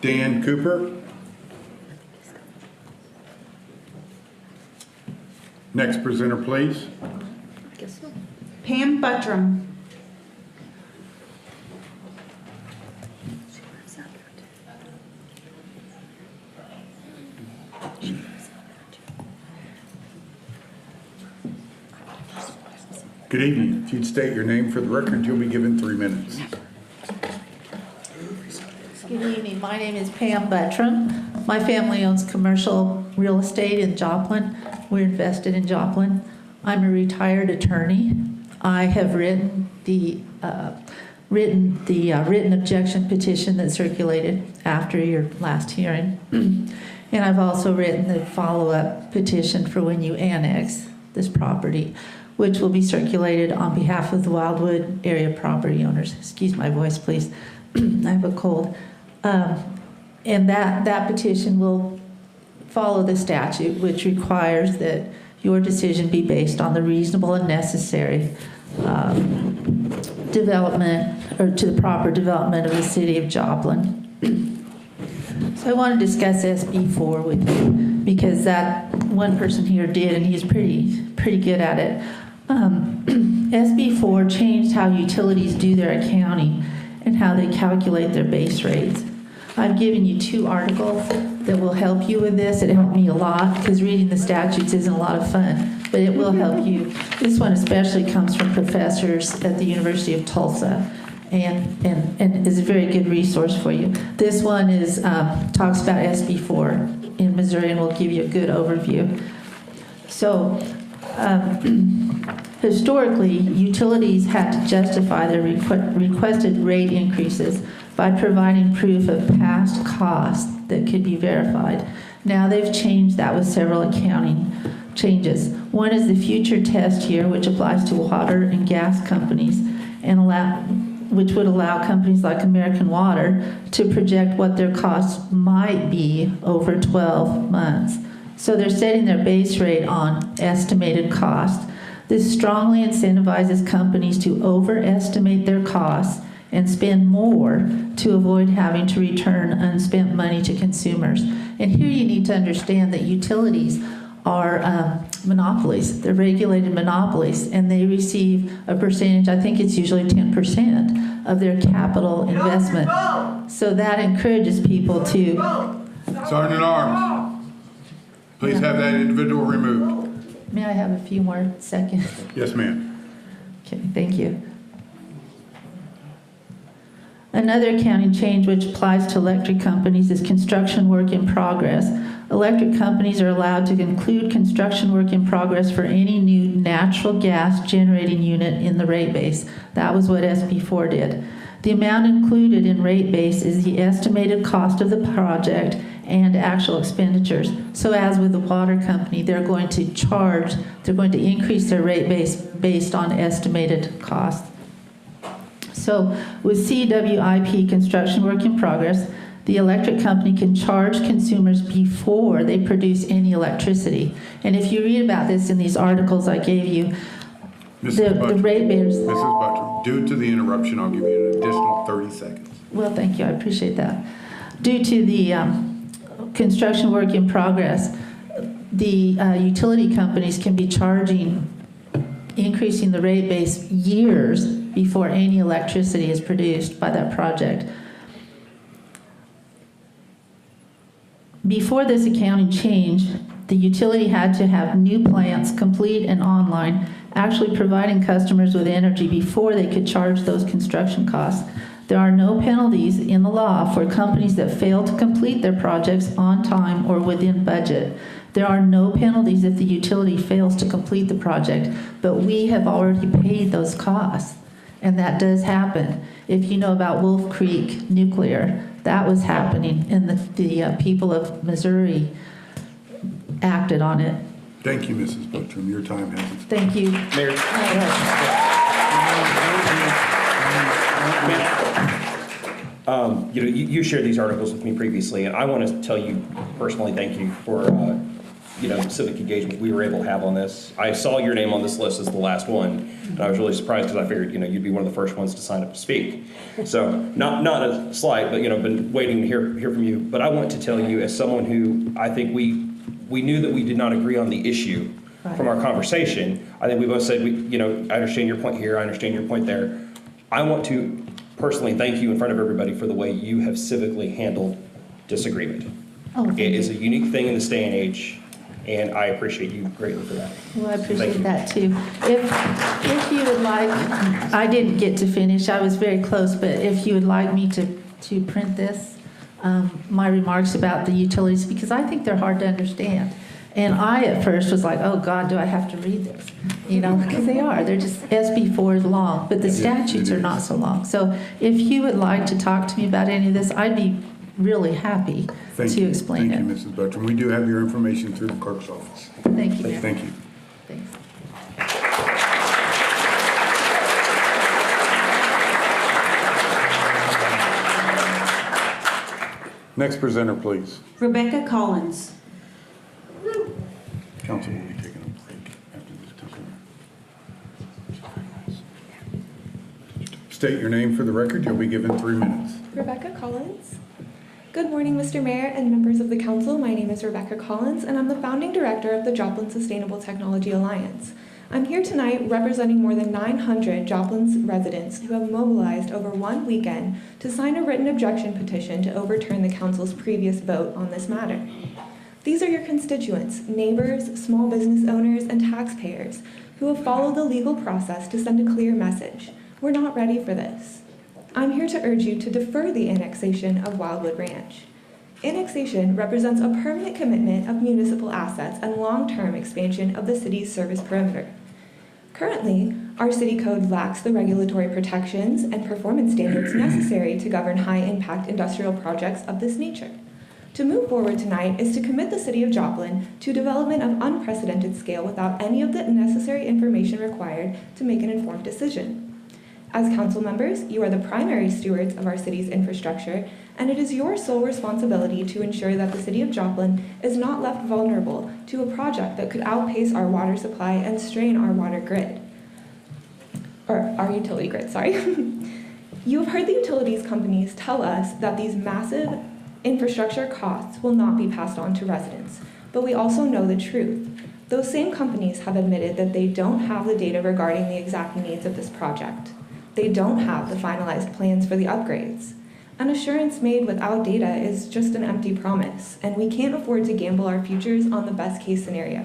Dan Cooper. Next presenter, please. Pam Buttram. Good evening. If you'd state your name for the record, you'll be given 3 minutes. Good evening. My name is Pam Buttram. My family owns commercial real estate in Joplin. We're invested in Joplin. I'm a retired attorney. I have written the written objection petition that circulated after your last hearing. And I've also written the follow-up petition for when you annex this property, which will be circulated on behalf of the Wildwood area property owners. Excuse my voice, please. I have a cold. And that petition will follow the statute, which requires that your decision be based on the reasonable and necessary development, or to the proper development of the city of Joplin. So I want to discuss SB4 with you, because that one person here did, and he's pretty good at it. SB4 changed how utilities do their accounting and how they calculate their base rates. I've given you 2 articles that will help you with this. It helped me a lot because reading the statutes isn't a lot of fun, but it will help you. This one especially comes from professors at the University of Tulsa and is a very good resource for you. This one is talks about SB4 in Missouri and will give you a good overview. So historically, utilities had to justify their requested rate increases by providing proof of past costs that could be verified. Now they've changed that with several accounting changes. One is the future test here, which applies to water and gas companies, which would allow companies like American Water to project what their costs might be over 12 months. So they're setting their base rate on estimated costs. This strongly incentivizes companies to overestimate their costs and spend more to avoid having to return unspent money to consumers. And here you need to understand that utilities are monopolies. They're regulated monopolies, and they receive a percentage, I think it's usually 10% of their capital investment. So that encourages people to... Sergeant at Arms, please have that individual removed. May I have a few more seconds? Yes, ma'am. Okay, thank you. Another accounting change which applies to electric companies is construction work in progress. Electric companies are allowed to include construction work in progress for any new natural gas generating unit in the rate base. That was what SB4 did. The amount included in rate base is the estimated cost of the project and actual expenditures. So as with the water company, they're going to increase their rate base based on estimated costs. So with CWIP, construction work in progress, the electric company can charge consumers before they produce any electricity. And if you read about this in these articles I gave you, the rate bears... Mrs. Butcher, due to the interruption, I'll give you an additional 30 seconds. Well, thank you. I appreciate that. Due to the construction work in progress, the utility companies can be increasing the rate base years before any electricity is produced by that project. Before this accounting change, the utility had to have new plants complete and online, actually providing customers with energy before they could charge those construction costs. There are no penalties in the law for companies that fail to complete their projects on time or within budget. There are no penalties if the utility fails to complete the project, but we have already paid those costs, and that does happen. If you know about Wolf Creek Nuclear, that was happening, and the people of Missouri acted on it. Thank you, Mrs. Butcher. Your time has expired. Thank you. Mayor. You shared these articles with me previously, and I want to tell you personally, thank you for civic engagement we were able to have on this. I saw your name on this list as the last one, and I was really surprised because I figured you'd be one of the first ones to sign up to speak. So not a slight, but been waiting to hear from you. But I want to tell you, as someone who I think we knew that we did not agree on the issue from our conversation. I think we both said I understand your point here, I understand your point there. I want to personally thank you in front of everybody for the way you have civically handled disagreement. It is a unique thing in this day and age, and I appreciate you greatly for that. Well, I appreciate that too. If you would like, I didn't get to finish, I was very close, but if you would like me to print this, my remarks about the utilities, because I think they're hard to understand. And I, at first, was like, oh, God, do I have to read this? Because they're just SB4 is long, but the statutes are not so long. So if you would like to talk to me about any of this, I'd be really happy to explain it. Thank you, Mrs. Bertram. We do have your information through the clerk's office. Thank you, Mayor. Thank you. Thanks. Next presenter, please. Rebecca Collins. Council will be taking a break after this presenter. State your name for the record. You'll be given 3 minutes. Rebecca Collins. Good morning, Mr. Mayor and members of the council. My name is Rebecca Collins, and I'm the founding director of the Joplin Sustainable Technology Alliance. I'm here tonight representing more than 900 Joplin residents who have mobilized over one weekend to sign a written objection petition to overturn the council's previous vote on this matter. These are your constituents, neighbors, small business owners, and taxpayers who have followed the legal process to send a clear message. We're not ready for this. I'm here to urge you to defer the annexation of Wildwood Ranch. Annexation represents a permanent commitment of municipal assets and long-term expansion of the city's service perimeter. Currently, our city code lacks the regulatory protections and performance standards necessary to govern high-impact industrial projects of this nature. To move forward tonight is to commit the City of Joplin to development of unprecedented scale without any of the necessary information required to make an informed decision. As council members, you are the primary stewards of our city's infrastructure, and it is your sole responsibility to ensure that the City of Joplin is not left vulnerable to a project that could outpace our water supply and strain our water grid. Or our utility grid, sorry. You have heard the utilities companies tell us that these massive infrastructure costs will not be passed on to residents, but we also know the truth. Those same companies have admitted that they don't have the data regarding the exact needs of this project. They don't have the finalized plans for the upgrades. An assurance made without data is just an empty promise, and we can't afford to gamble our futures on the best case scenario.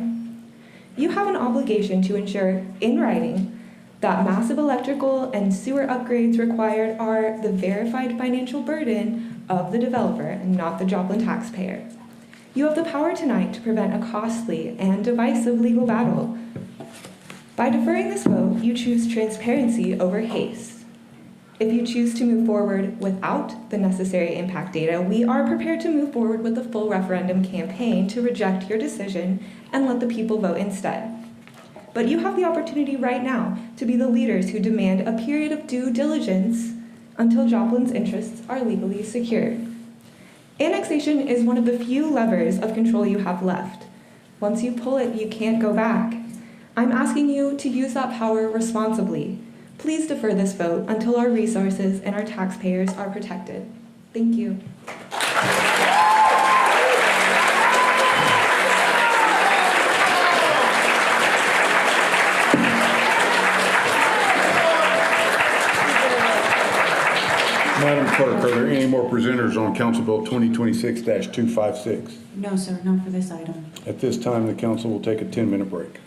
You have an obligation to ensure, in writing, that massive electrical and sewer upgrades required are the verified financial burden of the developer and not the Joplin taxpayer. You have the power tonight to prevent a costly and divisive legal battle. By deferring this vote, you choose transparency over haste. If you choose to move forward without the necessary impact data, we are prepared to move forward with the full referendum campaign to reject your decision and let the people vote instead. But you have the opportunity right now to be the leaders who demand a period of due diligence until Joplin's interests are legally secured. Annexation is one of the few levers of control you have left. Once you pull it, you can't go back. I'm asking you to use that power responsibly. Please defer this vote until our resources and our taxpayers are protected. Thank you. Madam Clerk, are there any more presenters on Council Bill 2026-256? No, sir, not for this item. At this time, the council will take a 10-minute break.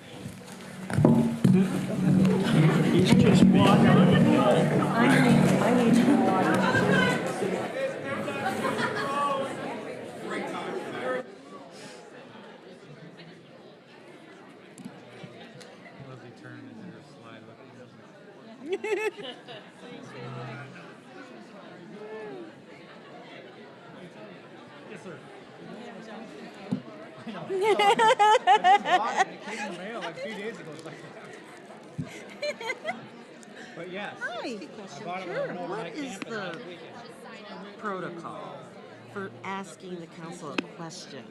He's just walking. I need to water. Yes, sir. But yes. Hi. Sure. What is the protocol for asking the council a question?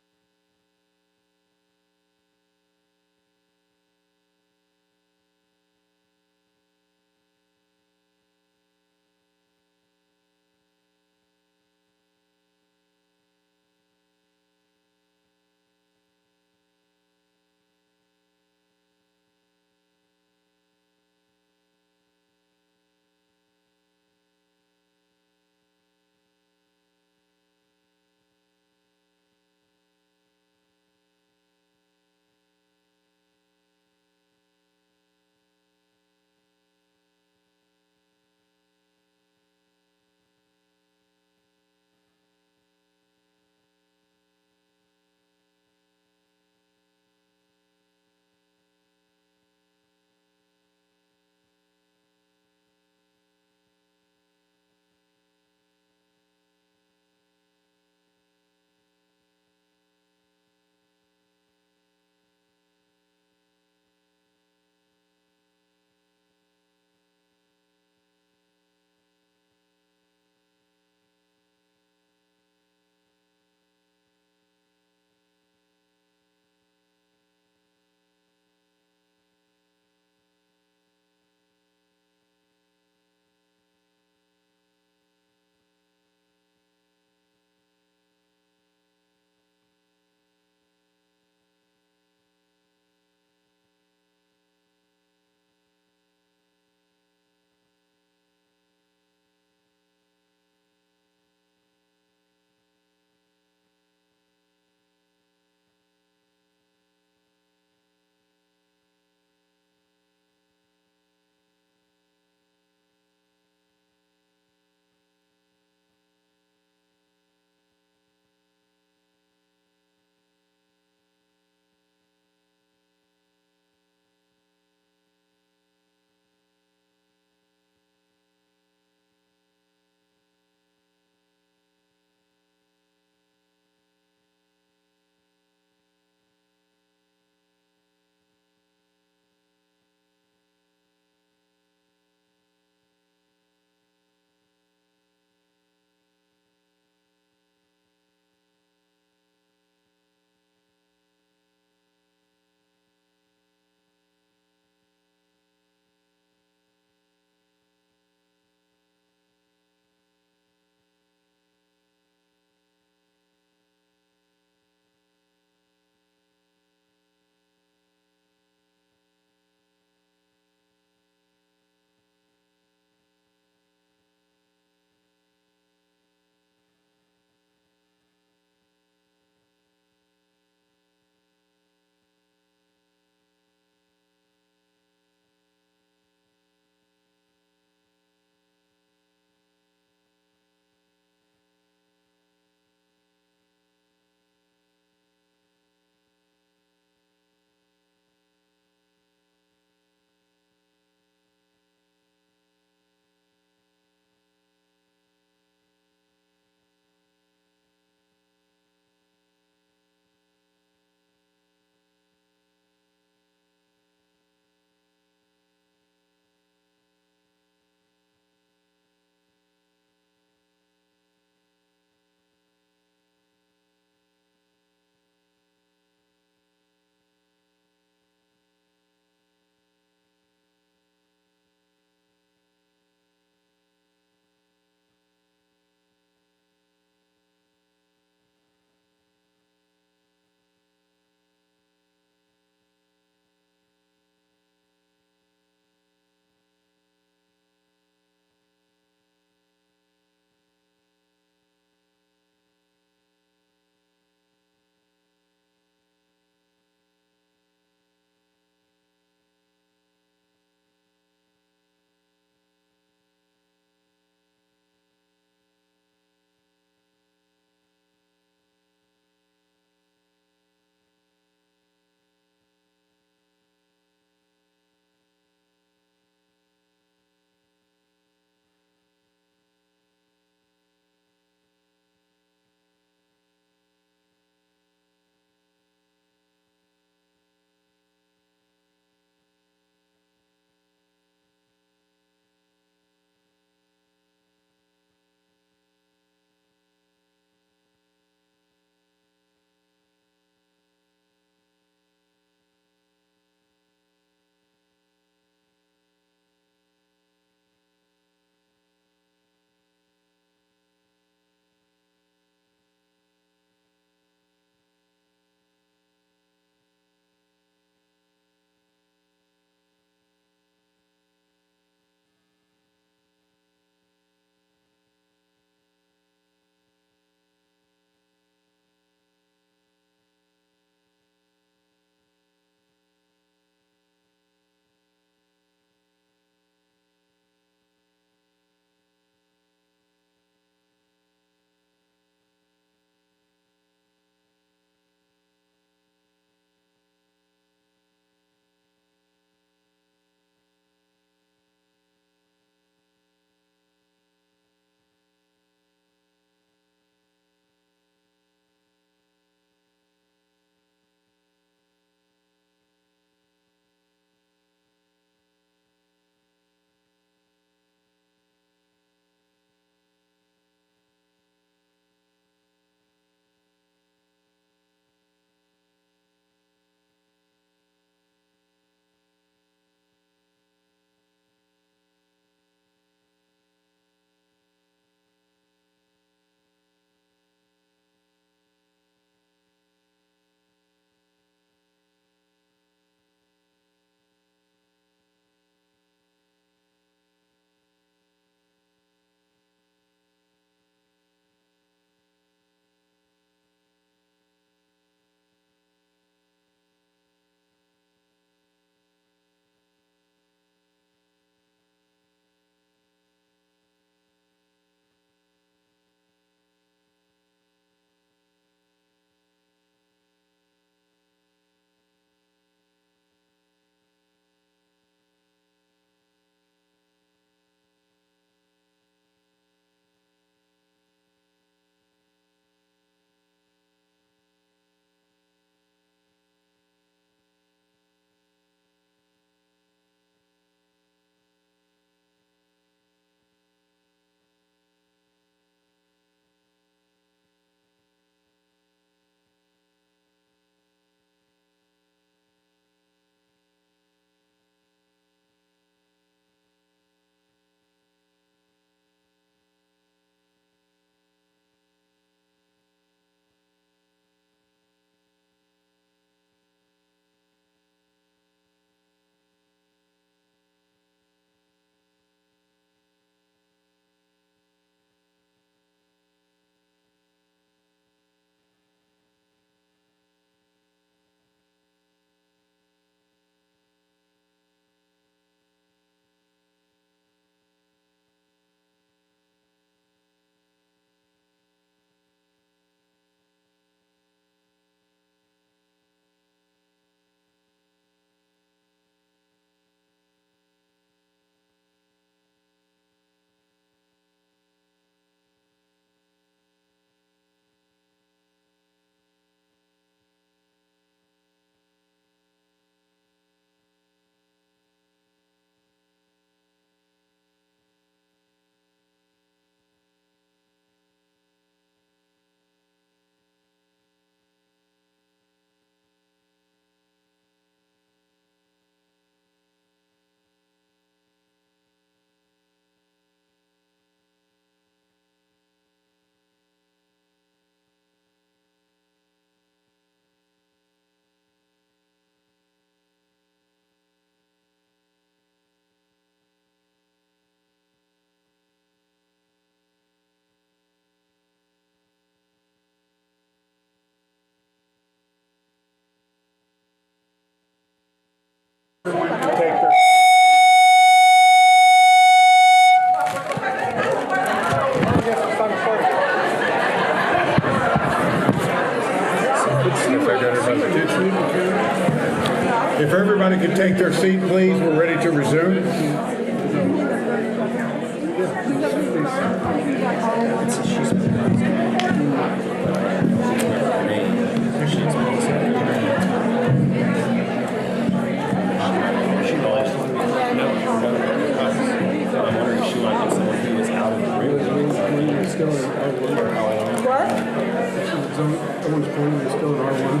Everyone's pointing is still in R1.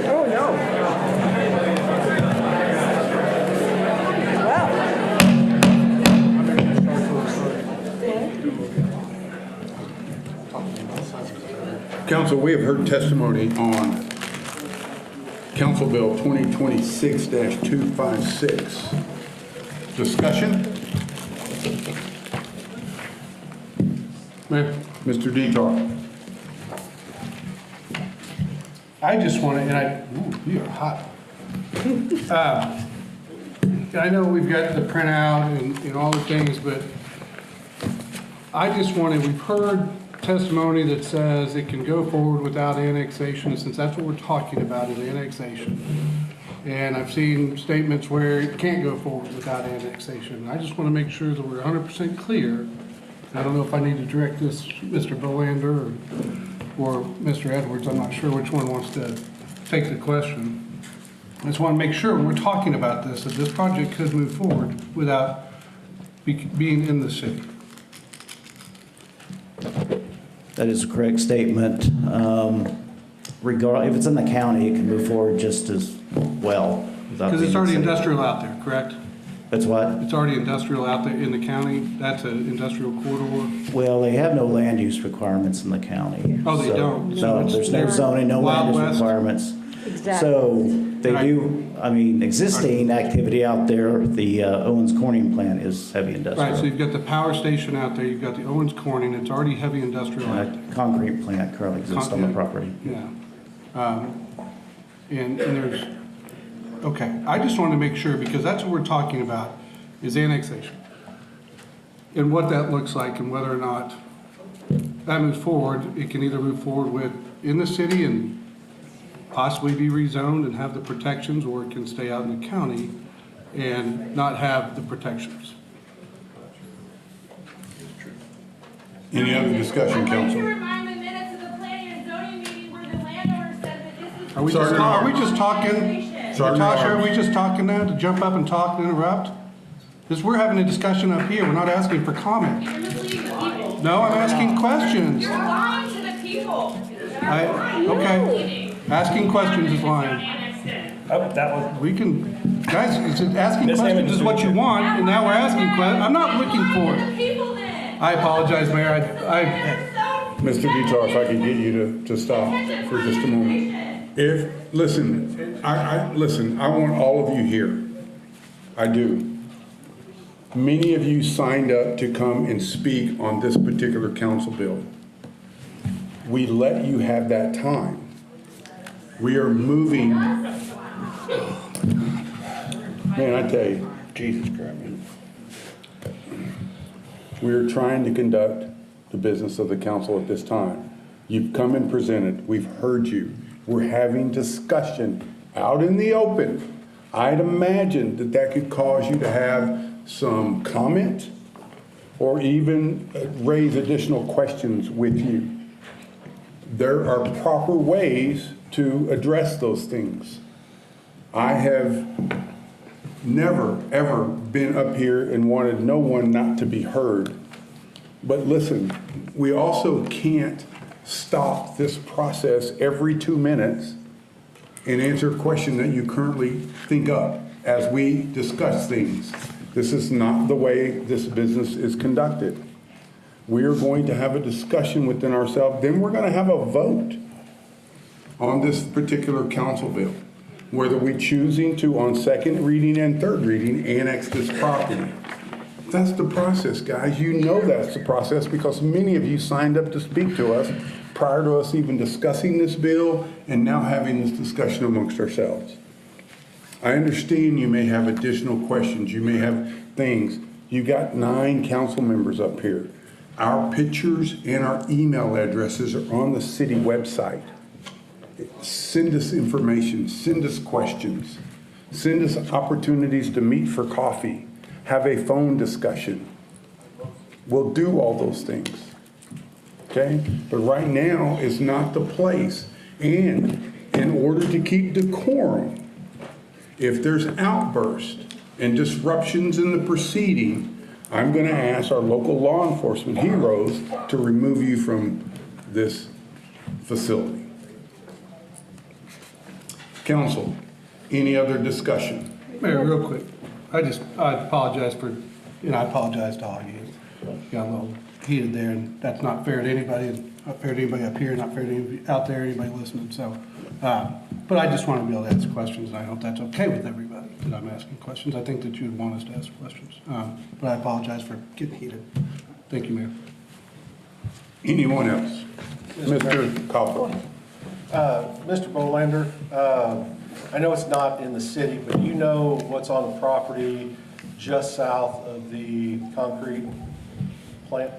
Oh, no. Council, we have heard testimony on Council Bill 2026-256. Discussion? Mr. Detour. I just want to, you are hot. I know we've got the printout and all the things, but I just wanted, we've heard testimony that says it can go forward without annexation, since that's what we're talking about is annexation. And I've seen statements where it can't go forward without annexation. I just want to make sure that we're 100% clear. I don't know if I need to direct this Mr. Bolander or Mr. Edwards. I'm not sure which one wants to take the question. I just want to make sure when we're talking about this, that this project could move forward without being in the city. That is a correct statement. If it's in the county, it can move forward just as well. Because it's already industrial out there, correct? That's what? It's already industrial out there in the county. That's an industrial corridor. Well, they have no land use requirements in the county. Oh, they don't? No, there's no zoning, no land use requirements. Exactly. So they do, existing activity out there, the Owens Corning plant is heavy industrial. Right, so you've got the power station out there, you've got the Owens Corning, it's already heavy industrial out there. A concrete plant currently exists on the property. Yeah. And there's, okay, I just want to make sure, because that's what we're talking about, is annexation. And what that looks like and whether or not that moves forward. It can either move forward with in the city and possibly be rezoned and have the protections, or it can stay out in the county and not have the protections. Any other discussion, council? Are we just talking? Natasha, are we just talking now to jump up and talk and interrupt? Because we're having a discussion up here. We're not asking for comment. No, I'm asking questions. You're lying to the people. Okay. Asking questions is lying. Oh, that was. We can, guys, asking questions is what you want, and now we're asking questions. I'm not looking for it. I apologize, Mayor. Mr. Detour, if I could get you to stop for just a moment. Listen, I want all of you here. I do. Many of you signed up to come and speak on this particular council bill. We let you have that time. We are moving. Man, I tell you, Jesus Christ, man. We are trying to conduct the business of the council at this time. You've come and presented. We've heard you. We're having discussion out in the open. I'd imagine that could cause you to have some comment or even raise additional questions with you. There are proper ways to address those things. I have never, ever been up here and wanted no one not to be heard. But listen, we also can't stop this process every 2 minutes and answer a question that you currently think of as we discuss things. This is not the way this business is conducted. We are going to have a discussion within ourselves, then we're going to have a vote on this particular council bill, whether we're choosing to, on second reading and third reading, annex this property. That's the process, guys. You know that's the process because many of you signed up to speak to us prior to us even discussing this bill and now having this discussion amongst ourselves. I understand you may have additional questions. You may have things. You got 9 council members up here. Our pictures and our email addresses are on the city website. Send us information, send us questions, send us opportunities to meet for coffee. have a phone discussion. We'll do all those things, okay? But right now is not the place. And in order to keep decorum, if there's outbursts and disruptions in the proceeding, I'm going to ask our local law enforcement heroes to remove you from this facility. Council, any other discussion? Mayor, real quick, I apologize for, I apologize to all you. Got a little heated there, and that's not fair to anybody, and not fair to anybody up here, not fair to anybody out there, anybody listening, so. But I just want to be able to ask questions, and I hope that's okay with everybody, that I'm asking questions. I think that you'd want us to ask questions. But I apologize for getting heated. Thank you, Mayor. Anyone else? Mr. Copper. Mr. Bolander, I know it's not in the city, but you know what's on the property just south of the concrete plant?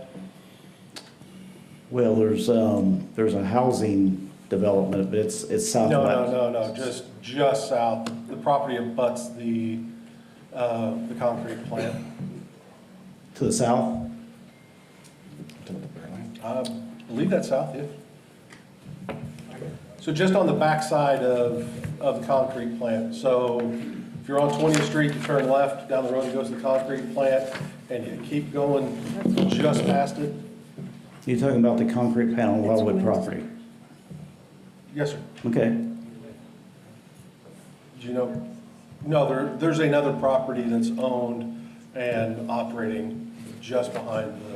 Well, there's a housing development, but it's southwest. No, just south. The property abuts the concrete plant. To the south? I believe that's south, yeah. So just on the backside of the concrete plant. So if you're on 20th Street, you turn left down the road, it goes to the concrete plant, and you keep going just past it. You're talking about the concrete plant on Wildwood property? Yes, sir. Okay. Do you know? No, there's another property that's owned and operating just behind the.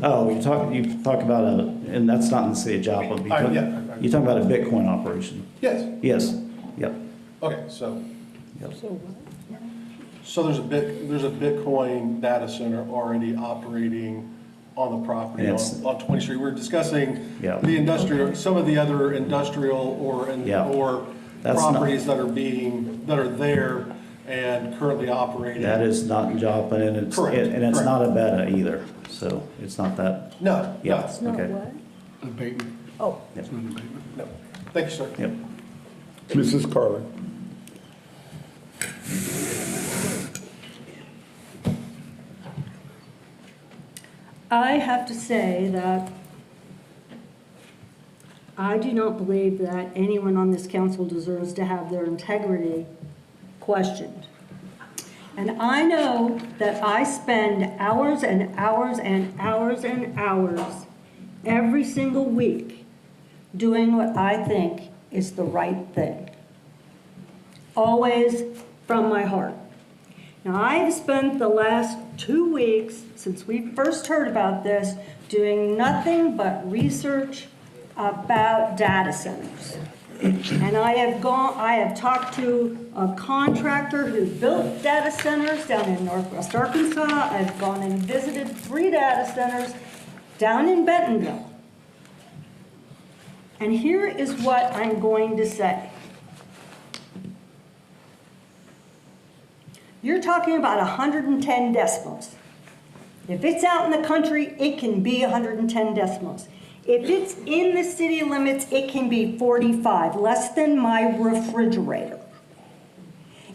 Oh, you talk about and that's not in the city of Joplin. You're talking about a Bitcoin operation? Yes. Yes, yep. Okay, so. Yep. So there's a Bitcoin data center already operating on the property on 20th Street. We're discussing the industrial, some of the other industrial or properties that are there and currently operating. That is not in Joplin, and it's not a beta either, so it's not that. No. Yeah. It's not what? Abatement. Oh. Yep. It's not an abatement. No. Thank you, sir. Yep. Mrs. Carlin. I have to say that I do not believe that anyone on this council deserves to have their integrity questioned. And I know that I spend hours and hours and hours and hours every single week doing what I think is the right thing. Always from my heart. Now, I've spent the last 2 weeks since we first heard about this doing nothing but research about data centers. And I have talked to a contractor who built data centers down in Northwest Arkansas. I've gone and visited 3 data centers down in Bentonville. And here is what I'm going to say. You're talking about 110 decibels. If it's out in the country, it can be 110 decibels. If it's in the city limits, it can be 45, less than my refrigerator.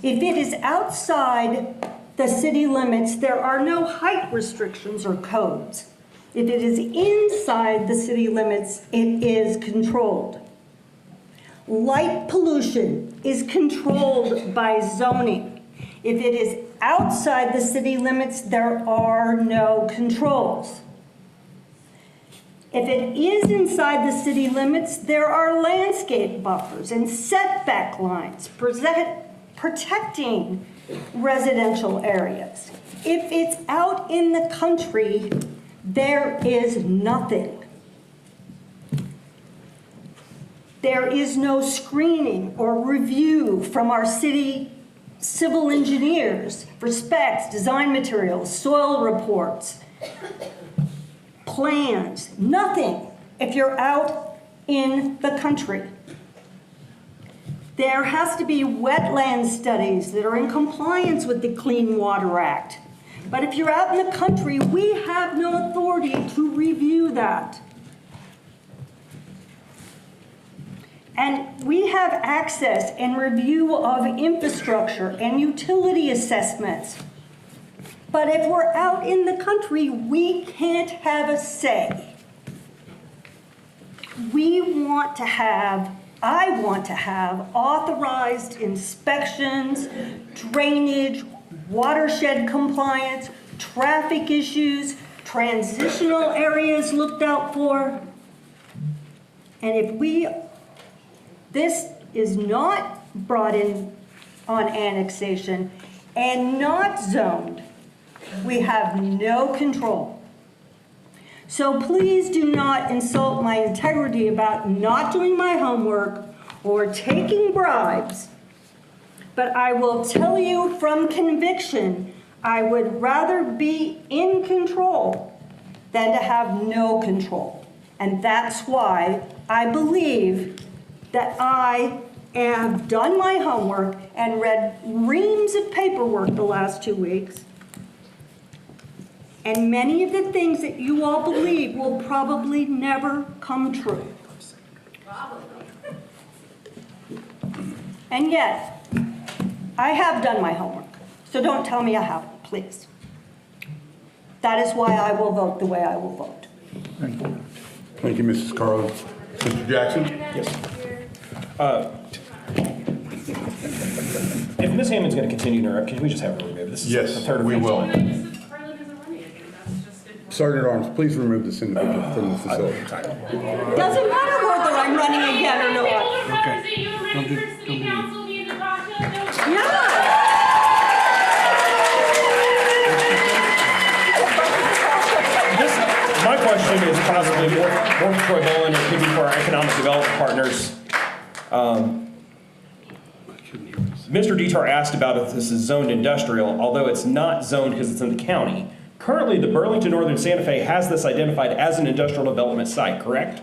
If it is outside the city limits, there are no height restrictions or codes. If it is inside the city limits, it is controlled. Light pollution is controlled by zoning. If it is outside the city limits, there are no controls. If it is inside the city limits, there are landscape buffers and setback lines protecting residential areas. If it's out in the country, there is nothing. There is no screening or review from our city civil engineers for specs, design materials, soil reports, plans, nothing if you're out in the country. There has to be wetland studies that are in compliance with the Clean Water Act. But if you're out in the country, we have no authority to review that. And we have access and review of infrastructure and utility assessments But if we're out in the country, we can't have a say. I want to have authorized inspections, drainage, watershed compliance, traffic issues, transitional areas looked out for. And if this is not brought in on annexation and not zoned, we have no control. So please do not insult my integrity about not doing my homework or taking bribes. But I will tell you from conviction, I would rather be in control than to have no control. And that's why I believe that I have done my homework and read reams of paperwork the last 2 weeks. And many of the things that you all believe will probably never come true. And yet, I have done my homework. So don't tell me I haven't, please. That is why I will vote the way I will vote. Thank you. Thank you, Mrs. Carlin. Mr. Jackson? Yes. If Ms. Hammond's going to continue to interrupt, can we just have her removed? This is Yes, the third we will. time. Sergeant Arms, please remove this individual from the facility. Doesn't matter whether I'm running again or not. Okay. My question is possibly more for Troy Boland, it could be for our economic development partners. Mr. Detour asked about if this is zoned industrial, although it's not zoned because it's in the county. Currently, the Burlington Northern Santa Fe has this identified as an industrial development site, correct?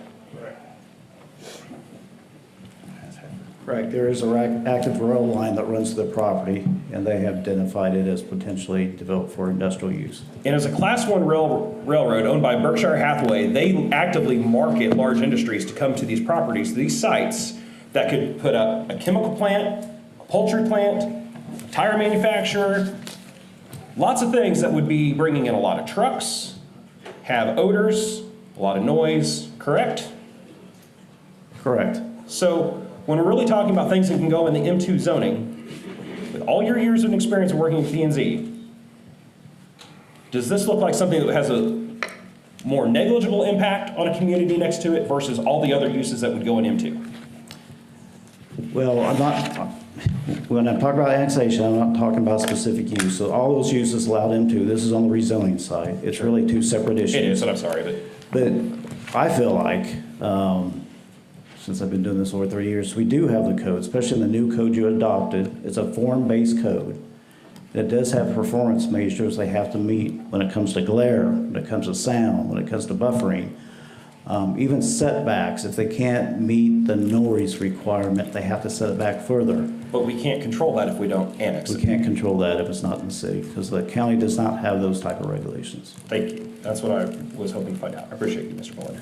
Correct. There is an active rail line that runs to the property, and they have identified it as potentially developed for industrial use. And as a Class 1 railroad owned by Berkshire Hathaway, they actively market large industries to come to these properties, these sites that could put up a chemical plant, a poultry plant, a tire manufacturer, lots of things that would be bringing in a lot of trucks, have odors, a lot of noise, correct? Correct. So when we're really talking about things that can go in the M2 zoning, with all your years of experience of working with P&Z, does this look like something that has a more negligible impact on a community next to it versus all the other uses that would go in M2? Well, when I'm talking about annexation, I'm not talking about specific use. So all those uses allowed M2, this is on the rezoning side. It's really two separate issues. It is, and I'm sorry, but I feel like, since I've been doing this over 3 years, we do have the code, especially in the new code you adopted. It's a form-based code. It does have performance measures they have to meet when it comes to glare, when it comes to sound, when it comes to buffering. Even setbacks, if they can't meet the noise requirement, they have to set it back further. But we can't control that if we don't annex it. We can't control that if it's not in the city, because the county does not have those type of regulations. Thank you. That's what I was hoping to find out. I appreciate you, Mr. Muller.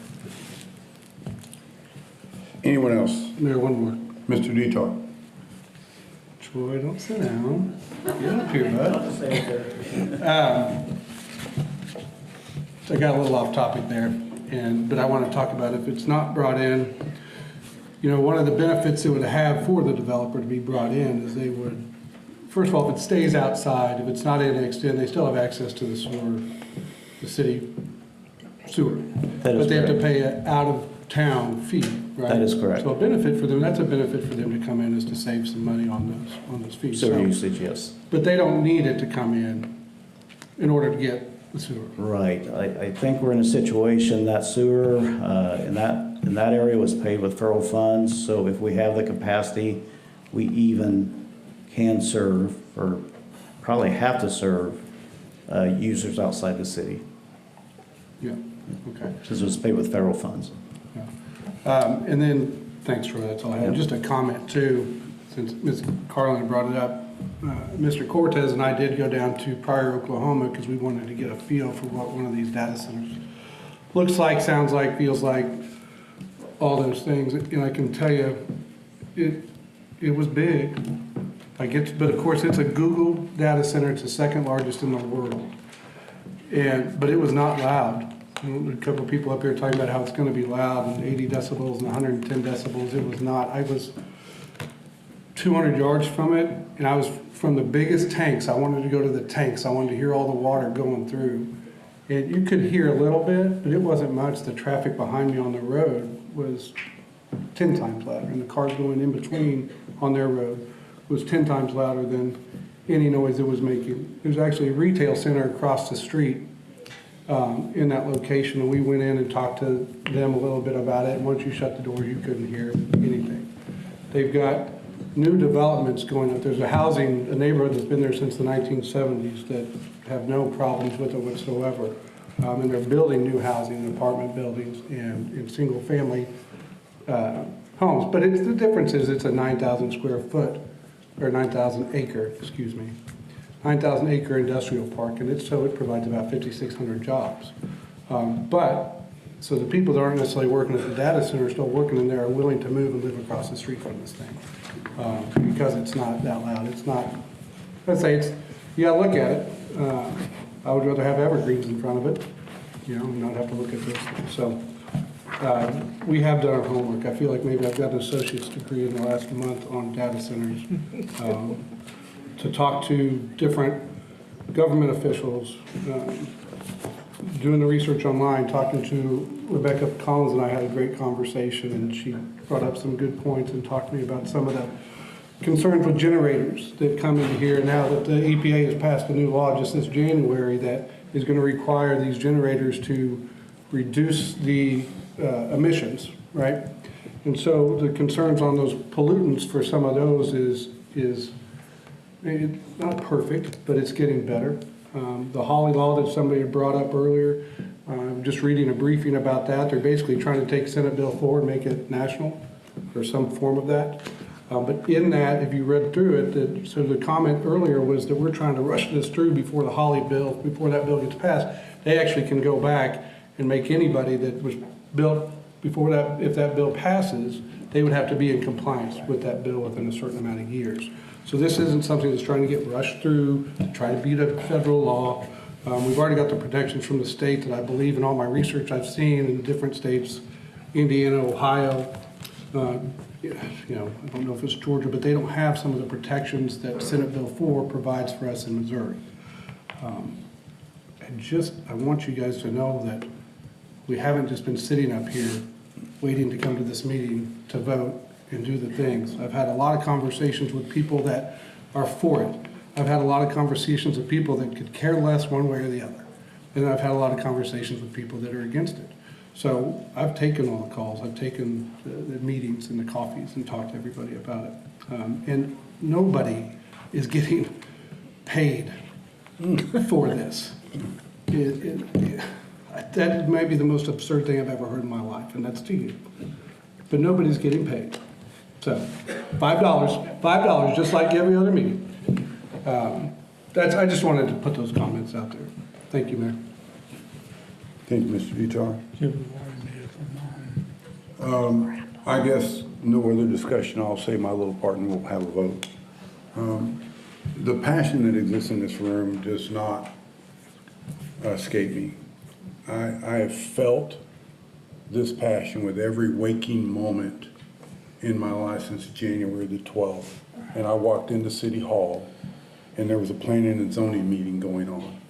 Anyone else? Mayor, one more. Mr. Detour? Troy, don't sit down. Get up here, bud. So I got a little off topic there, but I want to talk about if it's not brought in, one of the benefits it would have for the developer to be brought in is they would, first of all, if it stays outside, if it's not annexed in, they still have access to the sewer, the city sewer. But they have to pay an out-of-town fee, right? That is correct. So a benefit for them, that's a benefit for them to come in, is to save some money on those fees. Sewer usage, yes. But they don't need it to come in order to get the sewer. Right. I think we're in a situation that sewer in that area was paid with federal funds. So if we have the capacity, we even can serve, or probably have to serve, users outside the city. Yeah, okay. Since it was paid with federal funds. Yeah. And then, thanks for that, that's all I have. Just a comment too, since Ms. Carlin brought it up. Mr. Cortez and I did go down to Pryor, Oklahoma, because we wanted to get a feel for what one of these data centers looks like, sounds like, feels like, all those things. And I can tell you, it was big. But of course, it's a Google data center. It's the second largest in the world. But it was not loud. A couple of people up here talking about how it's going to be loud and 80 decibels and 110 decibels. It was not. I was 200 yards from it, and I was from the biggest tanks. I wanted to go to the tanks. I wanted to hear all the water going through. And you could hear a little bit, but it wasn't much. The traffic behind me on the road was 10 times louder, and the cars going in between on their road was 10 times louder than any noise it was making. There's actually a retail center across the street in that location, and we went in and talked to them a little bit about it. And once you shut the doors, you couldn't hear anything. They've got new developments going up. There's a neighborhood that's been there since the 1970s that have no problems with it whatsoever. And they're building new housing, apartment buildings, and single-family homes. But the difference is it's a 9,000 square foot, or 9,000 acre, 9,000 acre industrial park, and it provides about 5,600 jobs. So the people that aren't necessarily working at the data center are still working in there are willing to move and live across the street from this thing because it's not that loud. It's not, let's say it's, you gotta look at it. I would rather have evergreens in front of it, not have to look at this. So we have done our homework. I feel like maybe I've got an associate's degree in the last month on data centers. To talk to different government officials, doing the research online, talking to Rebecca Collins and I had a great conversation, and she brought up some good points and talked to me about some of the concerns with generators that come into here now that the EPA has passed a new law just this January that is going to require these generators to reduce the emissions, right? And so the concerns on those pollutants for some of those is it's not perfect, but it's getting better. The Holly law that somebody had brought up earlier, just reading a briefing about that, they're basically trying to take Senate Bill 4 and make it national or some form of that. But in that, if you read through it, so the comment earlier was that we're trying to rush this through before the Holly bill, before that bill gets passed. They actually can go back and make anybody that was built before that, if that bill passes, they would have to be in compliance with that bill within a certain amount of years. So this isn't something that's trying to get rushed through to try to beat up federal law. We've already got the protections from the state that I believe in all my research I've seen in different states, Indiana, Ohio, I don't know if it's Georgia, but they don't have some of the protections that Senate Bill 4 provides for us in Missouri. I want you guys to know that we haven't just been sitting up here waiting to come to this meeting to vote and do the things. I've had a lot of conversations with people that are for it. I've had a lot of conversations with people that could care less one way or the other. And I've had a lot of conversations with people that are against it. So I've taken all the calls, I've taken the meetings and the coffees and talked to everybody about it. And nobody is getting paid for this. That might be the most absurd thing I've ever heard in my life, and that's to you. But nobody's getting paid. So $5, just like every other meeting. I just wanted to put those comments out there. Thank you, Mayor. Thank you, Mr. Vitar. I guess no other discussion. I'll say my little part and we'll have a vote. The passion that exists in this room does not escape me. I have felt this passion with every waking moment in my life since January the 12th. And I walked into City Hall and there was a planning and zoning meeting going on.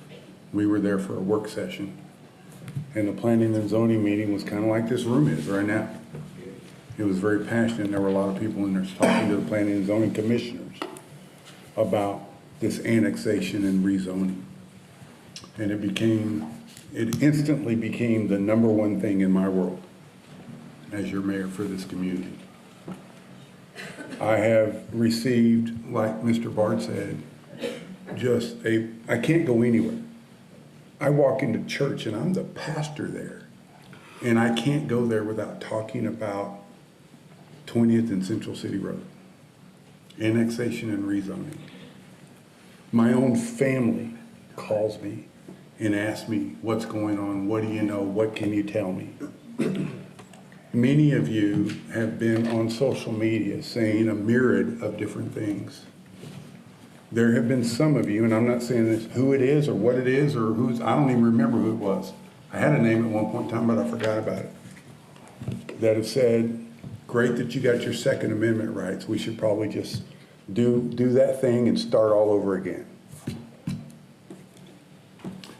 We were there for a work session. And the planning and zoning meeting was kind of like this room is right now. It was very passionate. There were a lot of people in there talking to the planning and zoning commissioners about this annexation and rezoning. And it instantly became the number one thing in my world as your mayor for this community. I have received, like Mr. Bart said, I can't go anywhere. I walk into church and I'm the pastor there. And I can't go there without talking about 20th and Central City Road, annexation and rezoning. My own family calls me and asks me what's going on, what do you know, what can you tell me? Many of you have been on social media saying a myriad of different things. There have been some of you, and I'm not saying this, who it is or what it is or who's, I don't even remember who it was. I had a name at one point in time, but I forgot about it. That have said, great that you got your Second Amendment rights. We should probably just do that thing and start all over again.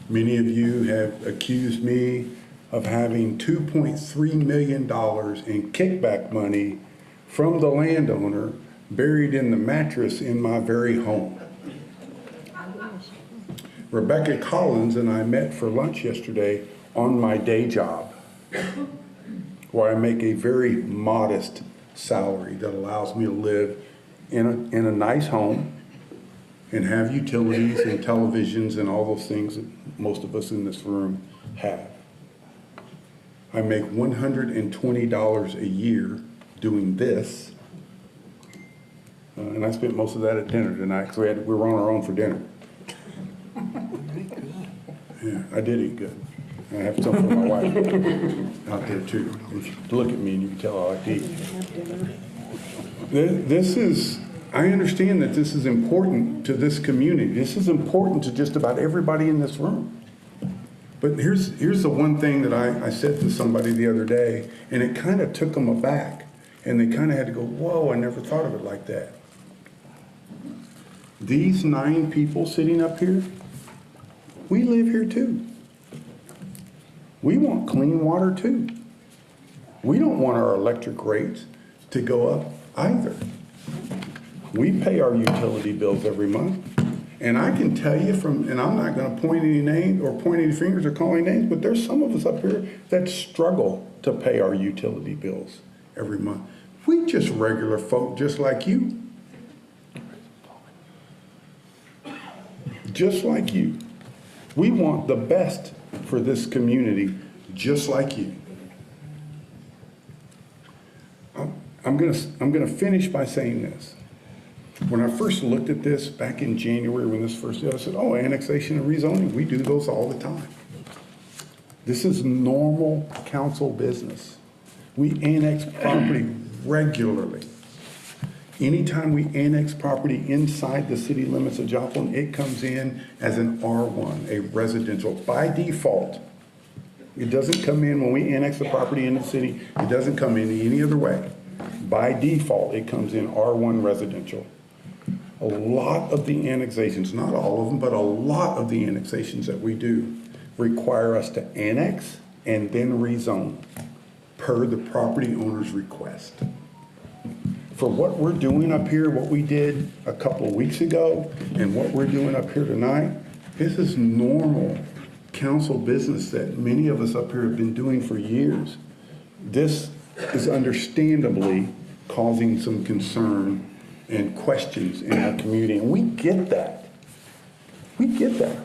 Many of you have accused me of having $2.3 million in kickback money from the landowner buried in the mattress in my very home. Rebecca Collins and I met for lunch yesterday on my day job, where I make a very modest salary that allows me to live in a nice home and have utilities and televisions and all those things that most of us in this room have. I make $120 a year doing this, and I spent most of that at dinner tonight because we were on our own for dinner. Yeah, I did eat good. I have something for my wife out there too. Look at me and you can tell I like to eat. This is, I understand that this is important to this community. This is important to just about everybody in this room. But here's the one thing that I said to somebody the other day, and it kind of took them aback. And they kind of had to go, whoa, I never thought of it like that. These 9 people sitting up here, we live here too. We want clean water too. We don't want our electric rates to go up either. We pay our utility bills every month. And I can tell you and I'm not going to point any names or point any fingers or call any names, but there's some of us up here that struggle to pay our utility bills every month. We just regular folk just like you. Just like you. We want the best for this community just like you. I'm gonna finish by saying this. When I first looked at this back in January when this first did, I said, oh, annexation and rezoning, we do those all the time. This is normal council business. We annex property regularly. Anytime we annex property inside the city limits of Joplin, it comes in as an R1, a residential, by default. It doesn't come in when we annex the property in the city. It doesn't come in any other way. By default, it comes in R1 residential. A lot of the annexations, not all of them, but a lot of the annexations that we do require us to annex and then rezone per the property owner's request. For what we're doing up here, what we did a couple of weeks ago, and what we're doing up here tonight, this is normal council business that many of us up here have been doing for years. This is understandably causing some concern and questions in our community, and we get that. We get that.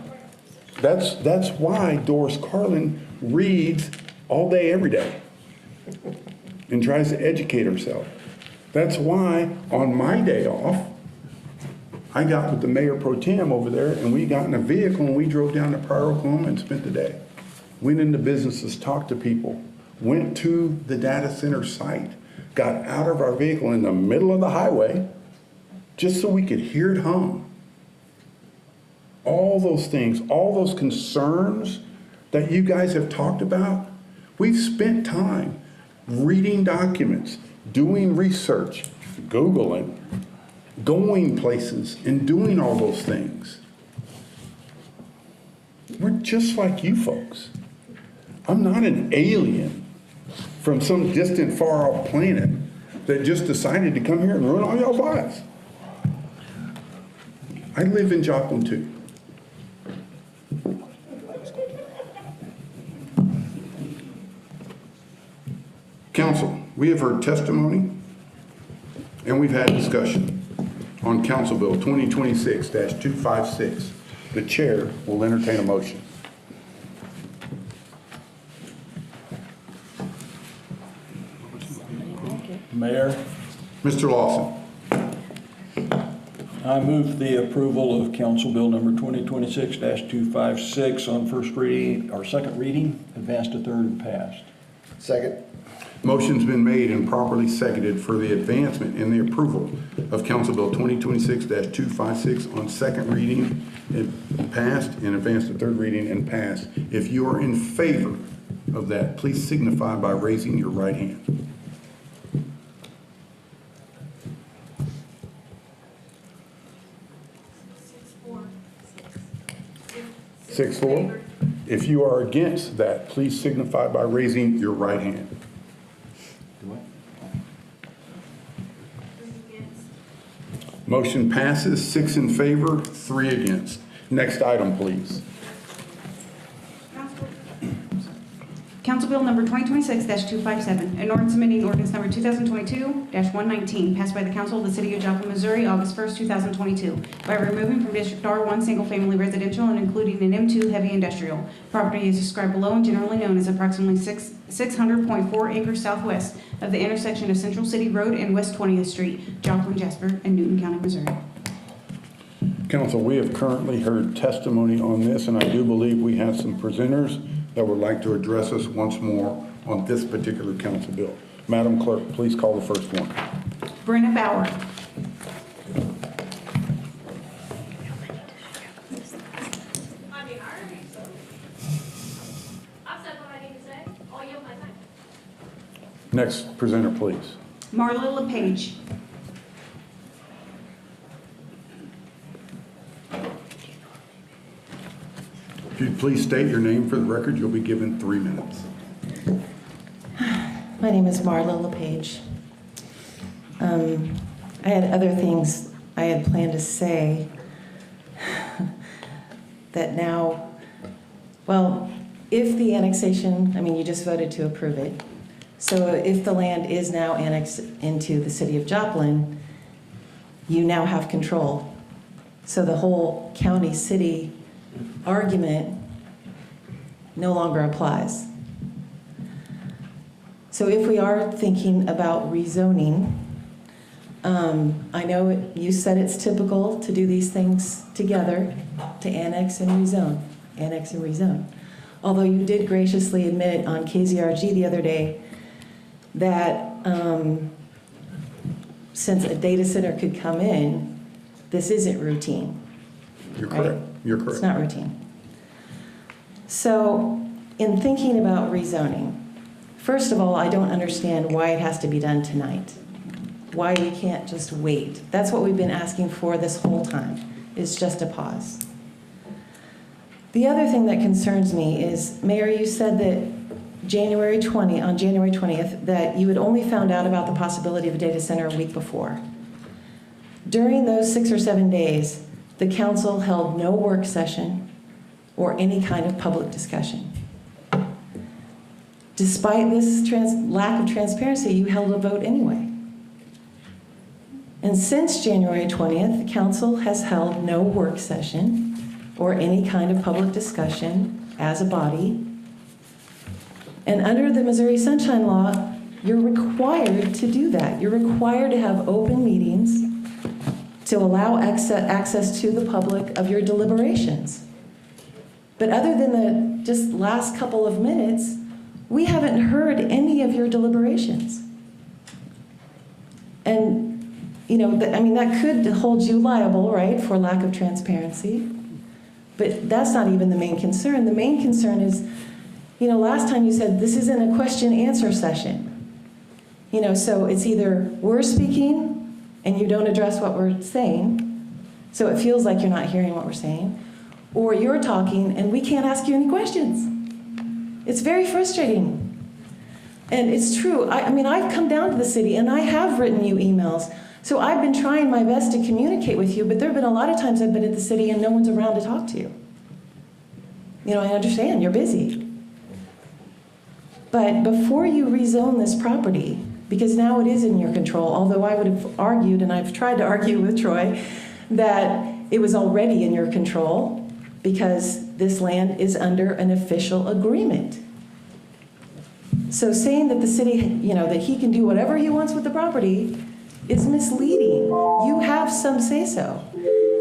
That's why Doris Carlin reads all day, every day, and tries to educate herself. That's why on my day off, I got with the mayor pro tem over there, and we got in a vehicle and we drove down to Pryor, Oklahoma and spent the day. Went into businesses, talked to people, went to the data center site, got out of our vehicle in the middle of the highway just so we could hear it hum. All those things, all those concerns that you guys have talked about, we've spent time reading documents, doing research, Googling, going places, and doing all those things. We're just like you folks. I'm not an alien from some distant, far-off planet that just decided to come here and ruin all y'all's lives. I live in Joplin too. Council, we have heard testimony and we've had discussion on Council Bill 2026-256. The chair will entertain a motion. Mayor. Mr. Lawson. I move the approval of Council Bill number 2026-256 on first reading, or second reading, advanced to third and passed. Second. Motion's been made and properly seconded for the advancement and the approval of Council Bill 2026-256 on second reading and passed, and advanced to third reading and passed. If you are in favor of that, please signify by raising your right hand. Six, four. If you are against that, please signify by raising your right hand. Motion passes, 6 in favor, 3 against. Next item, please. Council Bill number 2026-257, an ordinance amending ordinance number 2022-119, passed by the Council of the City of Joplin, Missouri, August 1st, 2022, by removing from District R1 single-family residential and including an M2 heavy industrial. Property is described below and generally known as approximately 600.4 acres southwest of the intersection of Central City Road and West 20th Street, Joplin, Jasper, and Newton County, Missouri. Council, we have currently heard testimony on this, and I do believe we have some presenters that would like to address us once more on this particular council bill. Madam Clerk, please call the first one. Brenna Bauer. Next presenter, please. Marla LePage. If you'd please state your name for the record, you'll be given 3 minutes. My name is Marla LePage. I had other things I had planned to say that now, well, if the annexation, I mean, you just voted to approve it. So if the land is now annexed into the city of Joplin, you now have control. So the whole county-city argument no longer applies. So if we are thinking about rezoning, I know you said it's typical to do these things together, to annex and rezone. Although you did graciously admit on KZRG the other day that since a data center could come in, this isn't routine. You're correct. Right? You're correct. It's not routine. So in thinking about rezoning, first of all, I don't understand why it has to be done tonight. Why we can't just wait. That's what we've been asking for this whole time, is just a pause. The other thing that concerns me is, Mayor, you said that on January 20th, that you had only found out about the possibility of a data center a week before. During those 6 or 7 days, the council held no work session or any kind of public discussion. Despite this lack of transparency, you held a vote anyway. And since January 20th, the council has held no work session or any kind of public discussion as a body. And under the Missouri Sunshine Law, you're required to do that. You're required to have open meetings to allow access to the public of your deliberations. But other than the just last couple of minutes, we haven't heard any of your deliberations. And, you know, I mean, that could hold you liable, right, for lack of transparency. But that's not even the main concern. The main concern is, you know, last time you said this isn't a question-answer session. You know, so it's either we're speaking and you don't address what we're saying, so it feels like you're not hearing what we're saying, or you're talking and we can't ask you any questions. It's very frustrating. And it's true. I mean, I've come down to the city and I have written you emails. So I've been trying my best to communicate with you, but there have been a lot of times I've been at the city and no one's around to talk to you. You know, I understand, you're busy. But before you rezone this property, because now it is in your control, although I would have argued, and I've tried to argue with Troy, that it was already in your control because this land is under an official agreement. So saying that the city, you know, that he can do whatever he wants with the property is misleading. You have some say-so.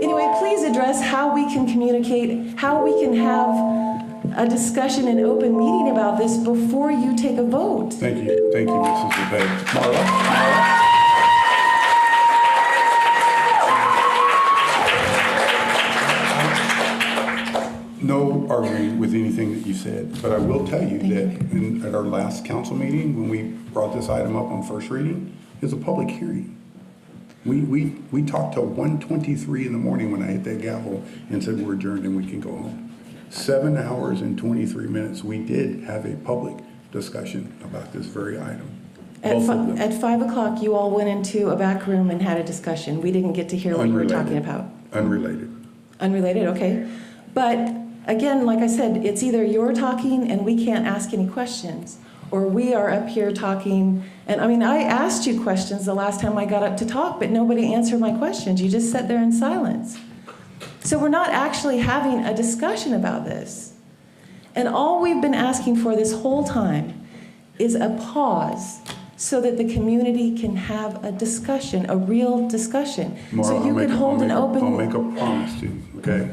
Anyway, please address how we can communicate, how we can have a discussion in open meeting about this before you take a vote. Thank you, Mrs. LePage. Marla? No arguing with anything that you said, but I will tell you that at our last council meeting, when we brought this item up on first reading, it was a public hearing. We talked till 1:23 in the morning when I hit that gavel and said we're adjourned and we can go home. 7 hours and 23 minutes, we did have a public discussion about this very item. At 5 o'clock, you all went into a back room and had a discussion. We didn't get to hear what you were talking about. Unrelated. Unrelated, okay. But again, like I said, it's either you're talking and we can't ask any questions, or we are up here talking. And I mean, I asked you questions the last time I got up to talk, but nobody answered my questions. You just sat there in silence. So we're not actually having a discussion about this. And all we've been asking for this whole time is a pause so that the community can have a discussion, a real discussion. Marla, So you could hold an open... I'll make a promise to you, okay?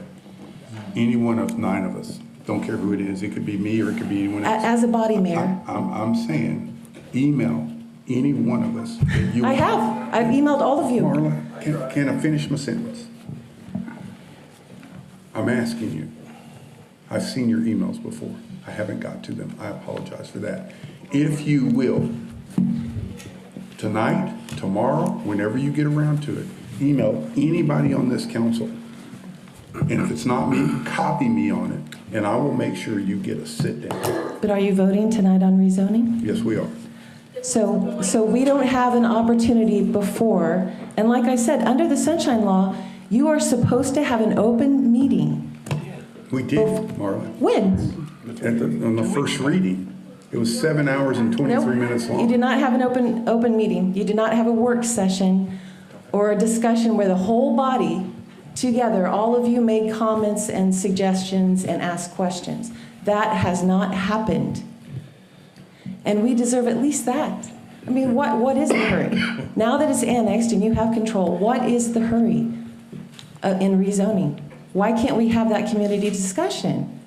Any one of 9 of us, don't care who it is, it could be me or it could be anyone else. As a body, Mayor. I'm saying, email any one of us that you... I have. I've emailed all of you. Marla, can I finish my sentence? I'm asking you. I've seen your emails before. I haven't got to them. I apologize for that. If you will, tonight, tomorrow, whenever you get around to it, email anybody on this council. And if it's not me, copy me on it, and I will make sure you get a sit down. But are you voting tonight on rezoning? Yes, we are. So we don't have an opportunity before, and like I said, under the Sunshine Law, you are supposed to have an open meeting. We did, Marla. When? On the first reading. It was 7 hours and 23 minutes long. You did not have an open meeting. You did not have a work session or a discussion where the whole body together, all of you made comments and suggestions and asked questions. That has not happened. And we deserve at least that. I mean, what is the hurry? Now that it's annexed and you have control, what is the hurry in rezoning? Why can't we have that community discussion?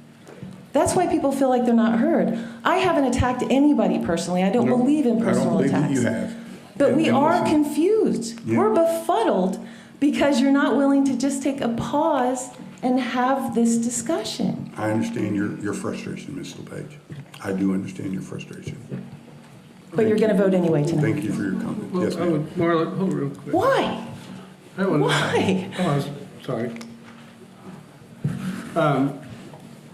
That's why people feel like they're not heard. I haven't attacked anybody personally. I don't believe in personal attacks. I don't believe that you have. But we are confused. Yeah. We're befuddled because you're not willing to just take a pause and have this discussion. I understand your frustration, Ms. LePage. I do understand your frustration. But you're going to vote anyway tonight. Thank you for your comment. Well, Yes, ma'am. Marla, hold real quick. Why? Why? Oh, I was sorry.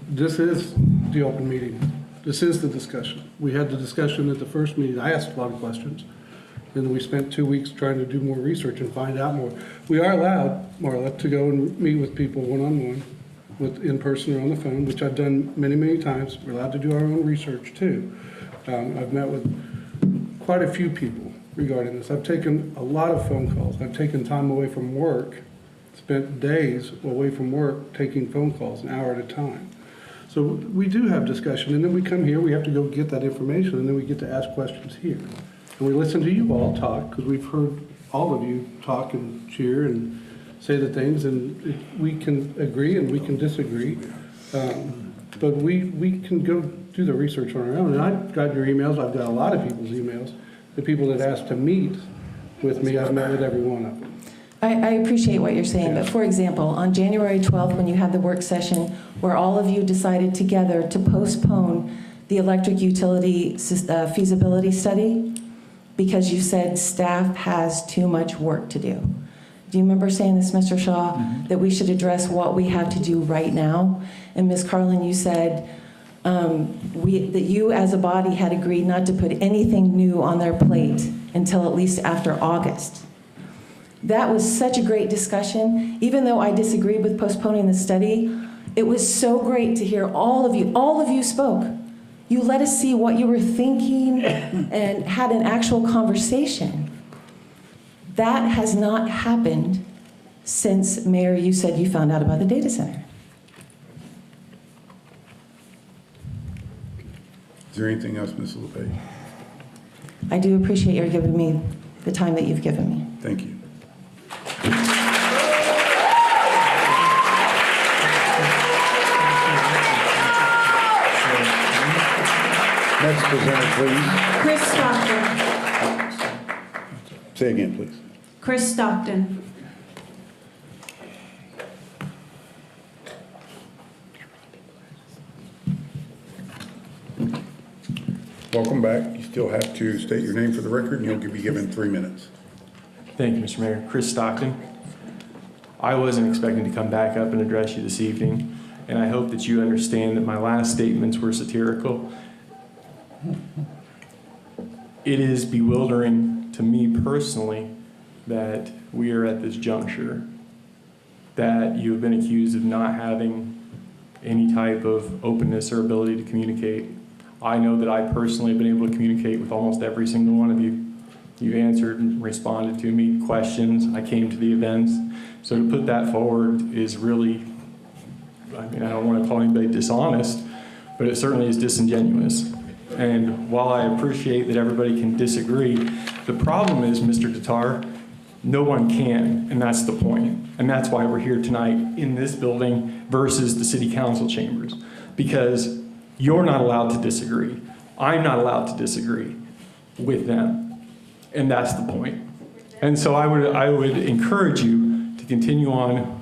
This is the open meeting. This is the discussion. We had the discussion at the first meeting. I asked a lot of questions. And then we spent 2 weeks trying to do more research and find out more. We are allowed, Marla, to go and meet with people one-on-one, in person or on the phone, which I've done many, many times. We're allowed to do our own research too. I've met with quite a few people regarding this. I've taken a lot of phone calls. I've taken time away from work, spent days away from work taking phone calls, an hour at a time. So we do have discussion, and then we come here, we have to go get that information, and then we get to ask questions here. And we listen to you all talk, because we've heard all of you talk and cheer and say the things, and we can agree and we can disagree. But we can go do the research on our own. And I've got your emails, I've got a lot of people's emails. The people that asked to meet with me, I've met with every one of them. I appreciate what you're saying, but for example, on January 12th, when you had the work session where all of you decided together to postpone the electric utility feasibility study because you said staff has too much work to do. Do you remember saying this, Mr. Shaw, that we should address what we have to do right now? And Ms. Carlin, you said that you as a body had agreed not to put anything new on their plate until at least after August. That was such a great discussion. Even though I disagreed with postponing the study, it was so great to hear all of you spoke. You let us see what you were thinking and had an actual conversation. That has not happened since, Mayor, you said you found out about the data center. Is there anything else, Ms. LePage? I do appreciate your giving me the time that you've given me. Thank you. Next presenter, please. Chris Stockton. Say again, please. Chris Stockton. Welcome back. You still have to state your name for the record, and you'll be given 3 minutes. Thank you, Mr. Mayor. Chris Stockton. I wasn't expecting to come back up and address you this evening, and I hope that you understand that my last statements were satirical. It is bewildering to me personally that we are at this juncture, that you have been accused of not having any type of openness or ability to communicate. I know that I personally have been able to communicate with almost every single one of you. You answered and responded to me, questions, I came to the events. So to put that forward is really, I mean, I don't want to call anybody dishonest, but it certainly is disingenuous. And while I appreciate that everybody can disagree, the problem is, Mr. Tatar, no one can, and that's the point. And that's why we're here tonight in this building versus the city council chambers, because you're not allowed to disagree. I'm not allowed to disagree with them. And that's the point. And so I would encourage you to continue on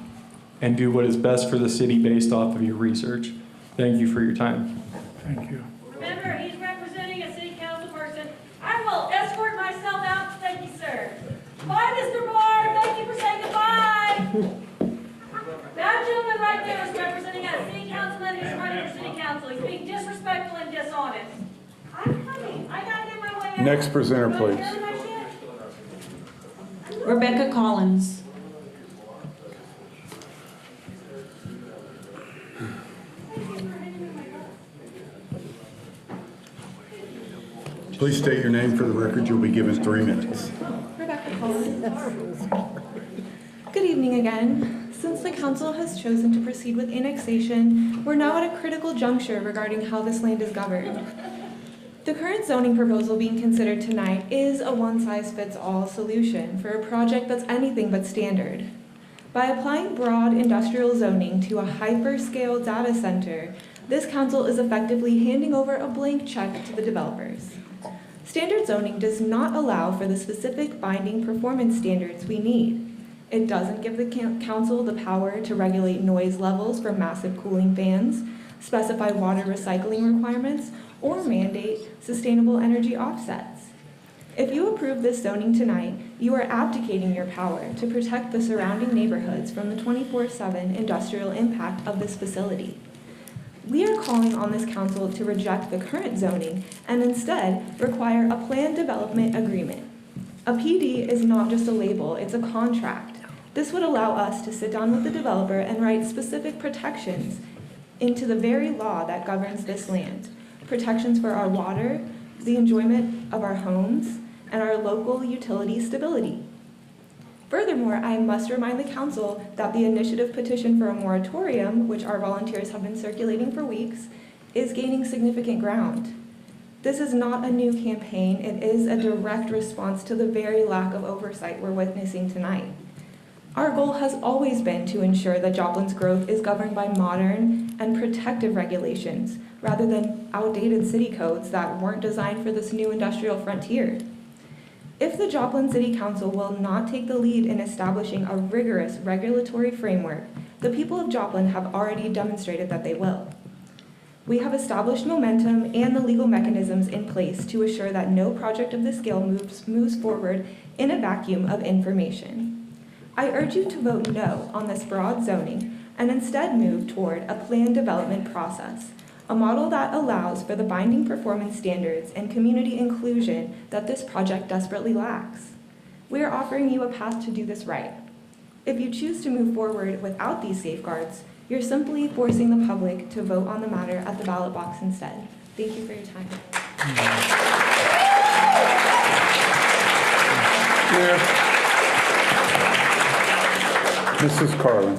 and do what is best for the city based off of your research. Thank you for your time. Thank you. Remember, he's representing a city council person. I will escort myself out. Thank you, sir. Bye, Mr. Barr. Thank you for saying goodbye. That gentleman right there is representing a city councilman who's running for city council. He's being disrespectful and dishonest. I'm coming. I gotta get my way out. Next presenter, please. Rebecca Collins. Please state your name for the record. You'll be given 3 minutes. Rebecca Collins. Good evening again. Since the council has chosen to proceed with annexation, we're now at a critical juncture regarding how this land is governed. The current zoning proposal being considered tonight is a one-size-fits-all solution for a project that's anything but standard. By applying broad industrial zoning to a hyperscale data center, this council is effectively handing over a blank check to the developers. Standard zoning does not allow for the specific binding performance standards we need. It doesn't give the council the power to regulate noise levels for massive cooling fans, specify water recycling requirements, or mandate sustainable energy offsets. If you approve this zoning tonight, you are abdicating your power to protect the surrounding neighborhoods from the 24/7 industrial impact of this facility. We are calling on this council to reject the current zoning and instead require a planned development agreement. A PD is not just a label, it's a contract. This would allow us to sit down with the developer and write specific protections into the very law that governs this land. Protections for our water, the enjoyment of our homes, and our local utility stability. Furthermore, I must remind the council that the initiative petition for a moratorium, which our volunteers have been circulating for weeks, is gaining significant ground. This is not a new campaign, it is a direct response to the very lack of oversight we're witnessing tonight. Our goal has always been to ensure that Joplin's growth is governed by modern and protective regulations, rather than outdated city codes that weren't designed for this new industrial frontier. If the Joplin City Council will not take the lead in establishing a rigorous regulatory framework, the people of Joplin have already demonstrated that they will. We have established momentum and the legal mechanisms in place to assure that no project of this scale moves forward in a vacuum of information. I urge you to vote no on this broad zoning and instead move toward a planned development process, a model that allows for the binding performance standards and community inclusion that this project desperately lacks. We are offering you a path to do this right. If you choose to move forward without these safeguards, you're simply forcing the public to vote on the matter at the ballot box instead. Thank you for your time. Mrs. Carlin,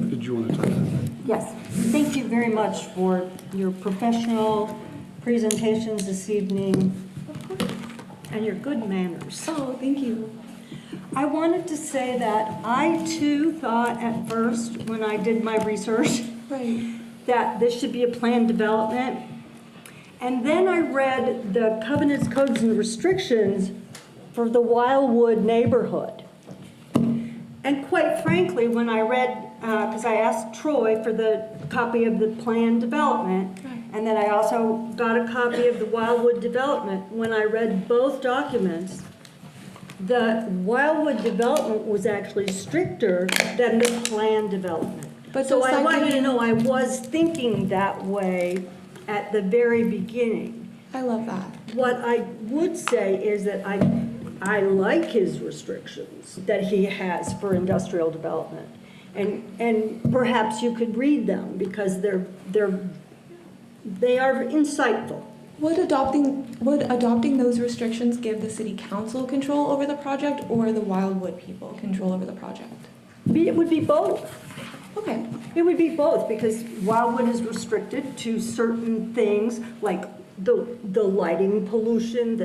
did you want to talk? Yes, thank you very much for your professional presentations this evening and your good manners. Oh, thank you. I wanted to say that I too thought at first when I did my research that this should be a planned development. And then I read the covenants, codes, and restrictions for the Wildwood neighborhood. And quite frankly, when I read, because I asked Troy for the copy of the plan development, and then I also got a copy of the Wildwood development, when I read both documents, the Wildwood development was actually stricter than the plan development. But So does I that want you give to you- know I was thinking that way at the very beginning. I love that. What I would say is that I like his restrictions that he has for industrial development. And perhaps you could read them because they are insightful. Would adopting those restrictions give the city council control over the project or the Wildwood people control over the project? It would be both. Okay. It would be both because Wildwood is restricted to certain things like the lighting pollution,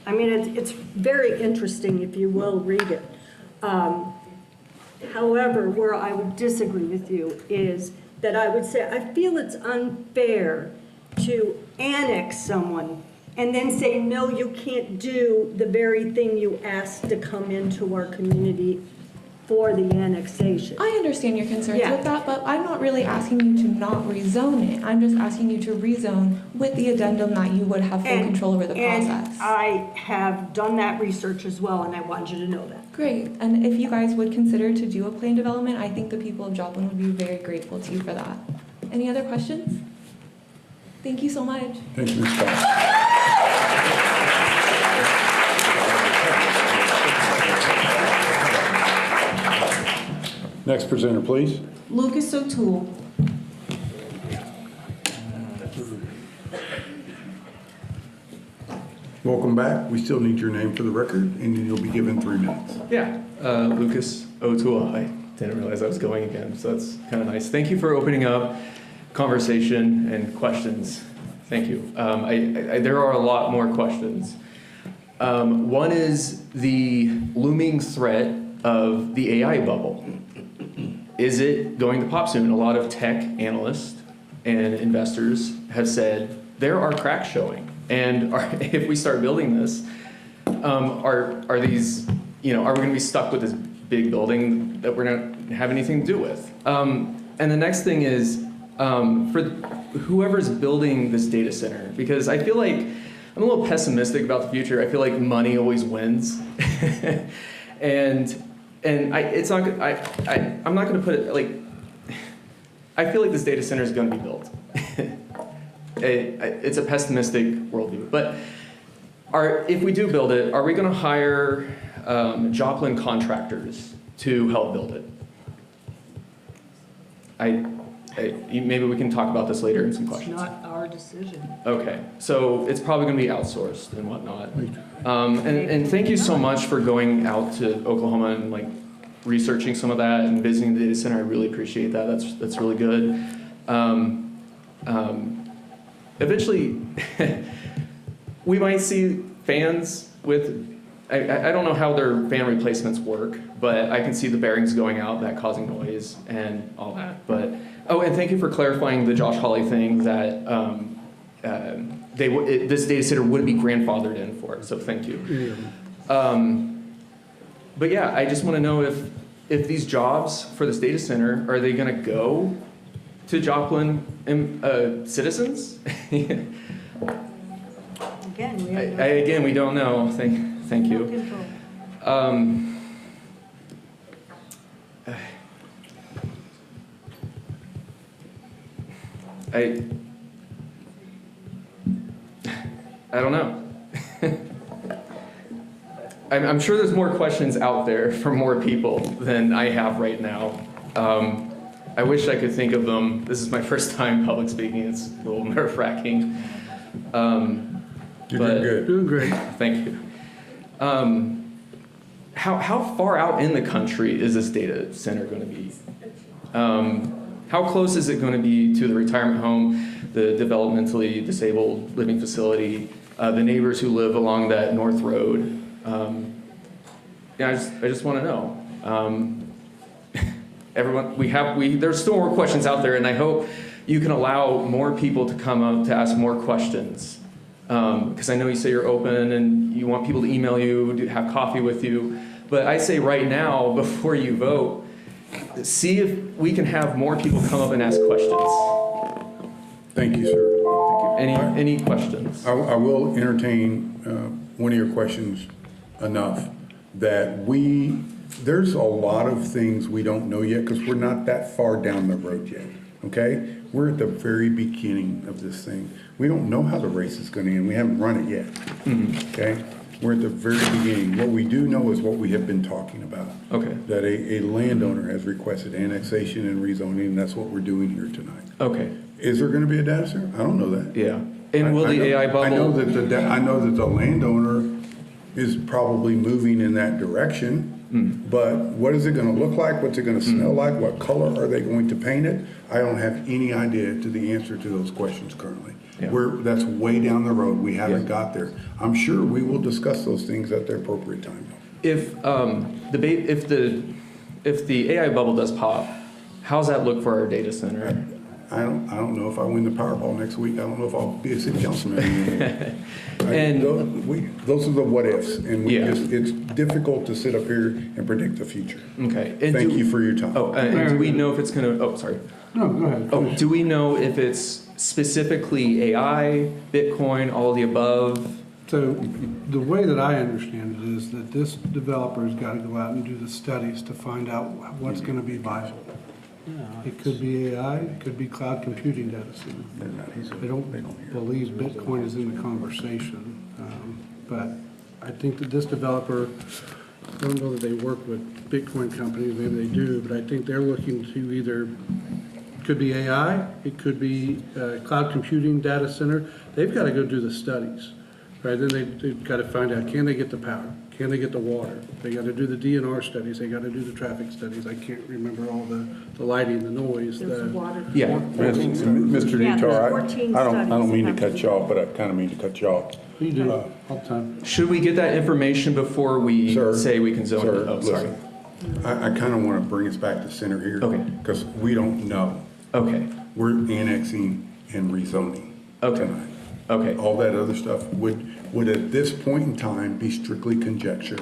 it's very interesting if you will read it. However, where I would disagree with you is that I would say, I feel it's unfair to annex someone and then say, no, you can't do the very thing you asked to come into our community for the annexation. I understand your concerns Yeah. with that, but I'm not really asking you to not rezone it. I'm just asking you to rezone with the addendum that you would have full control over the process. And I have done that research as well, and I want you to know that. Great. And if you guys would consider to do a plan development, I think the people of Joplin would be very grateful to you for that. Any other questions? Thank you so much. Thank you, Ms. Cox. Next presenter, please. Lucas O'Toole. Welcome back. We still need your name for the record, and then you'll be given 3 minutes. Yeah, Lucas O'Toole. I didn't realize I was going again, so that's kind of nice. Thank you for opening up conversation and questions. Thank you. There are a lot more questions. One is the looming threat of the AI bubble. Is it going to pop soon? A lot of tech analysts and investors have said there are cracks showing. And if we start building this, are these, are we going to be stuck with this big building that we're not going to have anything to do with? And the next thing is for whoever's building this data center, because I feel like I'm a little pessimistic about the future. I feel like money always wins, and I'm not going to put it like, I feel like this data center is going to be built. It's a pessimistic worldview, but if we do build it, are we going to hire Joplin contractors to help build it? Maybe we can talk about this later in some questions. It's not our decision. Okay, so it's probably going to be outsourced and whatnot. And thank you so much for going out to Oklahoma and like researching some of that and visiting the data center. I really appreciate that. That's really good. Eventually, we might see fans with. I don't know how their fan replacements work, but I can see the bearings going out, that causing noise and all that. But and thank you for clarifying the Josh Hawley thing that this data center would be grandfathered in for. So thank you. But yeah, I just want to know if these jobs for this data center, are they going to go to Joplin citizens? Again, we don't know. Thank you. I don't know. I'm sure there's more questions out there for more people than I have right now. I wish I could think of them. This is my first time public speaking. It's a little nerve-wracking. You're doing good. Doing great. Thank you. How far out in the country is this data center going to be? How close is it going to be to the retirement home, the developmentally disabled living facility, the neighbors who live along that North Road? I just want to know. Everyone, there's still more questions out there, and I hope you can allow more people to come up to ask more questions. Because I know you say you're open and you want people to email you, to have coffee with you. But I say right now, before you vote, see if we can have more people come up and ask questions. Thank you, sir. Any questions? I will entertain one of your questions enough that there's a lot of things we don't know yet because we're not that far down the road yet, okay? We're at the very beginning of this thing. We don't know how the race is going to end. We haven't run it yet, okay? We're at the very beginning. What we do know is what we have been talking about. Okay. That a landowner has requested annexation and rezoning, and that's what we're doing here tonight. Okay. Is there going to be a data center? I don't know that. Yeah. And will the AI bubble? I know that the landowner is probably moving in that direction. But what is it going to look like? What's it going to smell like? What color are they going to paint it? I don't have any idea to the answer to those questions currently. Yeah. That's way down the road. We haven't got there. I'm sure we will discuss those things at the appropriate time. If the AI bubble does pop, how's that look for our data center? I don't know if I win the Powerball next week. I don't know if I'll be a city councilman anymore. Those are the what ifs, and it's difficult to sit up here and predict the future. Okay. And Thank you for your time. Oh, and do we know if it's going to? Oh, sorry. No, go ahead. Oh, do we know if it's specifically AI, Bitcoin, all of the above? So the way that I understand it is that this developer's got to go out and do the studies to find out what's going to be viable. It could be AI, it could be cloud computing data center. They don't believe Bitcoin is in the conversation. But I think that this developer, I don't know that they work with Bitcoin companies, maybe they do, but I think they're looking to either, it could be AI, it could be cloud computing data center. They've got to go do the studies, right? Then they've got to find out, can they get the power? Can they get the water? They got to do the DNR studies. They got to do the traffic studies. I can't remember all the lighting, the noise. Yeah. Mr. Detour, I don't mean to cut you off, but I kind of mean to cut you off. You do all the time. Should we get that information before we say we can zone it? Oh, sorry. I kind of want to bring us back to center here. Okay. Because we don't know. Okay. We're annexing and rezoning tonight. Okay. All that other stuff would at this point in time be strictly conjecture.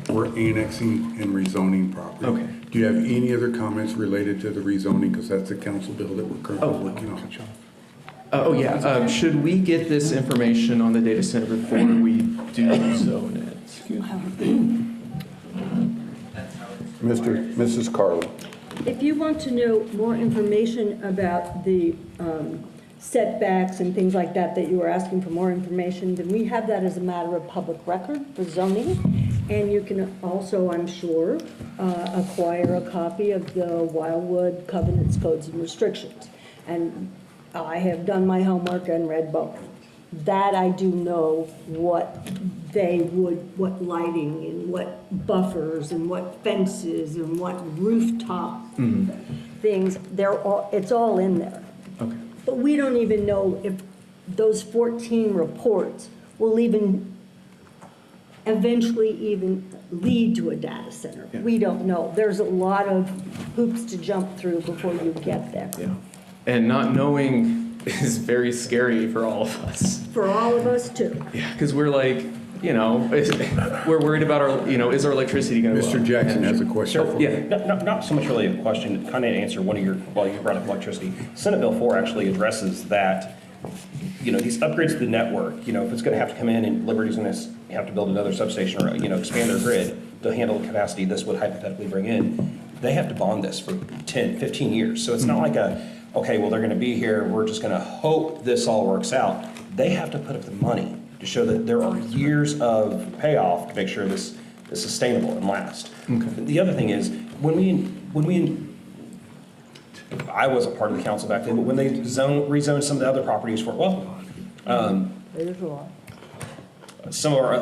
We're annexing and rezoning property. Okay. Do you have any other comments related to the rezoning? Because that's the council bill that we're currently working on. Oh, yeah. Should we get this information on the data center before we do zone it? Mrs. Corley. If you want to know more information about the setbacks and things like that you were asking for more information, then we have that as a matter of public record for zoning. And you can also, I'm sure, acquire a copy of the Wildwood Covenants, Codes, and Restrictions. And I have done my homework and read both. That I do know what lighting and what buffers and what fences and what rooftop things, it's all in there. Okay. But we don't even know if those 14 reports will eventually even lead to a data center. Yeah. We don't know. There's a lot of hoops to jump through before you get there. Yeah. And not knowing is very scary for all of us. For all of us too. Yeah, because we're like, we're worried about is our electricity going to Mr. Jackson has a question. So, yeah, not so much really a question, kind of answer one of you brought up electricity. Senate Bill 4 actually addresses that, these upgrades to the network, if it's going to have to come in and Liberty's going to have to build another substation or, expand their grid to handle the capacity this would hypothetically bring in, they have to bond this for 10, 15 years. So it's not like okay, well, they're going to be here, we're just going to hope this all works out. They have to put up the money to show that there are years of payoff to make sure this is sustainable and last. Okay. The other thing is, I wasn't part of the council back then, but when they rezoned some of the other properties for, There's a lot. some of our,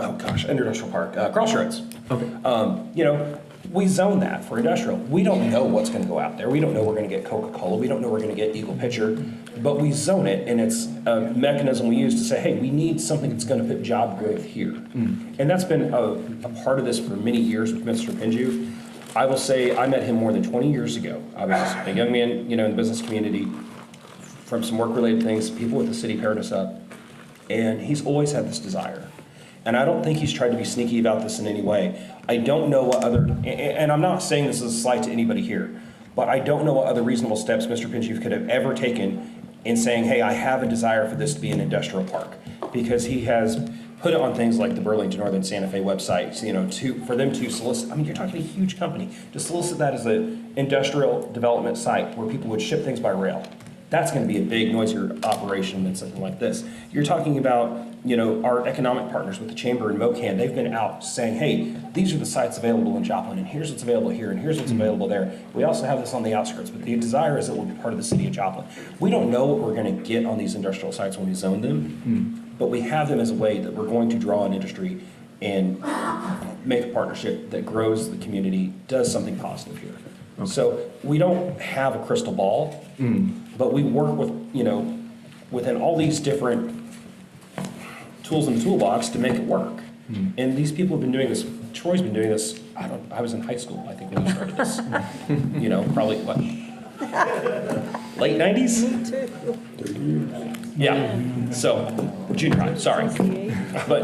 industrial park, Crossroads. Okay. We zone that for industrial. We don't know what's going to go out there. We don't know we're going to get Coca-Cola. We don't know we're going to get Eagle Pitcher, but we zone it, and it's a mechanism we use to say, hey, we need something that's going to put job growth here. And that's been a part of this for many years with Mr. Pinju. I will say I met him more than 20 years ago. I was a young man, in the business community, from some work-related things, people with the city paired us up, and he's always had this desire. And I don't think he's tried to be sneaky about this in any way. I don't know what other, and I'm not saying this is a slight to anybody here, but I don't know what other reasonable steps Mr. Pinchieff could have ever taken in saying, hey, I have a desire for this to be an industrial park. Because he has put it on things like the Burlington Northern Santa Fe website, you know, for them to solicit, I mean, you're talking a huge company, to solicit that as an industrial development site where people would ship things by rail. That's going to be a big, noisier operation than something like this. You're talking about, you know, our economic partners with the Chamber and MoCan. They've been out saying, hey, these are the sites available in Joplin, and here's what's available here, and here's what's available there. We also have this on the outskirts, but the desire is it will be part of the city of Joplin. We don't know what we're going to get on these industrial sites when we zone them, but we have them as a way that we're going to draw an industry and make a partnership that grows the community, does something positive here. Okay. So we don't have a crystal ball, but we work with, you know, within all these different tools in the toolbox to make it work. And these people have been doing this, Troy's been doing this, I was in high school, I think, when we started this. You know, probably, what, late 90s? Yeah, so, junior high, sorry. But,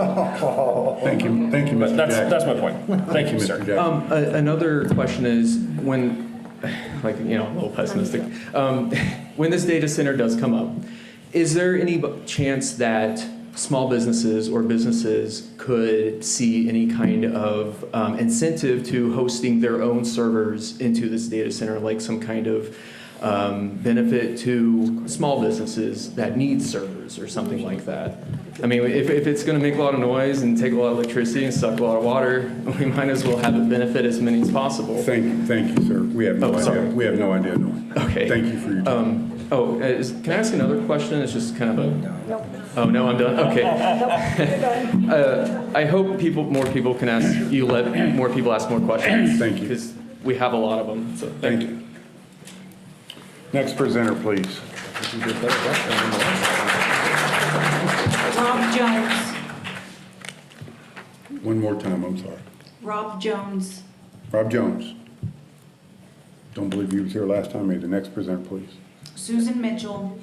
Thank you, Mr. but Jackson. that's my point. Thank you, Mr. sir. Jackson. Another question is, when, like, you know, a little pessimistic, when this data center does come up, is there any chance that small businesses or businesses could see any kind of incentive to hosting their own servers into this data center, like some kind of benefit to small businesses that need servers or something like that? I mean, if it's going to make a lot of noise and take a lot of electricity and suck a lot of water, we might as well have it benefit as many as possible. Thank you, sir. We have no idea. Sorry. We have no idea. No. Okay. Thank you for your time. Can I ask another question? It's just kind of a... Nope. Oh, no, I'm done? Okay. Nope, you're done. I hope more people can ask, you let more people ask more questions. Thank you. Because we have a lot of them, so thank you. Next presenter, please. Rob Jones. One more time, I'm sorry. Rob Jones. Rob Jones. Don't believe he was here last time. May the next presenter, please. Susan Mitchell.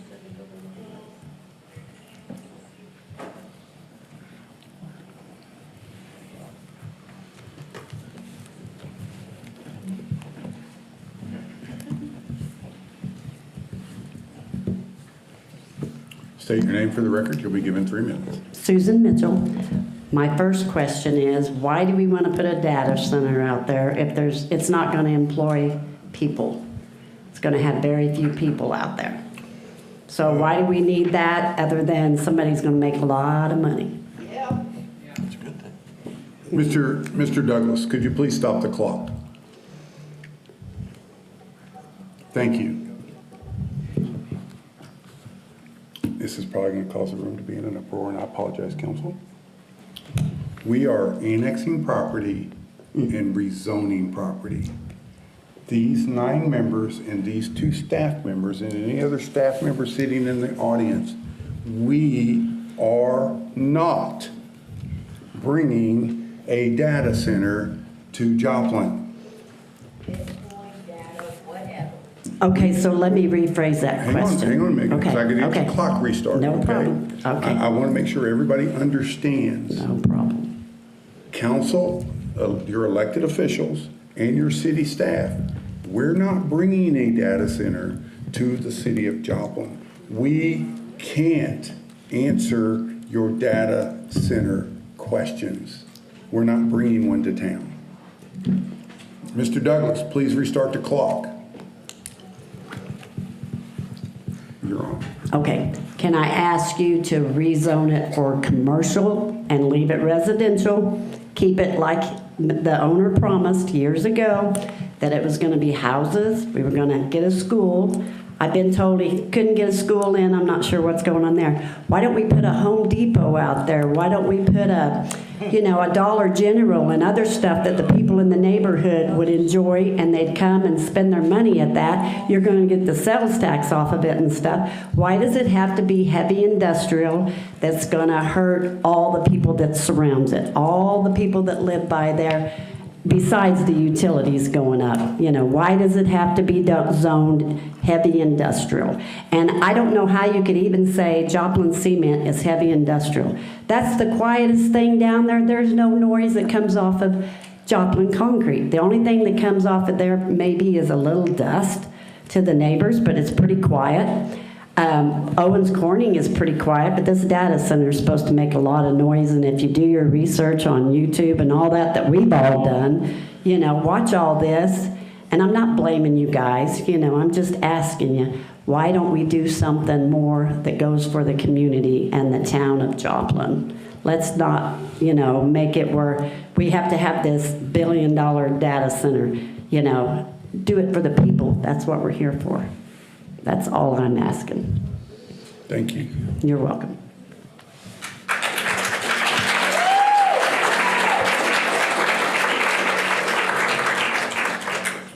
State your name for the record. You'll be given 3 minutes. Susan Mitchell. My first question is, why do we want to put a data center out there if it's not going to employ people? It's going to have very few people out there. So why do we need that other than somebody's going to make a lot of money? Mr. Douglas, could you please stop the clock? Thank you. This is probably going to cause the room to be in an uproar, and I apologize, council. We are annexing property and rezoning property. These 9 members and these 2 staff members and any other staff member sitting in the audience, we are not bringing a data center to Joplin. Okay, so let me rephrase that question. Hang on a minute, because I could get Okay. the clock restarted. No okay? problem. Okay. I want to make sure everybody understands. No problem. Council, your elected officials, and your city staff, we're not bringing a data center to the city of Joplin. We can't answer your data center questions. We're not bringing one to town. Mr. Douglas, please restart the clock. You're on. Okay, can I ask you to rezone it for commercial and leave it residential? Keep it like the owner promised years ago, that it was going to be houses, we were going to get a school. I've been told he couldn't get a school in, I'm not sure what's going on there. Why don't we put a Home Depot out there? Why don't we put a Dollar General and other stuff that the people in the neighborhood would enjoy, and they'd come and spend their money at that? You're going to get the sales tax off of it and stuff. Why does it have to be heavy industrial that's going to hurt all the people that surrounds it, all the people that live by there? besides the utilities going up? You know, why does it have to be zoned heavy industrial? And I don't know how you could even say Joplin cement is heavy industrial. That's the quietest thing down there. There's no noise that comes off of Joplin concrete. The only thing that comes off of there maybe is a little dust to the neighbors, but it's pretty quiet. Owens Corning is pretty quiet, but this data center is supposed to make a lot of noise, and if you do your research on YouTube and all that we've all done, you know, watch all this, and I'm not blaming you guys, you know, I'm just asking you, why don't we do something more that goes for the community and the town of Joplin? Let's not, you know, make it where we have to have this $1 billion data center, you know, do it for the people. That's what we're here for. That's all I'm asking. Thank you. You're welcome.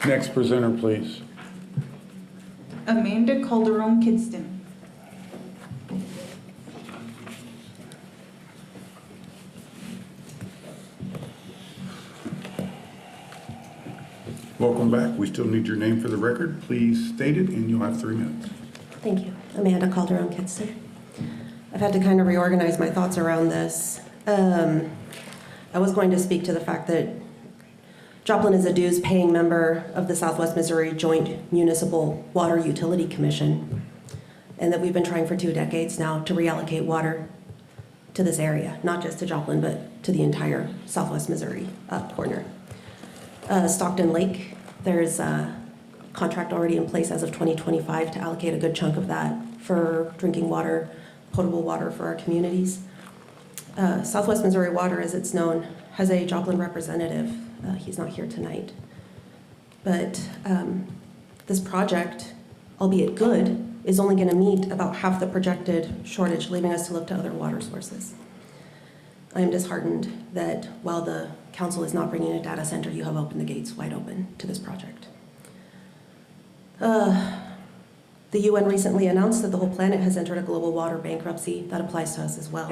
Next presenter, please. Amanda Calderon-Kidston. Welcome back. We still need your name for the record. Please state it, and you'll have 3 minutes. Thank you. Amanda Calderon-Kidston. I've had to kind of reorganize my thoughts around this. I was going to speak to the fact that Joplin is a dues-paying member of the Southwest Missouri Joint Municipal Water Utility Commission, and that we've been trying for 2 decades now to reallocate water to this area, not just to Joplin, but to the entire Southwest Missouri corner. Stockton Lake, there's a contract already in place as of 2025 to allocate a good chunk of that for drinking water, potable water for our communities. Southwest Missouri Water, as it's known, has a Joplin representative. He's not here tonight. But this project, albeit good, is only going to meet about half the projected shortage, leaving us to look to other water sources. I am disheartened that while the council is not bringing a data center, you have opened the gates wide open to this project. The UN recently announced that the whole planet has entered a global water bankruptcy. That applies to us as well.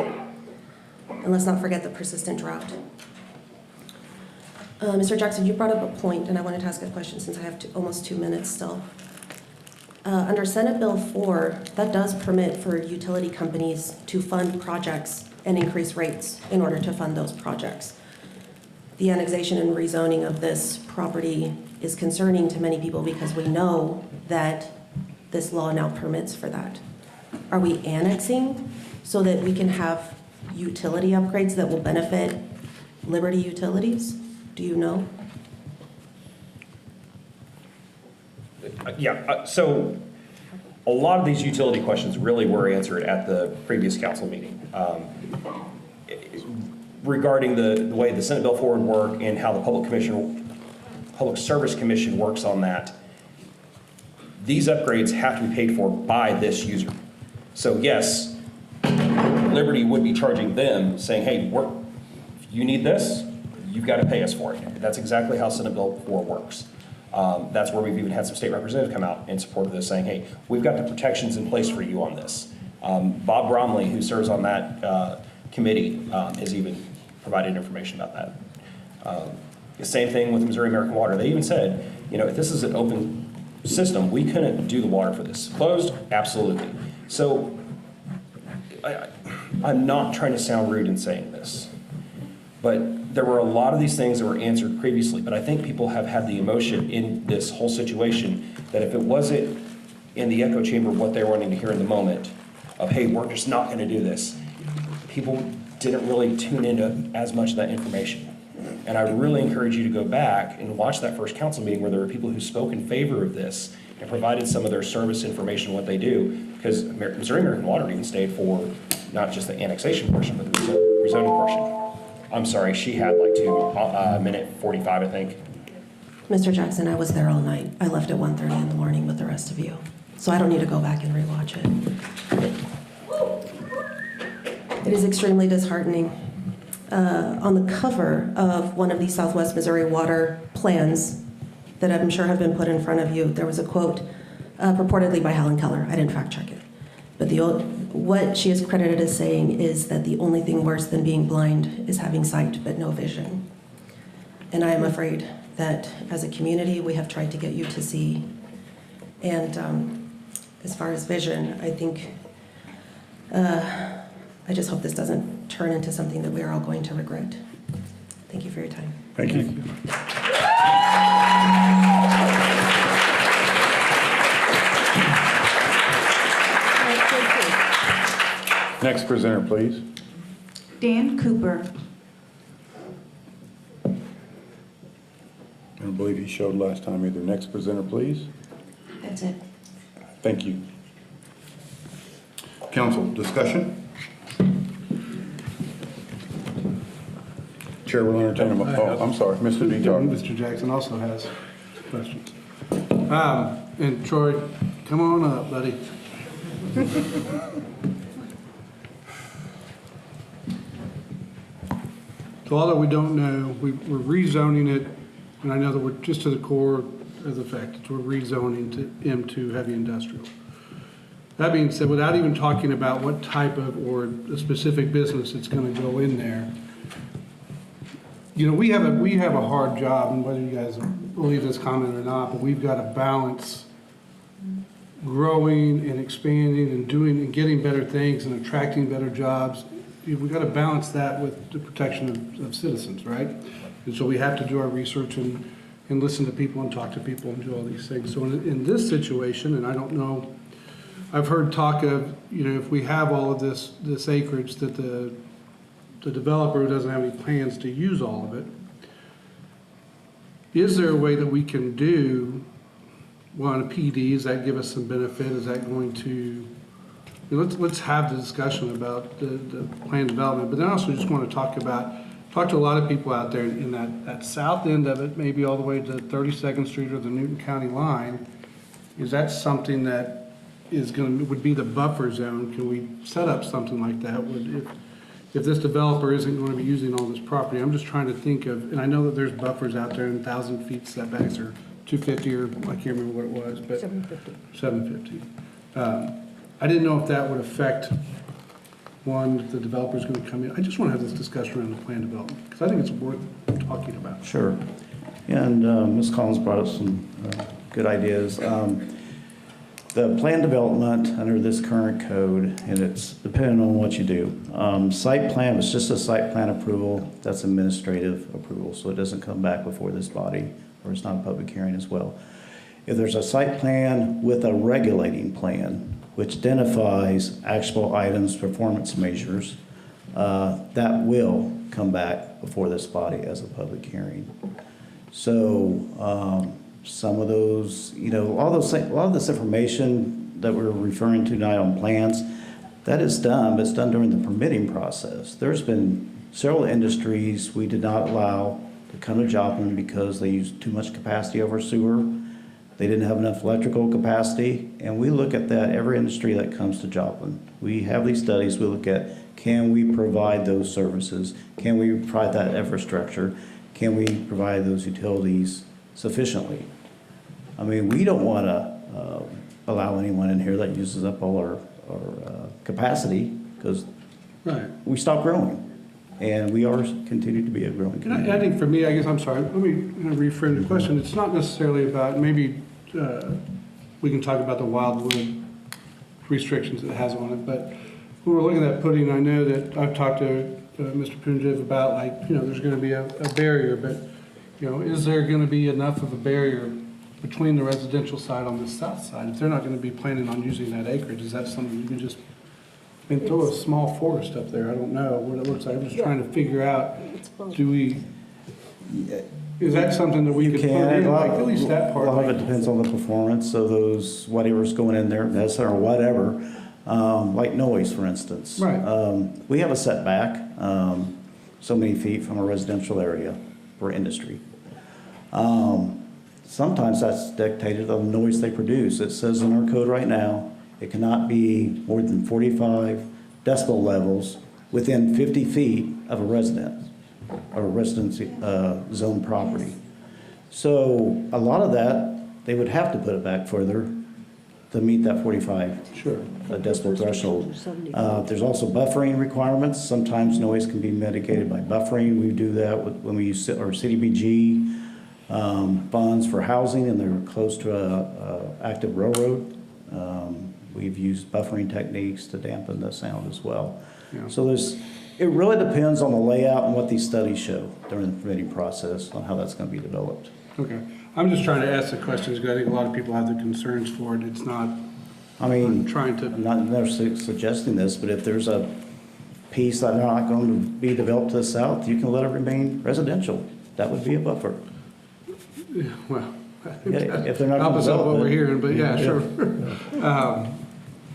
And let's not forget the persistent drought. Mr. Jackson, you brought up a point, and I wanted to ask a question since I have almost 2 minutes still. Under Senate Bill 4, that does permit for utility companies to fund projects and increase rates in order to fund those projects. The annexation and rezoning of this property is concerning to many people because we know that this law now permits for that. Are we annexing so that we can have utility upgrades that will benefit Liberty Utilities? Do you know? So a lot of these utility questions really were answered at the previous council meeting. Regarding the way the Senate Bill 4 would work and how the Public Service Commission works on that, these upgrades have to be paid for by this user. So yes, Liberty would be charging them, saying, hey, if you need this, you've got to pay us for it. That's exactly how Senate Bill 4 works. That's where we've even had some state representatives come out in support of this, saying, hey, we've got the protections in place for you on this. Bob Bromley, who serves on that committee, has even provided information about that. The same thing with Missouri American Water. They even said, if this is an open system, we couldn't do the water for this. Closed? Absolutely. So I'm not trying to sound rude in saying this, but there were a lot of these things that were answered previously, but I think people have had the emotion in this whole situation that if it wasn't in the echo chamber what they were wanting to hear in the moment of, hey, we're just not going to do this, people didn't really tune into as much of that information. And I would really encourage you to go back and watch that first council meeting where there were people who spoke in favor of this and provided some of their service information, what they do, because Missouri American Water even stayed for not just the annexation portion, but the rezoning portion. I'm sorry, she had like 2 minute 45, I think. Mr. Jackson, I was there all night. I left at 1:30 in the morning with the rest of you. So I don't need to go back and rewatch it. It is extremely disheartening. On the cover of one of these Southwest Missouri water plans that I'm sure have been put in front of you, there was a quote purportedly by Helen Keller. I didn't fact check it. But what she is credited as saying is that the only thing worse than being blind is having sight but no vision. And I am afraid that as a community, we have tried to get you to see. And as far as vision, I think, I just hope this doesn't turn into something that we are all going to regret. Thank you for your time. Thank you. Next presenter, please. Dan Cooper. I don't believe he showed last time either. Next presenter, please. That's it. Thank you. Council, discussion? Chair will entertain a I'm sorry, Mr. Detail. Mr. Jackson also has questions. And Troy, come on up, buddy. So all that we don't know, we're rezoning it, and I know that we're just to the core of the fact that we're rezoning to M2 heavy industrial. That being said, without even talking about what type of or a specific business it's going to go in there, you know, we have a hard job, and whether you guys believe this comment or not, but we've got to balance growing and expanding and doing and getting better things and attracting better jobs. We've got to balance that with the protection of citizens, right? And so we have to do our research and listen to people and talk to people and do all these things. So in this situation, and I don't know, I've heard talk of, you know, if we have all of this acreage, that the developer doesn't have any plans to use all of it. Is there a way that we can do, well, on a PD, does that give us some benefit? Is that going to, let's have the discussion about the plan development, but then I also just want to talk to a lot of people out there in that south end of it, maybe all the way to 32nd Street or the Newton County line. Is that something that would be the buffer zone? Can we set up something like that? If this developer isn't going to be using all this property, I'm just trying to think of, and I know that there's buffers out there, and 1,000 feet setbacks or 250, or I can't remember what it was, but 750. I didn't know if that would affect, one, if the developer's going to come in. I just want to have this discussion around the plan development, because I think it's worth talking about. Sure. And Ms. Collins brought up some good ideas. The plan development under this current code, and it's depending on what you do. Site plan, it's just a site plan approval. That's administrative approval, so it doesn't come back before this body, or it's not a public hearing as well. If there's a site plan with a regulating plan, which identifies actual items, performance measures, that will come back before this body as a public hearing. So some of those, you know, a lot of this information that we're referring to tonight on plans, that is done, but it's done during the permitting process. There's been several industries we did not allow to come to Joplin because they used too much capacity over sewer. They didn't have enough electrical capacity, and we look at that every industry that comes to Joplin. We have these studies, we look at, can we provide those services? Can we provide that infrastructure? Can we provide those utilities sufficiently? I mean, we don't want to allow anyone in here that uses up all our capacity, because we stop growing, and we are continue to be a growing community. And I think for me, I guess, I'm sorry, let me reframe the question. It's not necessarily about, maybe we can talk about the wildwood restrictions it has on it, but when we're looking at putting, I know that I've talked to Mr. Punjiv about, like, you know, there's going to be a barrier, but, you know, is there going to be enough of a barrier between the residential side on the south side? If they're not going to be planning on using that acreage, is that something you can just, and throw a small forest up there? I don't know what it looks like. I'm just trying to figure out, is that something that we could put in, like, at least that part? A lot of it depends on the performance of those, whatever's going in there, or whatever, like noise, for instance. Right. We have a setback, so many feet from a residential area for industry. Sometimes that's dictated on the noise they produce. It says in our code right now, it cannot be more than 45 decibel levels within 50 feet of a residence or residency zone property. So a lot of that, they would have to put it back further to meet that 45 Sure. decibel threshold. There's also buffering requirements. Sometimes noise can be mitigated by buffering. We do that when we use our CDBG funds for housing and they're close to a active railroad. We've used buffering techniques to dampen the sound as well. Yeah. So it really depends on the layout and what these studies show during the permitting process on how that's going to be developed. Okay. I'm just trying to ask the questions because I think a lot of people have their concerns for it. It's not, I mean, I'm trying to. I'm not necessarily suggesting this, but if there's a piece that's not going to be developed to the south, you can let it remain residential. That would be a buffer. Well, If they're not going to opposite of develop what we're it. hearing, but yeah, sure.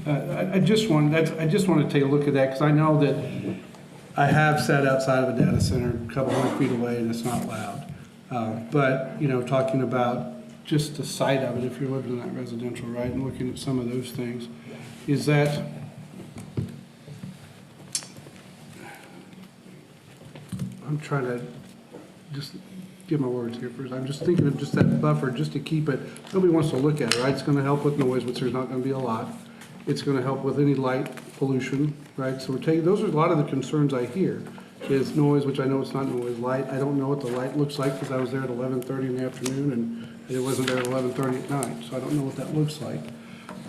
I just want to take a look at that because I know that I have sat outside of a data center a couple hundred feet away and it's not loud. But, you know, talking about just the sight of it, if you're living in that residential, right, and looking at some of those things, is that, I'm trying to just get my words here first. I'm just thinking of just that buffer, just to keep it, nobody wants to look at it, right? It's gonna help with noise, which there's not gonna be a lot. It's gonna help with any light pollution, right? So we're taking, those are a lot of the concerns I hear, is noise, which I know it's not noise, light. I don't know what the light looks like because I was there at 11:30 in the afternoon and it wasn't there at 11:30 at night, so I don't know what that looks like.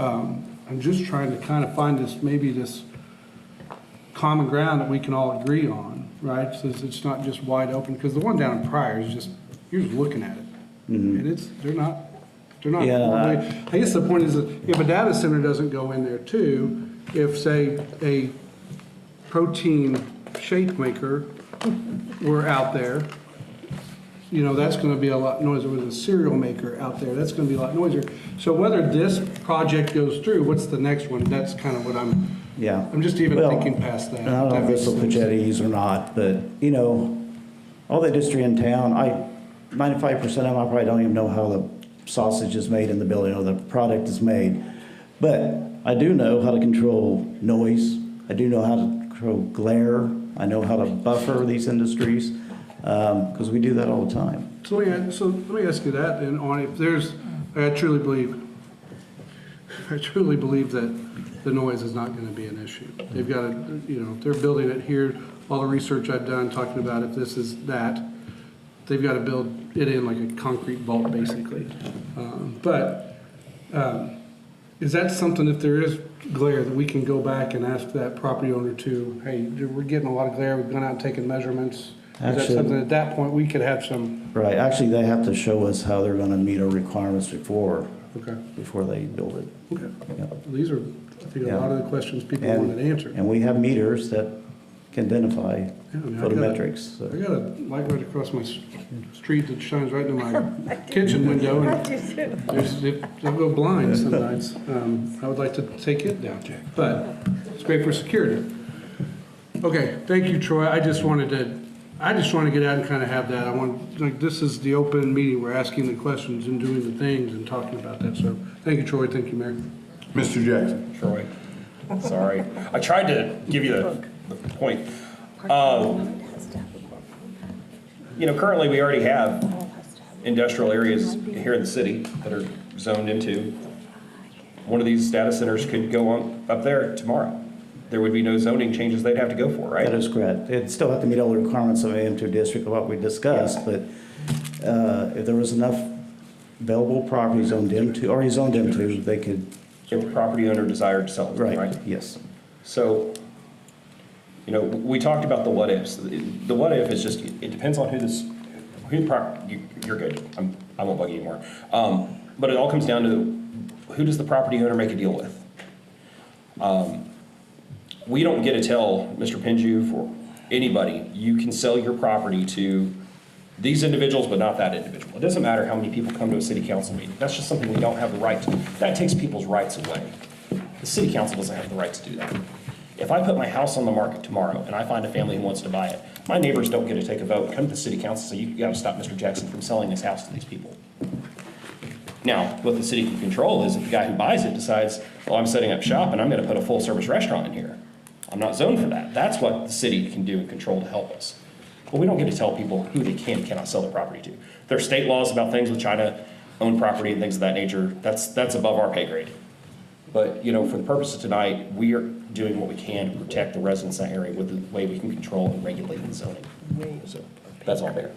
I'm just trying to kind of find this, maybe this common ground that we can all agree on, right? So it's not just wide open, because the one down in Pryor is just, you're just looking at it. And they're not, Yeah, I guess the point is that if a data center doesn't go in there too, if say a protein shake maker were out there, you know, that's gonna be a lot noisier. With a cereal maker out there, that's gonna be a lot noisier. So whether this project goes through, what's the next one? That's kind of what I'm just even thinking past that. And I don't know if this will put you at ease or not, but, you know, all the industry in town, 95% of them, I probably don't even know how the sausage is made in the building or the product is made. But I do know how to control noise. I do know how to control glare. I know how to buffer these industries, because we do that all the time. So let me ask you that, and on if there's, I truly believe that the noise is not going to be an issue. They've got to, you know, they're building it here. All the research I've done talking about if this is that, they've got to build it in like a concrete vault, basically. Is that something, if there is glare, that we can go back and ask that property owner to, hey, we're getting a lot of glare, we've gone out and taken measurements? Is that something at that point we could have some? Right, actually, they have to show us how they're going to meet our requirements before they build it. Okay. Yep. Well, these are, I think, a lot of the questions people wanted answered. And we have meters that can identify photometrics. I got a light right across my street that shines right into my kitchen window. And I'll go blind some nights. I would like to take it down, but it's great for security. Okay, thank you, Troy. I just want to get out and kind of have that. This is the open meeting. We're asking the questions and doing the things and talking about that. So thank you, Troy. Thank you, Mayor. Mr. Jackson. Troy, sorry. I tried to give you the point. You know, currently we already have industrial areas here in the city that are zoned into. One of these data centers could go on up there tomorrow. There would be no zoning changes they'd have to go for, right? That is correct. It'd still have to meet all the requirements of AM2 district of what we discussed, but if there was enough available property zoned into, already zoned into, they could. If the property owner desired to sell it, right? Yes. So, you know, we talked about the what ifs. The what if is just, it depends on you're good. I won't bug you anymore. But it all comes down to who does the property owner make a deal with? We don't get to tell Mr. Pinju or anybody, you can sell your property to these individuals, but not that individual. It doesn't matter how many people come to a city council meeting. That's just something we don't have the right to. That takes people's rights away. The city council doesn't have the right to do that. If I put my house on the market tomorrow and I find a family who wants to buy it, my neighbors don't get to take a vote, come to the city council and say, you gotta stop Mr. Jackson from selling his house to these people. Now, what the city can control is if the guy who buys it decides, well, I'm setting up shop and I'm gonna put a full service restaurant in here. I'm not zoned for that. That's what the city can do and control to help us. But we don't get to tell people who they can and cannot sell their property to. There are state laws about things with China-owned property and things of that nature. That's above our pay grade. But, for the purpose of tonight, we are doing what we can to protect the residents in that area with the way we can control and regulate the zoning. So that's all there.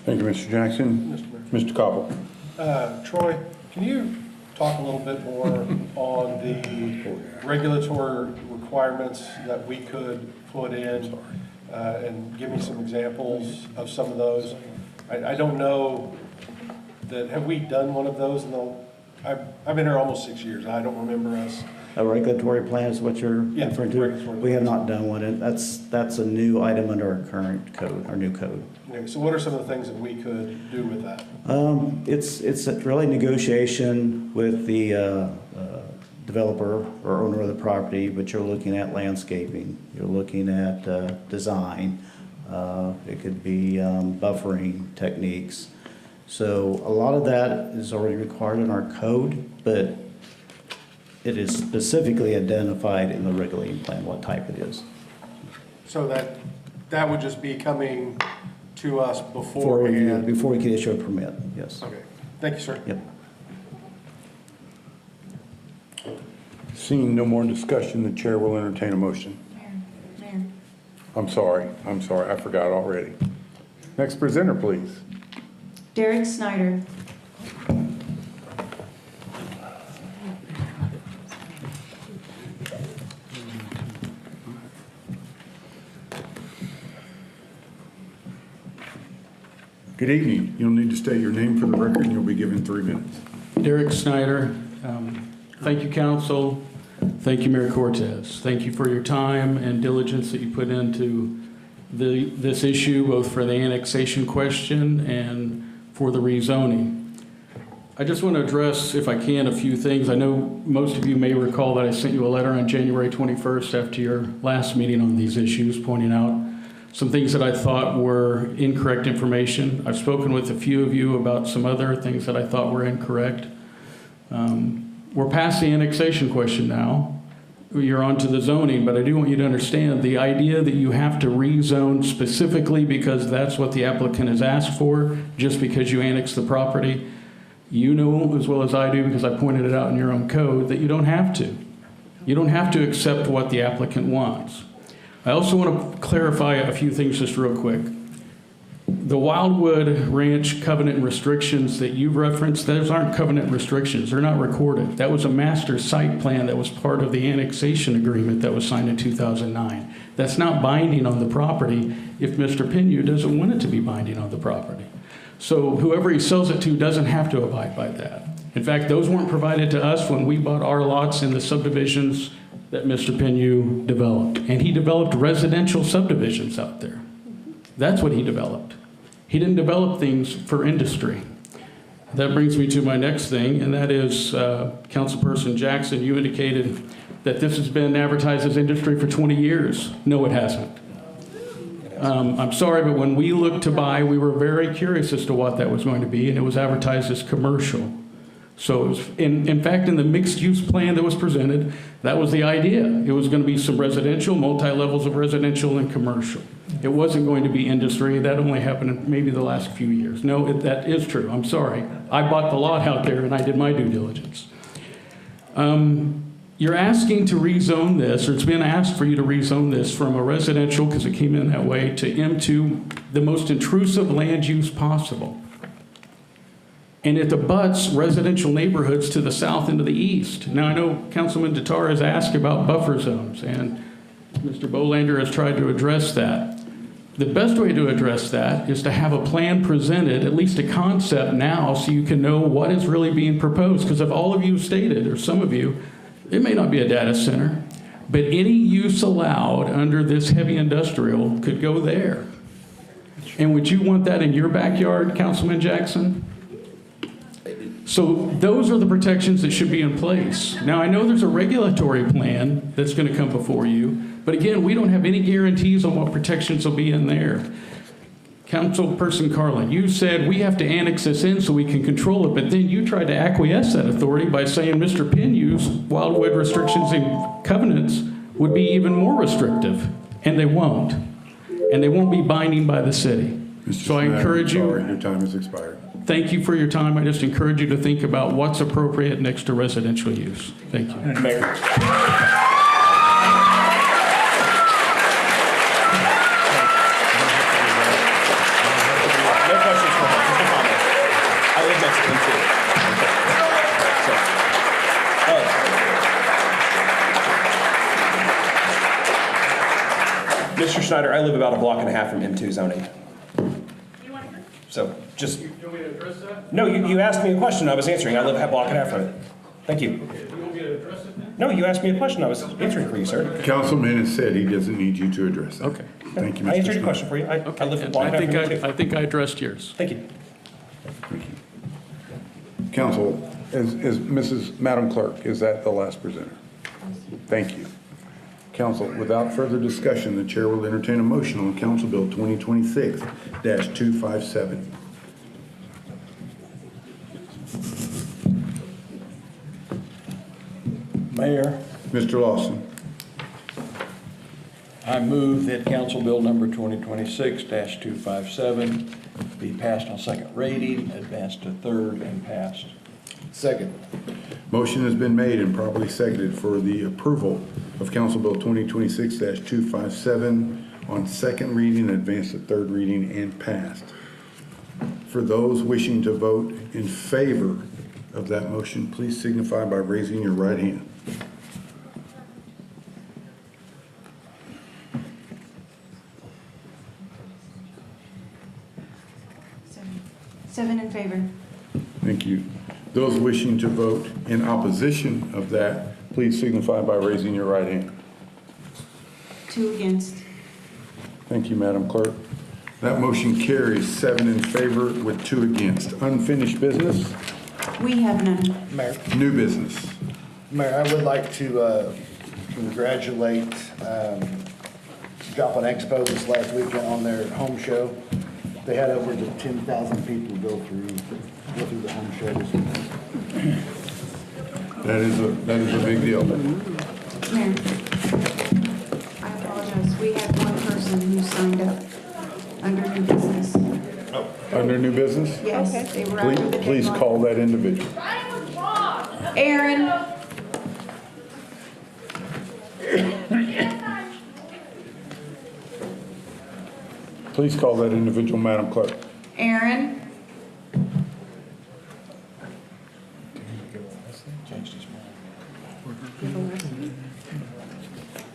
Thank you, Mr. Jackson. Mr. Cobble. Troy, can you talk a little bit more on the regulatory requirements that we could put in and give me some examples of some of those? I don't know that, have we done one of those? I've been here almost 6 years. I don't remember us. A regulatory plan is what you're referring to? We have not done one, and that's a new item under our current code, our new code. Okay, so what are some of the things that we could do with that? It's really negotiation with the developer or owner of the property, but you're looking at landscaping, you're looking at design, it could be buffering techniques. So a lot of that is already required in our code, but it is specifically identified in the regulating plan what type it is. So that would just be coming to us beforehand? Before we can issue a permit, yes. Okay, thank you, sir. Yep. Seeing no more discussion, the chair will entertain a motion. Mayor. I'm sorry, I forgot already. Next presenter, please. Derek Snyder. Good evening. You'll need to state your name for the record, and you'll be given 3 minutes. Derek Snyder. Thank you, council. Thank you, Mayor Cortez. Thank you for your time and diligence that you put into this issue, both for the annexation question and for the rezoning. I just want to address, if I can, a few things. I know most of you may recall that I sent you a letter on January 21st after your last meeting on these issues, pointing out some things that I thought were incorrect information. I've spoken with a few of you about some other things that I thought were incorrect. We're past the annexation question now. You're on to the zoning, but I do want you to understand the idea that you have to rezone specifically because that's what the applicant has asked for, just because you annex the property. You know as well as I do, because I pointed it out in your own code, that you don't have to. You don't have to accept what the applicant wants. I also want to clarify a few things just real quick. The Wildwood Ranch covenant restrictions that you referenced, those aren't covenant restrictions. They're not recorded. That was a master site plan that was part of the annexation agreement that was signed in 2009. That's not binding on the property if Mr. Pinu doesn't want it to be binding on the property. So whoever he sells it to doesn't have to abide by that. In fact, those weren't provided to us when we bought our lots in the subdivisions that Mr. Pinu developed. And he developed residential subdivisions out there. That's what he developed. He didn't develop things for industry. That brings me to my next thing, and that is, Councilperson Jackson, you indicated that this has been advertised as industry for 20 years. No, it hasn't. I'm sorry, but when we looked to buy, we were very curious as to what that was going to be, and it was advertised as commercial. So it was, in fact, in the mixed-use plan that was presented, that was the idea. It was going to be some residential, multi-levels of residential and commercial. It wasn't going to be industry. That only happened in maybe the last few years. No, that is true. I'm sorry. I bought the lot out there, and I did my due diligence. You're asking to rezone this, or it's been asked for you to rezone this from a residential, because it came in that way, to M2, the most intrusive land use possible. And it abuts residential neighborhoods to the south and to the east. Now, I know Councilman Tatar has asked about buffer zones, and Mr. Bolander has tried to address that. The best way to address that is to have a plan presented, at least a concept now, so you can know what is really being proposed. Because if all of you stated, or some of you, it may not be a data center, but any use allowed under this heavy industrial could go there. And would you want that in your backyard, Councilman Jackson? So those are the protections that should be in place. Now, I know there's a regulatory plan that's going to come before you, but again, we don't have any guarantees on what protections will be in there. Councilperson Carlin, you said we have to annex this in so we can control it, but then you tried to acquiesce that authority by saying Mr. Pinu's Wildwood restrictions and covenants would be even more restrictive, and they won't. And they won't be binding by the city. Mr. So I encourage you. Your time has expired. thank you for your time. I just encourage you to think about what's appropriate next to residential use. Thank you. Mayor. No questions for him, just a comment. I live next to him too. Mr. Schneider, I live about a block and a half from M2 zoning. So just. You want me to address that? No, you asked me a question, I was answering. I live a block and a half from it. Thank you. You want me to address it then? No, you asked me a question, I was answering for you, sir. Councilman has said he doesn't need you to address that. Okay. Thank you, Mr. I answered your Schneider. question for you. I live a block and a half from it too. I think I addressed yours. Thank you. Council, Madam Clerk, is that the last presenter? Thank you. Council, without further discussion, the chair will entertain a motion on Council Bill 2026-257. Mayor, Mr. Lawson. I move that Council Bill number 2026-257 be passed on second reading, advanced to third, and passed. Second. Motion has been made and properly seconded for the approval of Council Bill 2026-257 on second reading, advanced to third reading, and passed. For those wishing to vote in favor of that motion, please signify by raising your right hand. Seven in favor. Thank you. Those wishing to vote in opposition of that, please signify by raising your right hand. 2 against. Thank you, Madam Clerk. That motion carries 7 in favor with 2 against. Unfinished business? We have none. Mayor. New business? Mayor, I would like to congratulate Joplin Expo this last weekend on their home show. They had over 10,000 people go through the home show this weekend. That is a big deal. Mayor, I apologize. We had one person who signed up under new business. Under new business? Yes, they were under the Please deadline. call that individual. Aaron. Please call that individual, Madam Clerk. Aaron.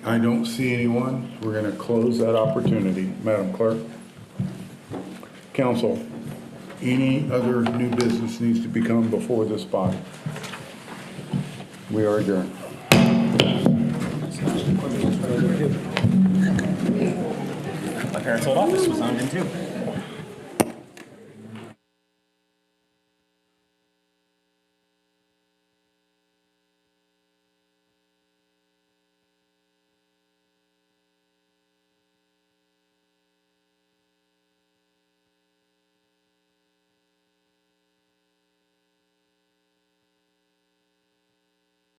I don't see anyone. We're going to close that opportunity, Madam Clerk. Council, any other new business needs to become before this body. We are adjourned. My parents' old office was owned in too.